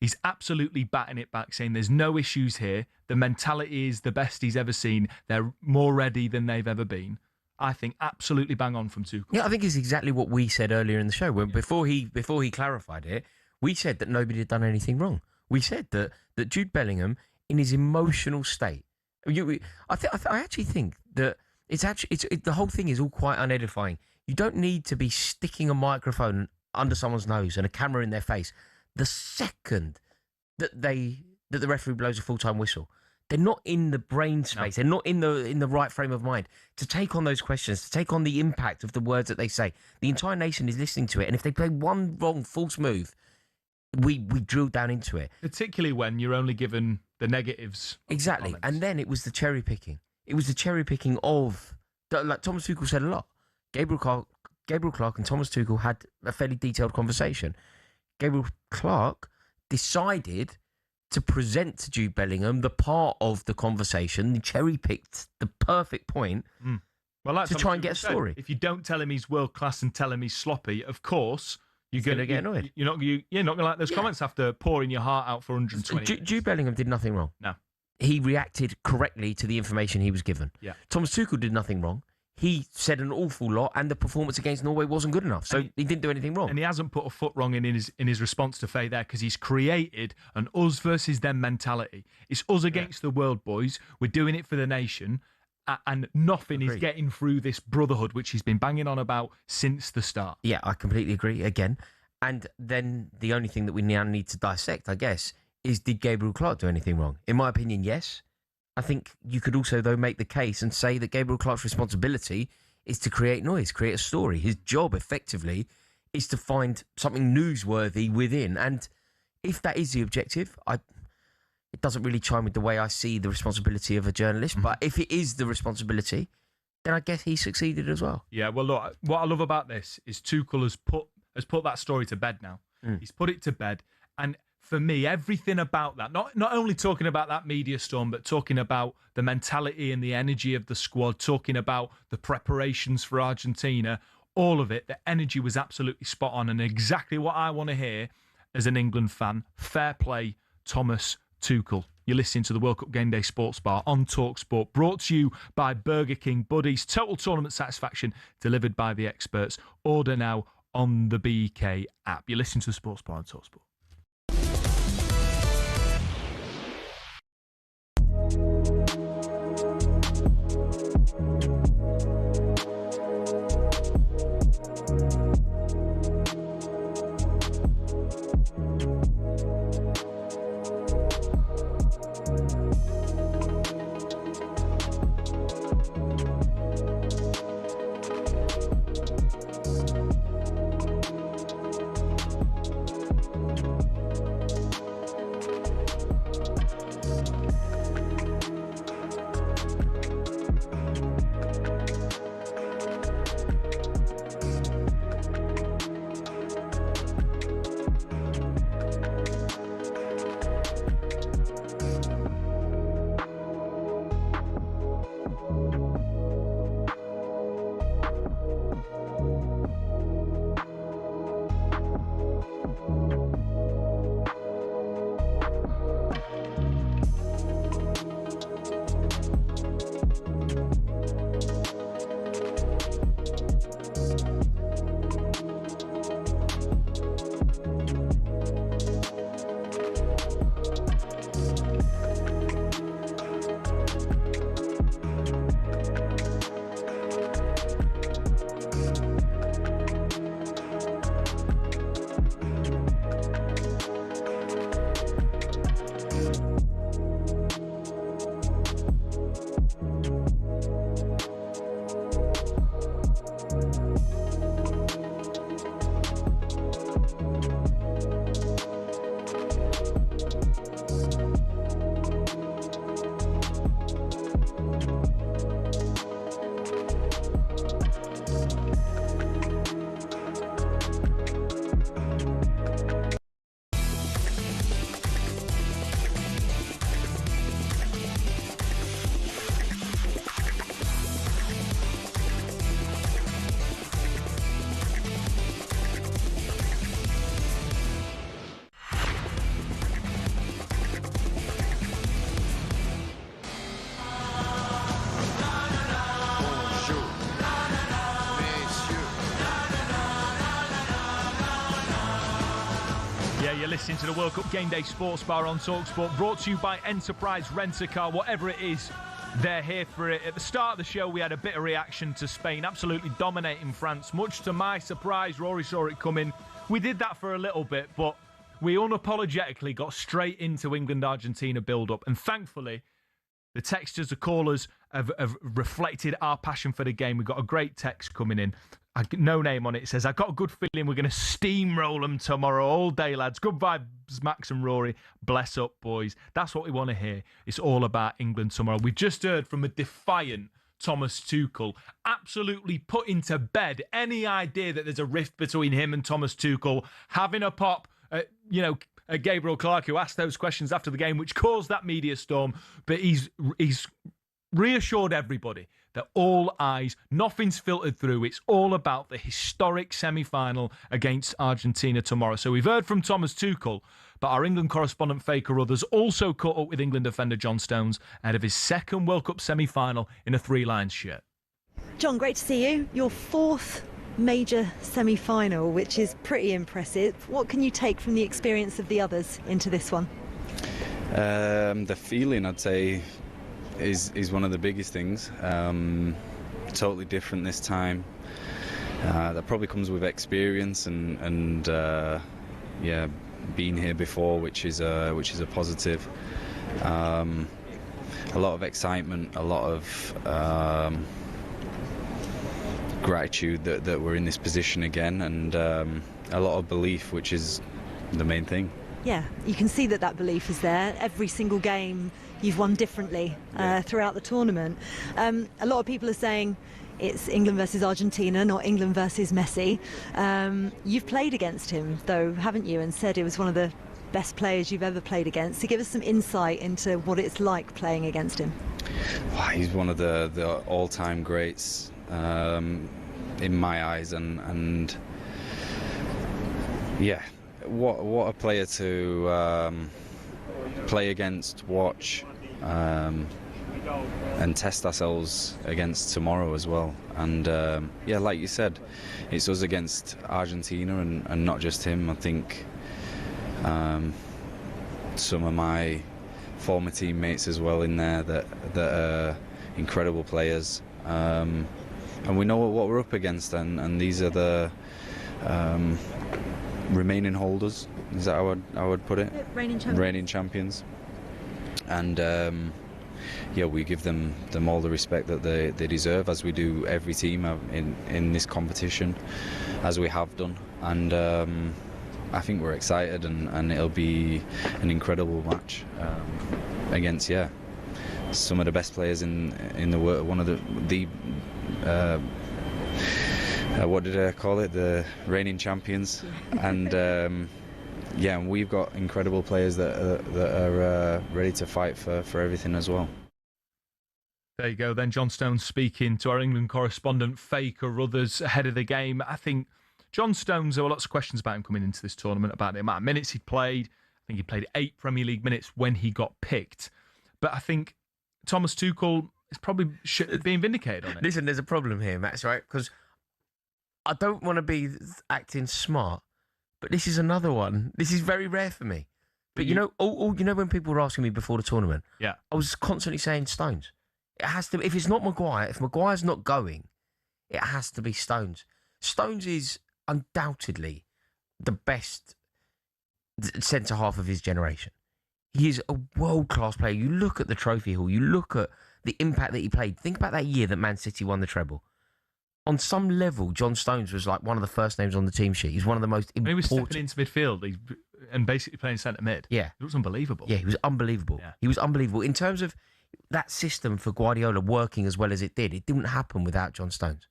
He's absolutely batting it back, saying there's no issues here. The mentality is the best he's ever seen. They're more ready than they've ever been. I think absolutely bang on from Tuchel. Yeah, I think it's exactly what we said earlier in the show. Before he clarified it, we said that nobody had done anything wrong. We said that Jude Bellingham, in his emotional state, I actually think that the whole thing is all quite unedifying. You don't need to be sticking a microphone under someone's nose and a camera in their face the second that the referee blows a full-time whistle. They're not in the brain space. No. They're not in the right frame of mind to take on those questions, to take on the impact of the words that they say. The entire nation is listening to it, and if they play one wrong false move, we drill down into it. Particularly when you're only given the negatives. Exactly. And then it was the cherry picking. It was the cherry picking of, like Thomas Tuchel said a lot. Gabriel Clark and Thomas Tuchel had a fairly detailed conversation. Gabriel Clark decided to present to Jude Bellingham the part of the conversation, he cherry picked the perfect point to try and get a story. If you don't tell him he's world class and tell him he's sloppy, of course you're going to get annoyed. You're not going to like those comments after pouring your heart out for 120. Jude Bellingham did nothing wrong. No. He reacted correctly to the information he was given. Yeah. Thomas Tuchel did nothing wrong. He said an awful lot, and the performance against Norway wasn't good enough, so he didn't do anything wrong. And he hasn't put a foot wrong in his response to Faye there, because he's created an us versus them mentality. It's us against the world, boys. We're doing it for the nation, and nothing is getting through this brotherhood, which he's been banging on about since the start. Yeah, I completely agree again. And then the only thing that we now need to dissect, I guess, is did Gabriel Clark do anything wrong? In my opinion, yes. I think you could also, though, make the case and say that Gabriel Clark's responsibility is to create noise, create a story. His job, effectively, is to find something newsworthy within. And if that is the objective, it doesn't really chime with the way I see the responsibility of a journalist. Mm-hmm. But if it is the responsibility, then I guess he succeeded as well. Yeah, well, look, what I love about this is Tuchel has put that story to bed now. He's put it to bed. And for me, everything about that, not only talking about that media storm, but talking about the mentality and the energy of the squad, talking about the preparations for Argentina, all of it, the energy was absolutely spot on and exactly what I want to hear as an England fan. Fair play, Thomas Tuchel. You're listening to the World Cup Game Day Sports Bar on talkSPORT, brought to you by Burger King Buddies. Total tournament satisfaction delivered by the experts. Order now on the BK app. You're listening to the Sports Bar on talkSPORT. You're listening to the World Cup Game Day Sports Bar on talkSPORT, brought to you by Enterprise Rent-A-Car. Whatever it is, they're here for it. At the start of the show, we had a bit of reaction to Spain absolutely dominating France. Much to my surprise, Rory saw it coming. We did that for a little bit, but we unapologetically got straight into England-Argentina build-up. And thankfully, the texters, the callers have reflected our passion for the game. We've got a great text coming in. No name on it. It says, I got a good feeling we're going to steamroll them tomorrow all day, lads. Good vibes, Max and Rory. Bless up, boys. That's what we want to hear. It's all about England tomorrow. We've just heard from a defiant Thomas Tuchel, absolutely putting to bed any idea that there's a rift between him and Thomas Tuchel, having a pop at, Gabriel Clark, who asked those questions after the game, which caused that media storm. But he's reassured everybody that all eyes, nothing's filtered through. It's all about the historic semi-final against Argentina tomorrow. So we've heard from Thomas Tuchel, but our England correspondent Faker Ruthers also caught up with England defender John Stones ahead of his second World Cup semi-final in a Three Lions shirt. John, great to see you. Your fourth major semi-final, which is pretty impressive. What can you take from the experience of the others into this one? The feeling, I'd say, is one of the biggest things. Totally different this time. That probably comes with experience and being here before, which is a positive. A lot of excitement, a lot of gratitude that we're in this position again, and a lot of belief, which is the main thing. Yeah, you can see that belief is there. Every single game you've won differently throughout the tournament. A lot of people are saying it's England versus Argentina, not England versus Messi. You've played against him, though, haven't you, and said it was one of the best players you've ever played against. So give us some insight into what it's like playing against him. Wow, he's one of the all-time greats in my eyes, and yeah, what a player to play against, watch, and test ourselves against tomorrow as well. And like you said, it's us against Argentina, and not just him. I think some of my former teammates as well in there that are incredible players, and we know what we're up against, and these are the remaining holders. Is that how I would put it? Reigning champions. And we give them all the respect that they deserve, as we do every team in this competition, as we have done. And I think we're excited, and it'll be an incredible match against some of the best players in the world. One of the what did I call it? The reigning champions. And and we've got incredible players that are ready to fight for everything as well. There you go. Then John Stones speaking to our England correspondent Faker Ruthers ahead of the game. I think John Stones, there were lots of questions about him coming into this tournament, about the amount of minutes he'd played. I think he played 8 Premier League minutes when he got picked. But I think Thomas Tuchel is probably being vindicated on it. Listen, there's a problem here, Max, right? Because I don't want to be acting smart, but this is another one. This is very rare for me. But when people were asking me before the tournament, I was constantly saying Stones. It has to. If it's not Maguire, if Maguire's not going, it has to be Stones. Stones is undoubtedly the best centre half of his generation. He is a world-class player. You look at the trophy hall, you look at the impact that he played. Think about that year that Man City won the treble. On some level, John Stones was like one of the first names on the team sheet. He's one of the most important. He was stepping into midfield and basically playing centre mid. Yeah. It was unbelievable. Yeah, he was unbelievable. Yeah. He was unbelievable. In terms of that system for Guardiola working as well as it didn't happen without John Stones.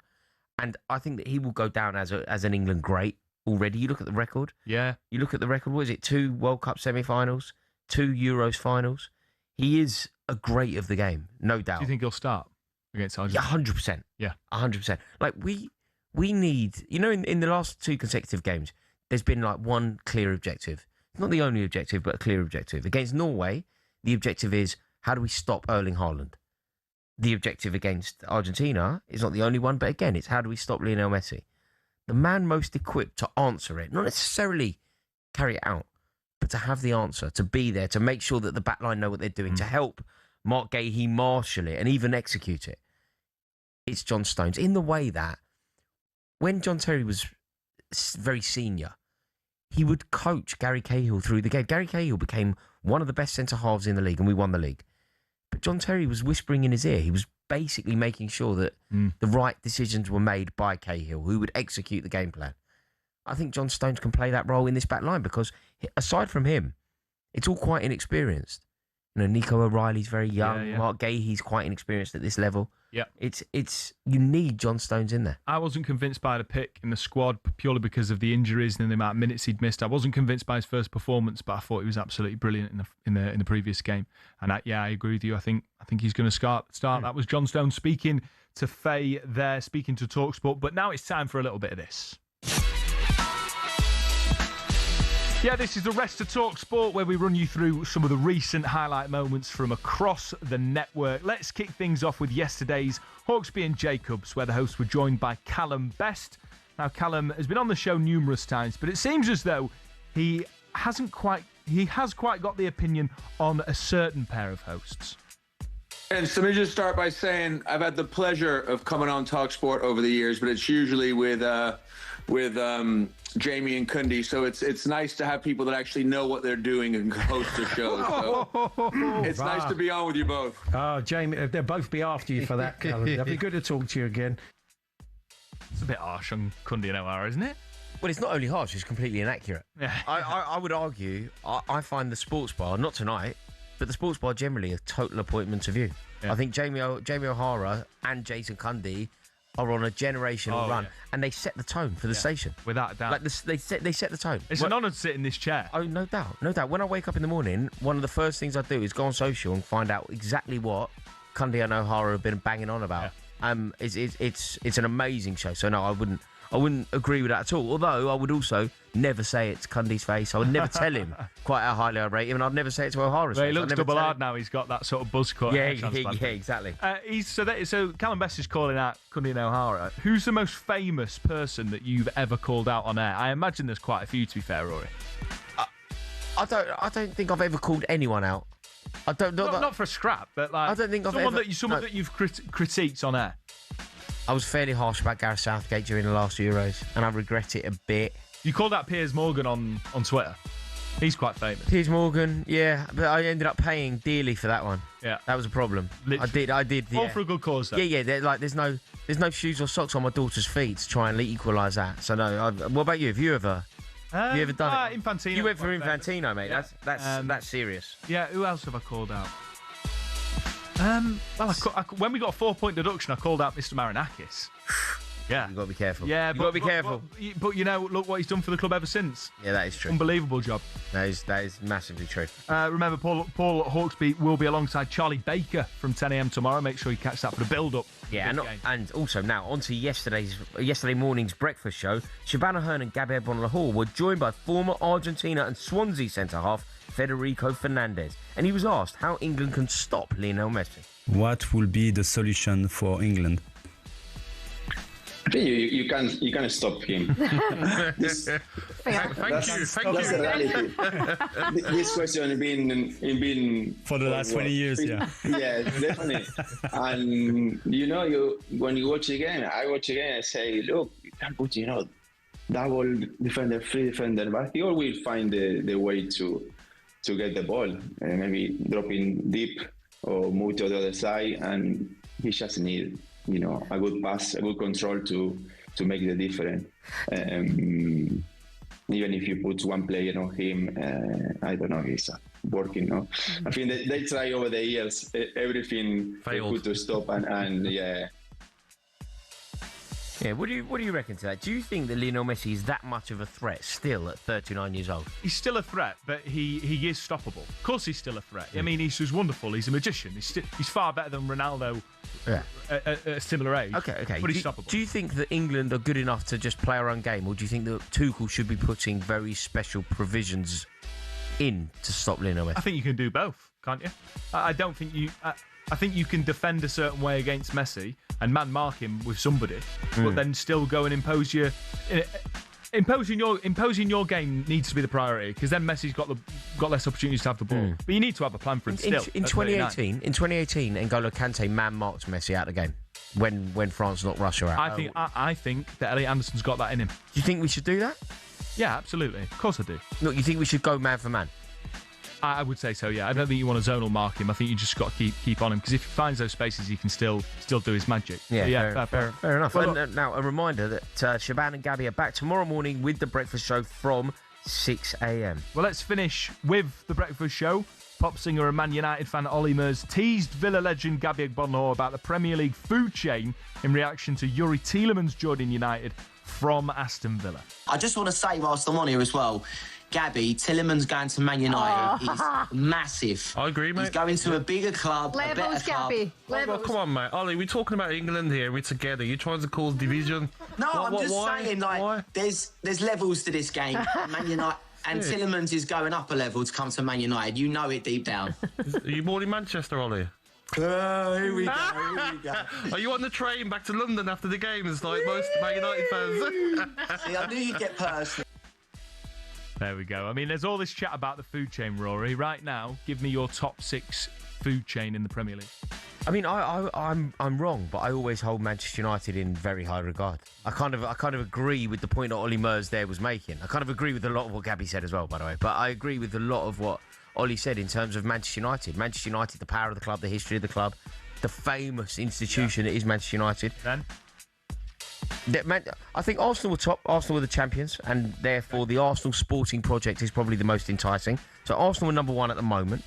And I think that he will go down as an England great already. You look at the record. Yeah. You look at the record. What is it? 2 World Cup semi-finals, 2 Euros finals. He is a great of the game, no doubt. Do you think he'll start against Argentina? 100%. Yeah. 100%. Like, we need... in the last 2 consecutive games, there's been, like, one clear objective. Not the only objective, but a clear objective. Against Norway, the objective is, how do we stop Erling Haaland? The objective against Argentina is not the only one, but again, it's how do we stop Lionel Messi? The man most equipped to answer it, not necessarily carry it out, but to have the answer, to be there, to make sure that the back line know what they're doing, to help Mark Gahey marshal it and even execute it, it's John Stones. In the way that when John Terry was very senior, he would coach Gary Cahill through the game. Gary Cahill became one of the best centre-halves in the league, and we won the league. But John Terry was whispering in his ear. He was basically making sure that the right decisions were made by Cahill, who would execute the game plan. I think John Stones can play that role in this back line because, aside from him, it's all quite inexperienced. You know, Nico O'Reilly's very young. Yeah. Mark Gahey's quite inexperienced at this level. Yeah, it's you need John Stones in there. I wasn't convinced by the pick in the squad purely because of the injuries and the amount of minutes he'd missed. I wasn't convinced by his first performance, but I thought he was absolutely brilliant in the previous game. And I agree with you. I think he's going to start. That was John Stones speaking to Faye there, speaking to talkSPORT. But now it's time for a little bit of this. Yeah, this is the rest of talkSPORT, where we run you through some of the recent highlight moments from across the network. Let's kick things off with yesterday's Hawksbee and Jacobs, where the hosts were joined by Callum Best. Now, Callum has been on the show numerous times, but it seems as though he has quite got the opinion on a certain pair of hosts. And so let me just start by saying I've had the pleasure of coming on talkSPORT over the years, but it's usually with Jamie and Cundy, so it's nice to have people that actually know what they're doing and host the show. So it's nice to be on with you both. Oh, Jamie, they'll both be after you for that, Callum. It'll be good to talk to you again. It's a bit harsh on Cundy and O'Hara, isn't it? Well, it's not only harsh, it's completely inaccurate. Yeah. I would argue, I find the sports bar, not tonight, but the sports bar generally a total appointment of you. Yeah. I think Jamie O'Hara and Jason Cundy are on a generational run, and they set the tone for the station. Without a doubt. Like they set the tone. It's an honour to sit in this chair. Oh, no doubt, no doubt. When I wake up in the morning, one of the first things I do is go on social and find out exactly what Cundy and O'Hara have been banging on about. Yeah. It's an amazing show. So no, I wouldn't agree with that at all. Although I would also never say it to Cundy's face. I would never tell him quite how highly I rate him, and I'd never say it to O'Hara's face. He looks double hard now. He's got that sort of buzz cut. Yeah, exactly. So Callum Best is calling out Cundy and O'Hara. Who's the most famous person that you've ever called out on air? I imagine there's quite a few, to be fair, Rory. I don't think I've ever called anyone out. I don't. Not for a scrap, but like I don't think someone that you've critiqued on air. I was fairly harsh about Gareth Southgate during the last Euros, and I regret it a bit. You called out Piers Morgan on Twitter. He's quite famous. Piers Morgan, yeah, but I ended up paying dearly for that one. Yeah, that was a problem. Literally. I did. All for a good cause, though. Yeah. There's no shoes or socks on my daughter's feet to try and equalise that. So no. What about you? Have you ever done it? Infantino. You went for Infantino, mate. Yeah. That's serious. Yeah. Who else have I called out? When we got a 4-point deduction, I called out Mr. Marinakis. Yeah, you've got to be careful. Yeah, you've got to be careful. But you know, look what he's done for the club ever since. Yeah, that is true. Unbelievable job. That is massively true. Remember, Paul Hawksbee will be alongside Charlie Baker from 10 a.m. tomorrow. Make sure you catch that for the build-up. Yeah, and also now onto yesterday morning's breakfast show. Shabana Hearn and Gabriel Bonlahor were joined by former Argentina and Swansea centre-half Federico Fernandez, and he was asked how England can stop Lionel Messi. What will be the solution for England? I think you can stop him. Thank you. That's the reality. This question has been for the last 20 years. Yeah. Yeah, definitely. And when you watch again, I watch again. I say, look, you can put double defender, free defender, but he always find the way to get the ball, maybe dropping deep or move to the other side, and he just need a good pass, a good control to make the difference. Even if you put one player on him, I don't know, he's working. No, I think they try over the years everything failed to stop, and yeah. Yeah, what do you reckon to that? Do you think that Lionel Messi is that much of a threat still at 39 years old? He's still a threat, but he is stoppable. Of course he's still a threat. I mean, he's just wonderful. He's a magician. He's far better than Ronaldo at a similar age. Okay. But he's stoppable. Do you think that England are good enough to just play our own game, or do you think that Tuchel should be putting very special provisions in to stop Lionel Messi? I think you can do both, can't you? I don't think you... I think you can defend a certain way against Messi and man-mark him with somebody, but then still go and impose your... imposing your game needs to be the priority, because then Messi's got less opportunities to have the ball. But you need to have a plan for him still. In 2018, N'Golo Kante man-marked Messi out of the game when France knocked Russia out. I think that Elliot Anderson's got that in him. Do you think we should do that? Yeah, absolutely. Of course I do. Look, you think we should go man for man? I would say so, yeah. I don't think you want to zonal mark him. I think you just got to keep on him, because if he finds those spaces, he can still do his magic. Yeah, fair enough. Well, now, a reminder that Shaban and Gabby are back tomorrow morning with The Breakfast Show from 6 a.m. Well, let's finish with The Breakfast Show. Pop singer and Man United fan Ollie Mers teased Villa legend Gabby Agbonlahor about the Premier League food chain in reaction to Yuri Tielemans joining United from Aston Villa. I just want to say, whilst I'm on here as well, Gabby, Tielemans going to Man United is massive. I agree, mate. He's going to a bigger club, a better Levels, club. Gabby. Well, come on, mate. Ollie, we're talking about England here. We're together. You're trying to cause division. No, I'm just saying, like, there's levels to this game. Man United. And Tielemans is going up a level to come to Man United. You know it deep down. Are you born in Manchester, Ollie? Here we go. Are you on the train back to London after the games like most Man United fans? See, I knew you'd get personal. There we go. I mean, there's all this chat about the food chain, Rory. Right now, give me your top 6 food chain in the Premier League. I mean, I'm wrong, but I always hold Manchester United in very high regard. I kind of agree with the point that Ollie Mers there was making. I kind of agree with a lot of what Gabby said as well, by the way. But I agree with a lot of what Ollie said in terms of Manchester United. Manchester United, the power of the club, the history of the club, the famous institution that is Manchester United. Then? I think Arsenal were top. Arsenal were the champions, and therefore the Arsenal sporting project is probably the most enticing. So Arsenal are number 1 at the moment.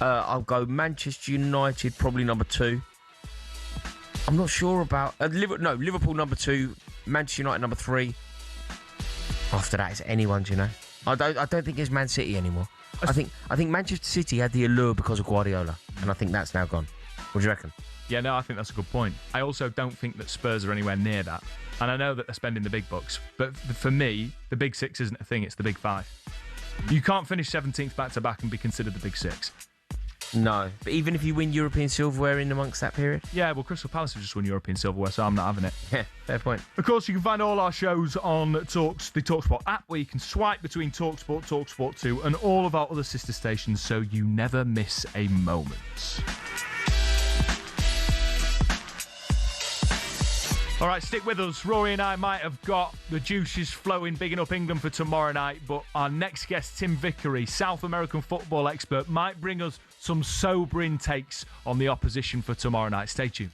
I'll go Manchester United, probably number 2. I'm not sure about... Liverpool number 2, Manchester United number 3. After that, it's anyone's, you know. I don't think it's Man City anymore. I think Manchester City had the allure because of Guardiola, and I think that's now gone. What do you reckon? Yeah, no, I think that's a good point. I also don't think that Spurs are anywhere near that. And I know that they're spending the big bucks, but for me, the big 6 isn't a thing, it's the big 5. You can't finish 17th back-to-back and be considered the big 6. No, but even if you win European silverware in amongst that period? Yeah, well, Crystal Palace have just won European silverware, so I'm not having it. Yeah, fair point. Of course, you can find all our shows on the TalkSPORT app, where you can swipe between TalkSPORT, TalkSPORT 2, and all of our other sister stations, so you never miss a moment. All right, stick with us. Rory and I might have got the juices flowing, bigging up England for tomorrow night, but our next guest, Tim Vickery, South American football expert, might bring us some sobering takes on the opposition for tomorrow night. Stay tuned.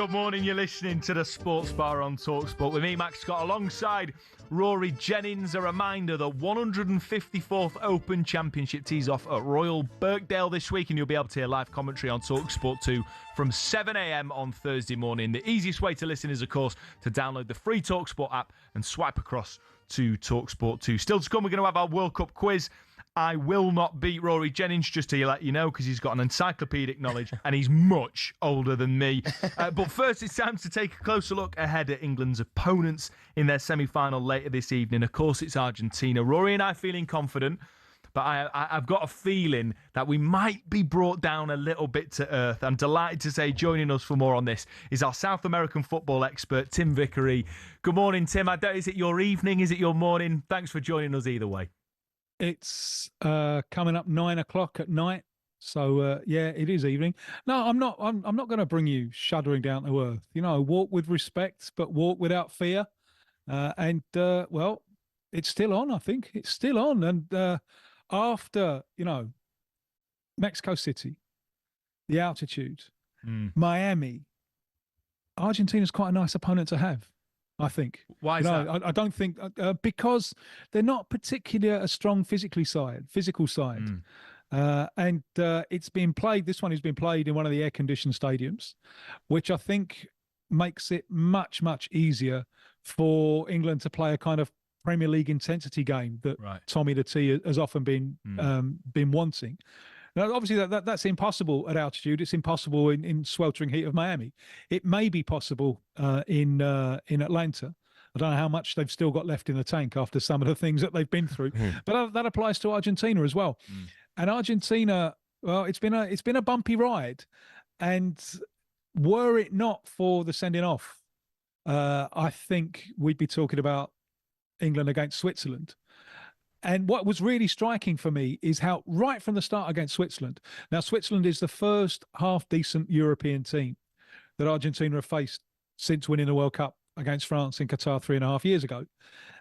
Good morning. You're listening to the Sports Bar on talkSPORT with me, Max Scott, alongside Rory Jennings. A reminder, the 154th Open Championship tees off at Royal Birkdale this week, and you'll be able to hear live commentary on talkSPORT 2 from 7 a.m. on Thursday morning. The easiest way to listen is, of course, to download the free talkSPORT app and swipe across to talkSPORT 2. Still to come, we're going to have our World Cup quiz. I will not beat Rory Jennings, just to let you know, because he's got an encyclopedic knowledge and he's much older than me. But first, it's time to take a closer look ahead at England's opponents in their semi-final later this evening. Of course, it's Argentina. Rory and I feeling confident, but I've got a feeling that we might be brought down a little bit to earth. I'm delighted to say joining us for more on this is our South American football expert, Tim Vickery. Good morning, Tim. Is it your evening? Is it your morning? Thanks for joining us either way. It's coming up 9 o'clock at night, so yeah, it is evening. No, I'm not. I'm not going to bring you shuddering down to earth. You know, walk with respect, but walk without fear. Well, it's still on. I think it's still on. And after Mexico City, the altitude, Miami, Argentina's quite a nice opponent to have. I think. Why is that? I don't think because they're not particularly a strong physical side, and it's been played. This one has been played in one of the air-conditioned stadiums, which I think makes it much easier for England to play a kind of Premier League intensity game that Tommy the T has often been wanting. Now, obviously, that's impossible at altitude. It's impossible in sweltering heat of Miami. It may be possible in Atlanta. I don't know how much they've still got left in the tank after some of the things that they've been through, but that applies to Argentina as well. And Argentina, well, it's been a bumpy ride, and were it not for the sending off, I think we'd be talking about England against Switzerland. And what was really striking for me is how right from the start against Switzerland, now Switzerland is the first half-decent European team that Argentina have faced since winning the World Cup against France in Qatar 3.5 years ago.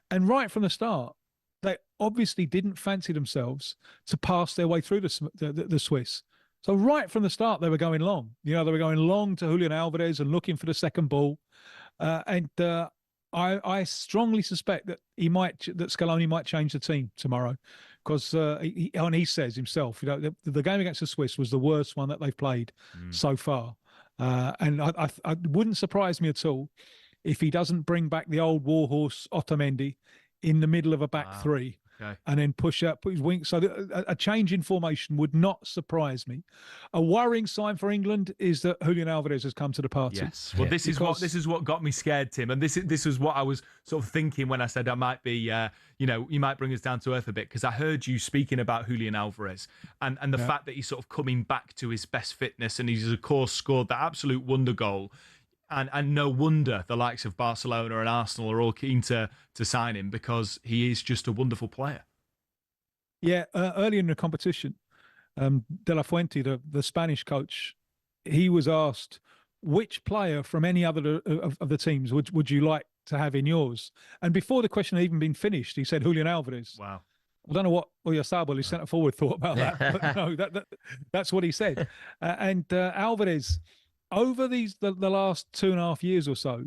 And right from the start, they obviously didn't fancy themselves to pass their way through the Swiss. So right from the start, they were going long. They were going long to Julian Alvarez and looking for the second ball. I strongly suspect that Scaloni might change the team tomorrow, because he says himself, the game against the Swiss was the worst one that they've played so far, and I wouldn't surprise me at all if he doesn't bring back the old warhorse Otamendi in the middle of a back three. Okay. And then put his wings. So a change in formation would not surprise me. A worrying sign for England is that Julian Alvarez has come to the party. Yes. Well, this is what got me scared, Tim. And this was what I was sort of thinking when I said I might be, you might bring us down to earth a bit, because I heard you speaking about Julian Alvarez and the fact that he's sort of coming back to his best fitness, and he's of course scored that absolute wonder goal. And no wonder the likes of Barcelona and Arsenal are all keen to sign him, because he is just a wonderful player. Yeah, early in the competition, De La Fuente, the Spanish coach, he was asked which player from any other of the teams would you like to have in yours? And before the question had even been finished, he said Julian Alvarez. Wow. I don't know what Oyarzabal, his centre forward, thought about that. But no, that's what he said. And Alvarez, over the last 2.5 years or so,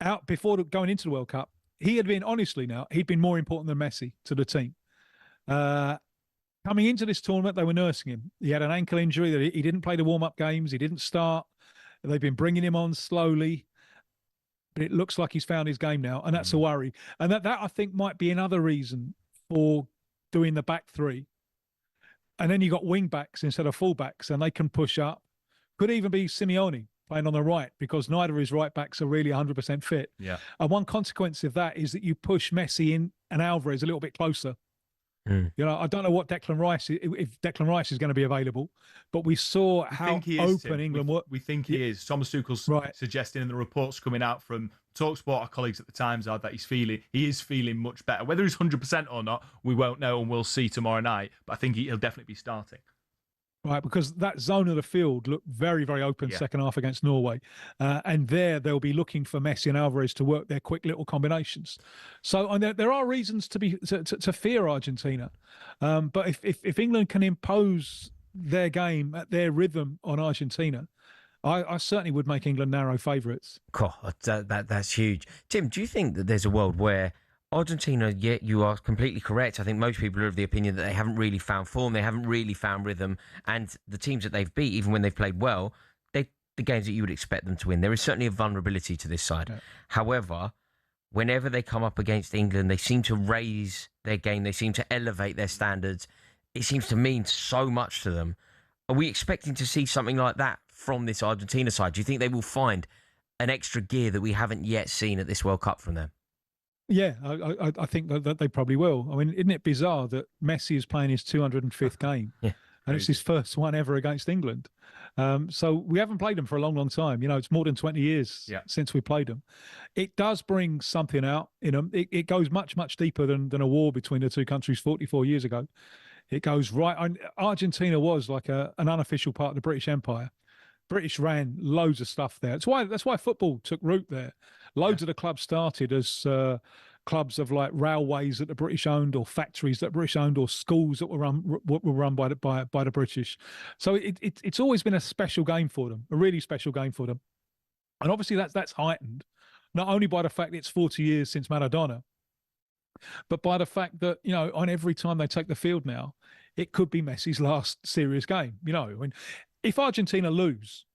out before going into the World Cup, he'd been more important than Messi to the team. Coming into this tournament, they were nursing him. He had an ankle injury that he didn't play the warm-up games. He didn't start. They've been bringing him on slowly, but it looks like he's found his game now, and that's a worry. And that I think might be another reason for doing the back three. And then you got wing backs instead of full backs, and they can push up. Could even be Simeone playing on the right, because neither of his right backs are really 100% fit. Yeah. And one consequence of that is that you push Messi in and Alvarez a little bit closer. I don't know what Declan Rice, if Declan Rice is going to be available, but we saw how open England were. We think he is. Thomas Tuchel's suggesting in the reports coming out from talkSPORT, our colleagues at the Times, are that he is feeling much better. Whether he's 100% or not, we won't know, and we'll see tomorrow night. But I think he'll definitely be starting. Right, because that zone of the field looked very, very open second half against Norway. And they'll be looking for Messi and Alvarez to work their quick little combinations. So and there are reasons to fear Argentina. But if England can impose their game at their rhythm on Argentina, I certainly would make England narrow favourites. God, that's huge. Tim, do you think that there's a world where Argentina, yet you are completely correct. I think most people are of the opinion that they haven't really found form, they haven't really found rhythm, and the teams that they've beat, even when they've played well, the games that you would expect them to win. There is certainly a vulnerability to this side. Yeah. However, whenever they come up against England, they seem to raise their game, they seem to elevate their standards. It seems to mean so much to them. Are we expecting to see something like that from this Argentina side? Do you think they will find an extra gear that we haven't yet seen at this World Cup from them? Yeah, I think that they probably will. I mean, isn't it bizarre that Messi is playing his 205th game? Yeah. And it's his first one ever against England. So we haven't played them for a long, long time. It's more than 20 years since we played them. It does bring something out in them. It goes much, much deeper than a war between the two countries 44 years ago. It goes right. Argentina was like an unofficial part of the British Empire. British ran loads of stuff there. That's why football took root there. Loads of the clubs started as clubs of like railways that the British owned, or factories that the British owned, or schools that were run by the British. So it's always been a special game for them, a really special game for them. And obviously that's heightened, not only by the fact that it's 40 years since Maradona, but by the fact that, on every time they take the field now, it could be Messi's last serious game. I mean, if Argentina lose,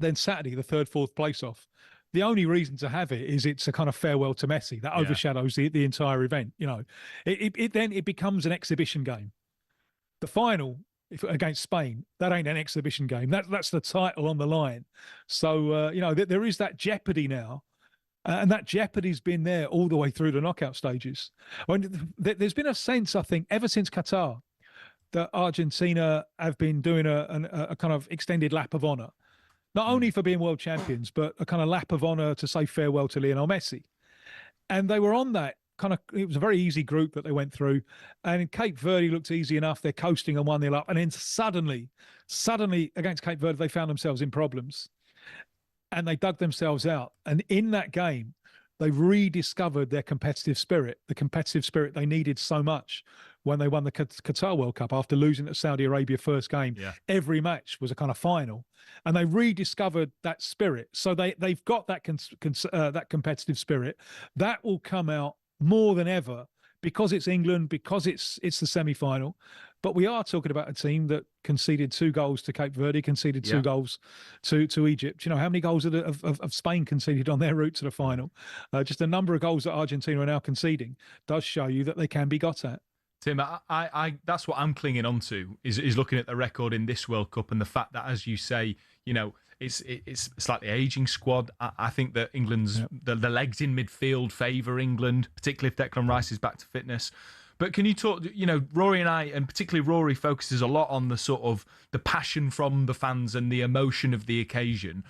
then Saturday, the third, fourth place off, the only reason to have it is it's a kind of farewell to Messi that overshadows the entire event. Then it becomes an exhibition game. The final against Spain, that ain't an exhibition game. That's the title on the line. So there is that jeopardy now, and that jeopardy's been there all the way through the knockout stages. I mean, there's been a sense, I think, ever since Qatar, that Argentina have been doing a kind of extended lap of honour. Not only for being world champions, but a kind of lap of honour to say farewell to Lionel Messi. And they were on that kind of, it was a very easy group that they went through. And Cape Verde looked easy enough. They're coasting and 1-0 up. And then suddenly against Cape Verde, they found themselves in problems. And they dug themselves out. And in that game, they rediscovered their competitive spirit, the competitive spirit they needed so much when they won the Qatar World Cup after losing to Saudi Arabia first game. Yeah. Every match was a kind of final. And they rediscovered that spirit. So they've got that that competitive spirit. That will come out more than ever because it's England, because it's the semi-final. But we are talking about a team that conceded 2 goals to Cape Verde, conceded 2 goals to Egypt. How many goals of Spain conceded on their route to the final? Just a number of goals that Argentina are now conceding does show you that they can be got at. Tim, I that's what I'm clinging on to is looking at the record in this World Cup and the fact that, as you say, it's a slightly aging squad. I think that England's the legs in midfield favour England, particularly if Declan Rice is back to fitness. But can you talk, Rory and I, and particularly Rory, focuses a lot on the sort of the passion from the fans and the emotion of the occasion.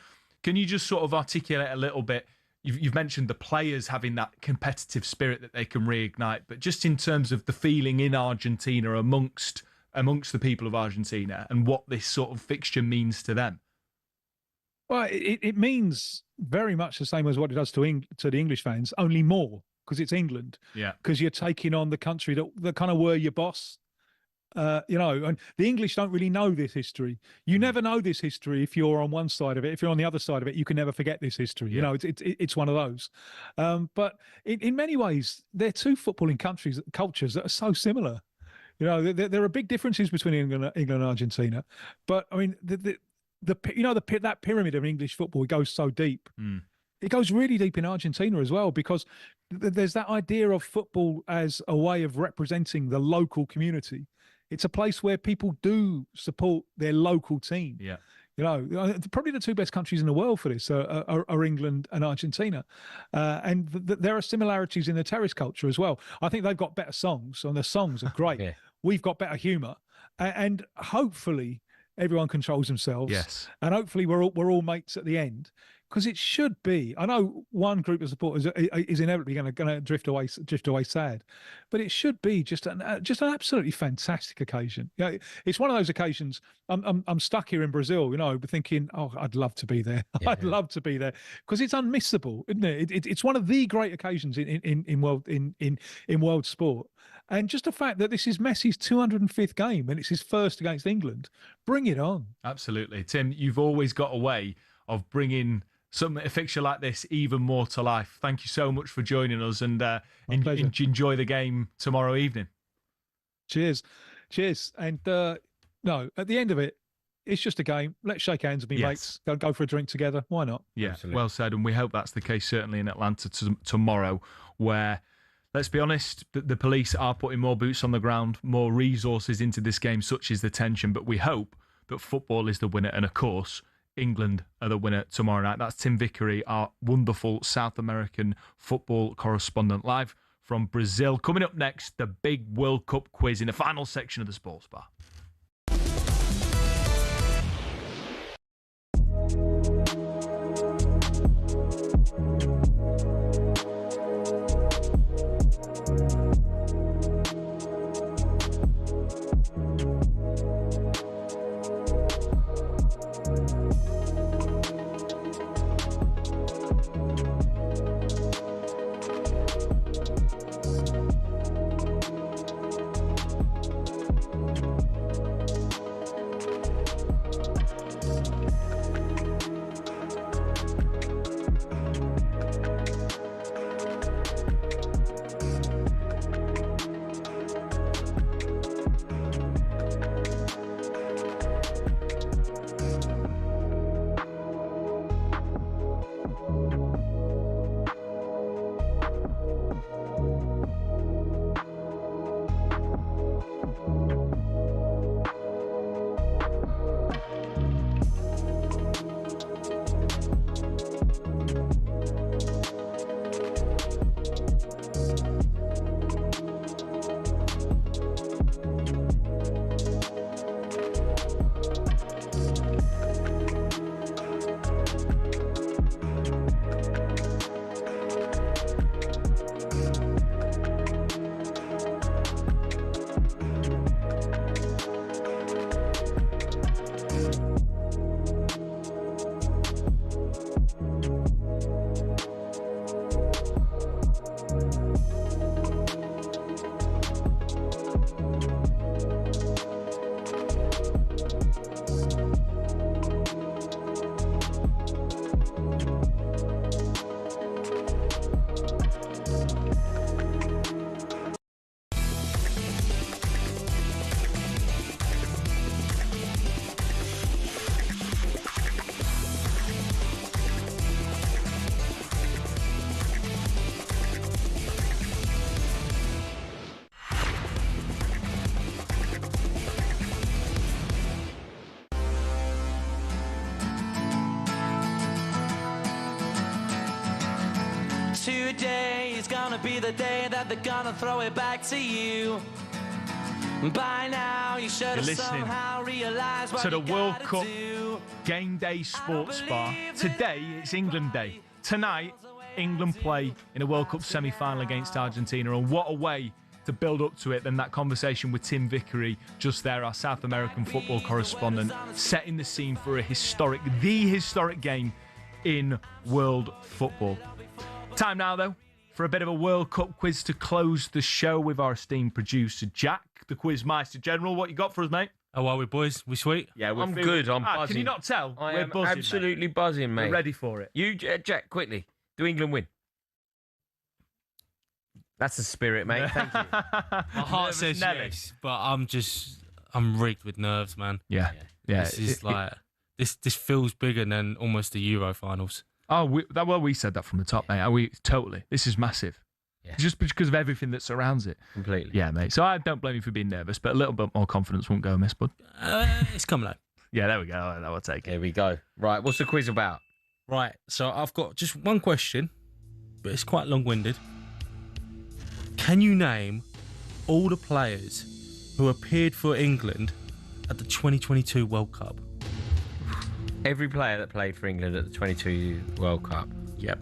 Can you just sort of articulate a little bit? You've mentioned the players having that competitive spirit that they can reignite, but just in terms of the feeling in Argentina amongst the people of Argentina and what this sort of fixture means to them. Well, it means very much the same as what it does to the English fans, only more, because it's England. Yeah. Because you're taking on the country that kind of were your boss. And the English don't really know this history. You never know this history if you're on one side of it. If you're on the other side of it, you can never forget this history. Yeah. It's one of those. But in many ways, they're two footballing cultures that are so similar. There are big differences between England and Argentina. But I mean, that pyramid of English football, it goes so deep. It goes really deep in Argentina as well, because there's that idea of football as a way of representing the local community. It's a place where people do support their local team. Yeah. Probably the 2 best countries in the world for this are England and Argentina. And there are similarities in the terrace culture as well. I think they've got better songs, and the songs are great. Yeah. We've got better humour. And hopefully everyone controls themselves. Yes. And hopefully we're all mates at the end. because it should be. I know one group of supporters is inevitably going to drift away sad, but it should be just an absolutely fantastic occasion. It's one of those occasions. I'm stuck here in Brazil, thinking, oh, I'd love to be there. Yeah. I'd love to be there because it's unmissable, isn't it? It's one of the great occasions in world sport. And just the fact that this is Messi's 205th game and it's his first against England, bring it on. Absolutely. Tim, you've always got a way of bringing a fixture like this even more to life. Thank you so much for joining us, and enjoy the game tomorrow evening. Cheers. And no, at the end of it, it's just a game. Let's shake hands and be mates. Go for a drink together. Why not? Yeah, absolutely. Well said. And we hope that's the case, certainly in Atlanta tomorrow, where, let's be honest, the police are putting more boots on the ground, more resources into this game, such is the tension. But we hope that football is the winner. And of course, England are the winner tomorrow night. That's Tim Vickery, our wonderful South American football correspondent, live from Brazil. Coming up next, the big World Cup quiz in the final section of the Sports Bar. Today is gonna be the day that they're gonna throw it back to you. By now, you should have somehow realized what to the you World gotta Cup do. Game Day Sports Bar. Today, it's England Day. Tonight, England play in a World Cup semi-final against Argentina, and what a way to build up to it than that conversation with Tim Vickery just there, our South American football correspondent, setting the scene for the historic game in world football. Time now, though, for a bit of a World Cup quiz to close the show with our esteemed producer, Jack, the Quizmeister General. What you got for us, mate? How are we, boys? We sweet? Yeah, I'm good. I'm buzzing. Can you not tell? We're buzzing, absolutely buzzing, mate. We're ready for it. You, Jack, quickly. Do England win? That's the spirit, mate. Thank you. My heart says yes, but I'm rigged with nerves, man. Yeah. This is this feels bigger than almost the Euro finals. Oh, we said that from the top, mate. Totally. This is massive. Yeah. Just because of everything that surrounds it. Completely. Yeah, mate. So I don't blame you for being nervous, but a little bit more confidence won't go amiss, bud. It's coming out. Yeah, there we go. I'll take it. Here we go. Right, what's the quiz about? Right, so I've got just one question, but it's quite long-winded. Can you name all the players who appeared for England at the 2022 World Cup? Every player that played for England at the 22 World Cup. Yep.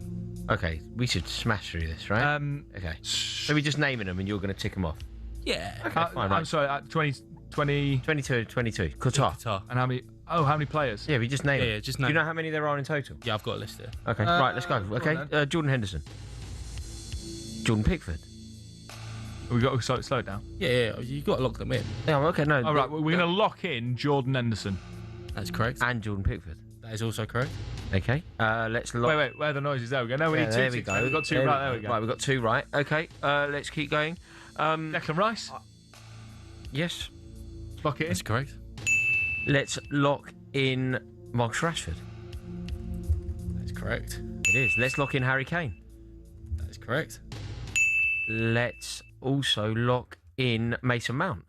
Okay, we should smash through this, right? Okay. So we're just naming them and you're going to tick them off. Yeah. Okay, fine, right. I'm sorry, 22. 22. Qatar. And how many players? Yeah, we just named them. Yeah, just Do you name know how many there are in total? Yeah, I've got a list here. Okay, right, let's go. Okay, Jordan Henderson. Jordan Pickford. We got to slow it down. Yeah, you got to lock them in. Yeah, okay, no. All right, we're going to lock in Jordan Henderson. That's correct. And Jordan Pickford. That is also correct. Okay, let's lock. Wait, where are the noises? There we go. No, we need two. There we go. We've got two right. There we go. Right, we've got two right. Okay, let's keep going. Declan Rice. Yes. Lock it in. That's correct. Let's lock in Marcus Rashford. That's correct. It is. Let's lock in Harry Kane. That is correct. Let's also lock in Mason Mount.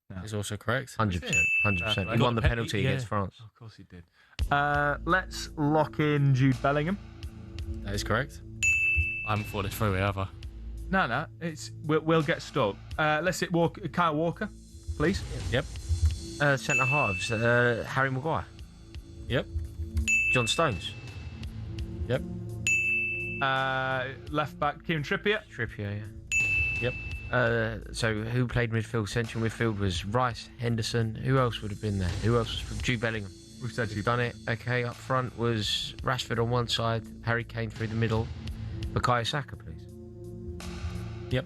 That is also correct. 100%. 100%. He won the penalty against France. Of course he did. Let's lock in Jude Bellingham. That is correct. I haven't thought this through, have I? No. We'll get stuck. Let's hit Kyle Walker, please. Yep. Centre halves. Harry Maguire. Yep. John Stones. Yep. Left back Kieran Trippier. Trippier, yeah. Yep. So who played midfield? Central midfield was Rice, Henderson. Who else would have been there? Who else? Jude Bellingham. We've said We've done it. Okay, up front was Rashford on one side, Harry Kane through the middle. Bukayo Saka, please. Yep.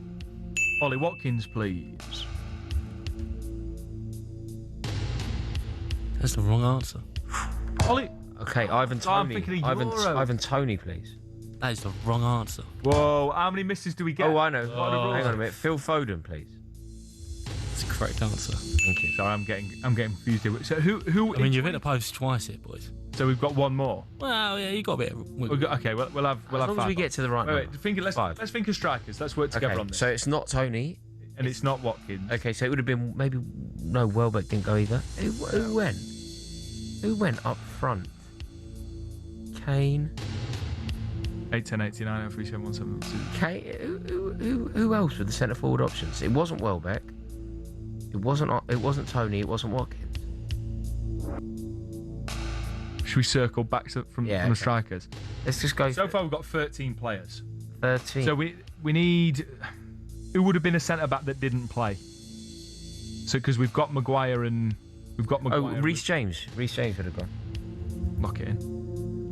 Ollie Watkins, please. That's the wrong answer. Ollie. Okay, Ivan I'm Toney. thinking of Euro. Ivan Toney, please. That is the wrong answer. Whoa, how many misses do we get? Oh, I know. Hang on a minute. Phil Foden, please. That's the correct answer. Thank you. Sorry, I'm getting confused here. So who? I mean, you've hit the post twice here, boys. So we've got one more. Well, yeah, you got a bit. Okay, we'll have. As long as we get to the right Wait, number. let's think of strikers. Let's work together on this. So it's not Tony. And it's not Watkins. Okay, so it would have been maybe Welbeck didn't go either. Who went? Who went up front? Kane. 810 37172. Kane. Who else were the centre forward options? It wasn't Welbeck. It wasn't Tony. It wasn't Watkins. Should we circle back from the strikers? Let's just go. So far, we've got 13 players. 13. So we need. Who would have been a centre back that didn't play? So because we've got Maguire and Oh, Reece James. Reece James would have gone. Lock it in.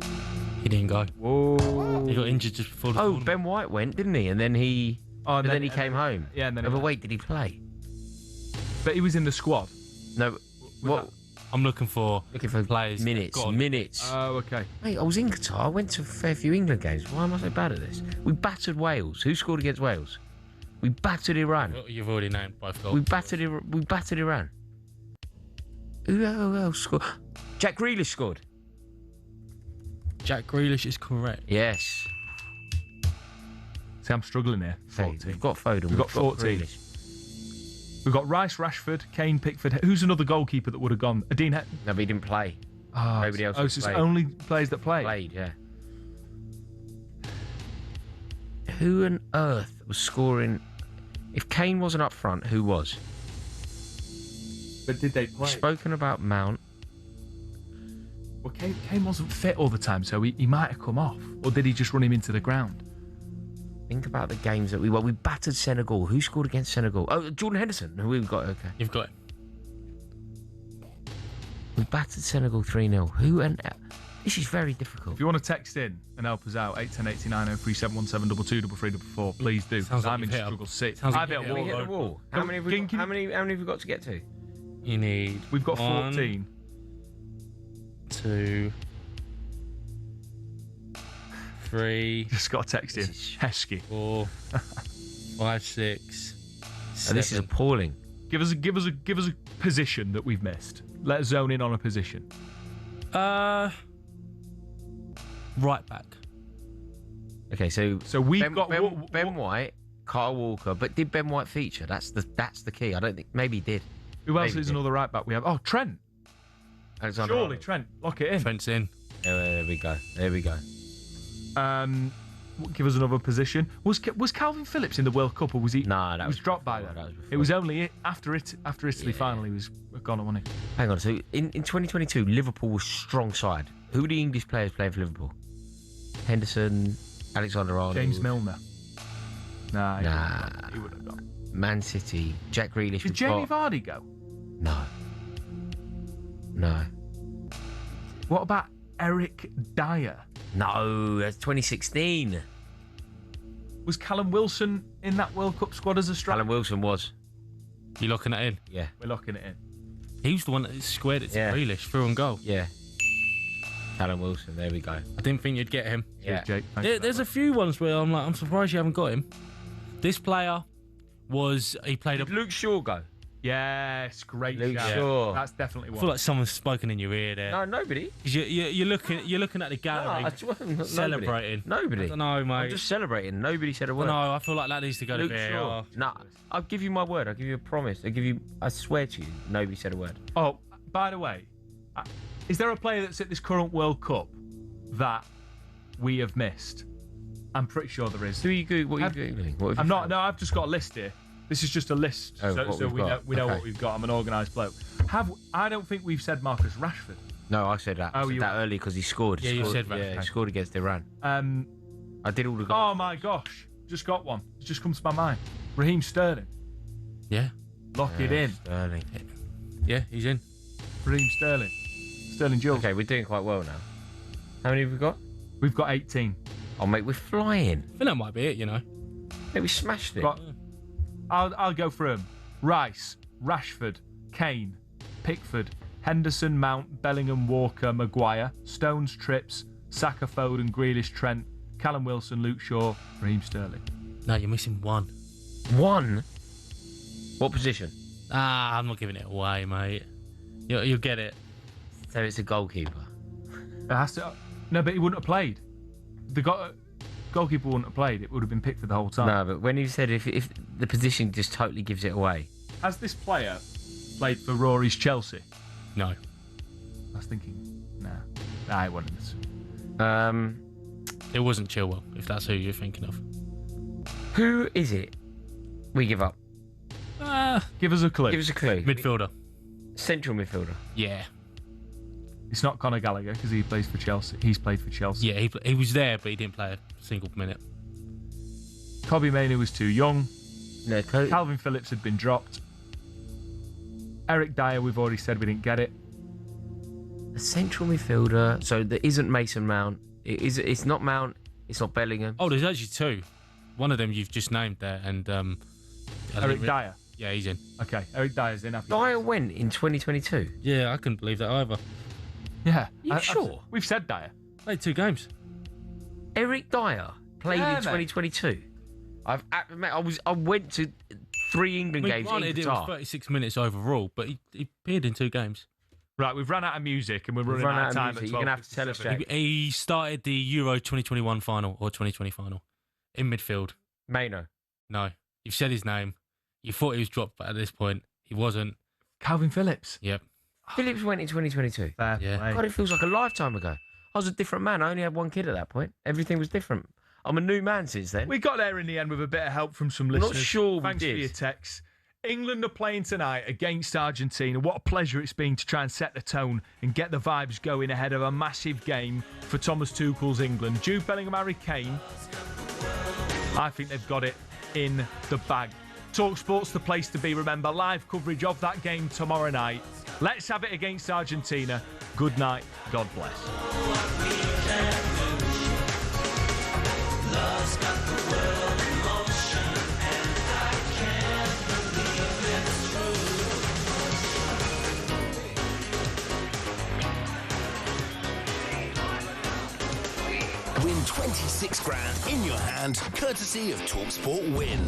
He didn't go. Whoa. He got injured just before the tournament. Ben White went, didn't he? And then he. And then he came home. Yeah, and then. But wait, did he play? But he was in the squad. No. What? I'm looking for players. Minutes. Oh, okay. Mate, I was in Qatar. I went to a fair few England games. Why am I so bad at this? We battered Wales. Who scored against Wales? We battered Iran. You've already named both goals. We battered Iran. Who else scored? Jack Grealish scored. Jack Grealish is correct. Yes. See, I'm struggling here. 14. We've got Foden. We've got 14. We've got Rice, Rashford, Kane, Pickford. Who's another goalkeeper that would have gone? Dean. No, but he didn't play. Nobody else. So it's only players that played. Played, yeah. Who on earth was scoring? If Kane wasn't up front, who was? But did they play? We've spoken about Mount. Well, Kane wasn't fit all the time, so he might have come off. Or did he just run him into the ground? Think about the games that we battered Senegal. Who scored against Senegal? Oh, Jordan Henderson. Who we've got? Okay. You've got it. We battered Senegal 3-0. Who and this is very difficult. If you want to text in and help us out, 810 8903717223344, please do. Sounds like I'm in you've hit struggle 6. sounds like I've hit you've a hit wall. The wall. How many have we got to get to? You need. We've got 1, 14. 2, 3. Just got a text in. Heskey. 4, 5, 6. 7. This is appalling. Give us a position that we've missed. Let us zone in on a position. Right back. Okay, so we've got Ben White, Kyle Walker, but did Ben White feature? That's the key. I don't think maybe he did. Who else is another right back we have? Oh, Trent. Alexander Surely Arnold. Trent. Lock it in. Trent's in. There we go. give us another position. Was Calvin Phillips in the World Cup, or was he? Nah, that was dropped by then. It was only after Italy finally was gone, wasn't he? Hang on. So in 2022, Liverpool was strong side. Who were the English players playing for Liverpool? Henderson, Alexander-Arnold, James Milner. Nah. He would have gone. Man City, Jack Grealish. Did Jamie Vardy go? No. What about Eric Dyer? No, that's 2016. Was Callum Wilson in that World Cup squad as a striker? Callum Wilson was. You looking it in? Yeah. We're locking it in. He was the one that squared it to Grealish, through on goal. Yeah. Callum Wilson, there we go. I didn't think you'd get him. Yeah. Jake, there's a few ones where I'm surprised you haven't got him. This player Did Luke Shaw go? Yes, great Luke shout. Shaw. That's definitely I one. feel like someone's spoken in your ear there. No, nobody. You're looking at the gallery, celebrating. Nobody. I don't know, mate. I'm just celebrating. Nobody said a word. No, I feel like that needs to go Luke to Shaw. VAR. No, I'll give you my word. I'll give you a promise. I swear to you, nobody said a word. Oh, by the way, is there a player that's at this current World Cup that we have missed? I'm pretty sure there is. What are you Googling? I'm not. No, I've just got a list here. This is just a list, so we know Okay. what we've got. I'm an organised bloke. I don't think we've said Marcus Rashford. No, I said that. I said that early because he scored. Yeah, you said Rashford. Yeah, he scored against Iran. I did all the goals. Oh my gosh, just got one. It just comes to my mind. Raheem Sterling. Yeah. Lock it in. Sterling. Yeah, he's in. Raheem Sterling. Sterling Jules. Okay, we're doing quite well now. How many have we got? We've got 18. Oh, mate, we're flying. I think that might be it, you know. Yeah, we smashed it. I'll go for him. Rice, Rashford, Kane, Pickford, Henderson, Mount, Bellingham, Walker, Maguire, Stones, Trips, Saka, Foden, Grealish, Trent, Callum Wilson, Luke Shaw, Raheem Sterling. No, you're missing one. One? What position? I'm not giving it away, mate. You'll get it. So it's a goalkeeper. It has to. No, but he wouldn't have played. The goalkeeper wouldn't have played. It would have been Pickford the whole time. No, but when you said if the position just totally gives it away. Has this player played for Rory's Chelsea? No. I was thinking, nah, it wasn't. It wasn't Chilwell, if that's who you're thinking of. Who is it? We give up. Give us a clue. Give us a clue. Midfielder. Central midfielder. Yeah. It's not Conor Gallagher because he plays for Chelsea. He's played for Chelsea. Yeah, he was there, but he didn't play a single minute. Kobbie Mainoo was too young. No, Calvin Phillips had been dropped. Eric Dyer, we've already said we didn't get it. A central midfielder. So there isn't Mason Mount. It's not Mount. It's not Bellingham. Oh, there's actually two. One of them you've just named there, and Eric Dyer. Yeah, he's in. Okay, Eric Dyer's in. Dyer went in 2022. Yeah, I couldn't believe that either. Yeah. You sure? We've said Dyer. Played 2 games. Eric Dyer played in 2022. I went to 3 England games in It was Qatar. 36 minutes overall, but he appeared in 2 games. Right, we've run out of music and we're running out of time. You're going to have to tell us, Jack. He started the Euro 2021 final or 2020 final in midfield. Mainoo. No. You've said his name. You thought he was dropped, but at this point, he wasn't. Calvin Phillips. Yep. Phillips went in 2022. Fair Yeah. play. God, it feels like a lifetime ago. I was a different man. I only had 1 kid at that point. Everything was different. I'm a new man since then. We got there in the end with a bit of help from some I'm listeners. not sure we Thanks did. for your texts. England are playing tonight against Argentina. What a pleasure it's been to try and set the tone and get the vibes going ahead of a massive game for Thomas Tuchel's England. Jude Bellingham, Harry Kane. I think they've got it in the bag. talkSPORT's the place to be. Remember, live coverage of that game tomorrow night. Let's have it against Argentina. Good night. God bless. Win 26 grand in your hand, courtesy of talkSPORT Win.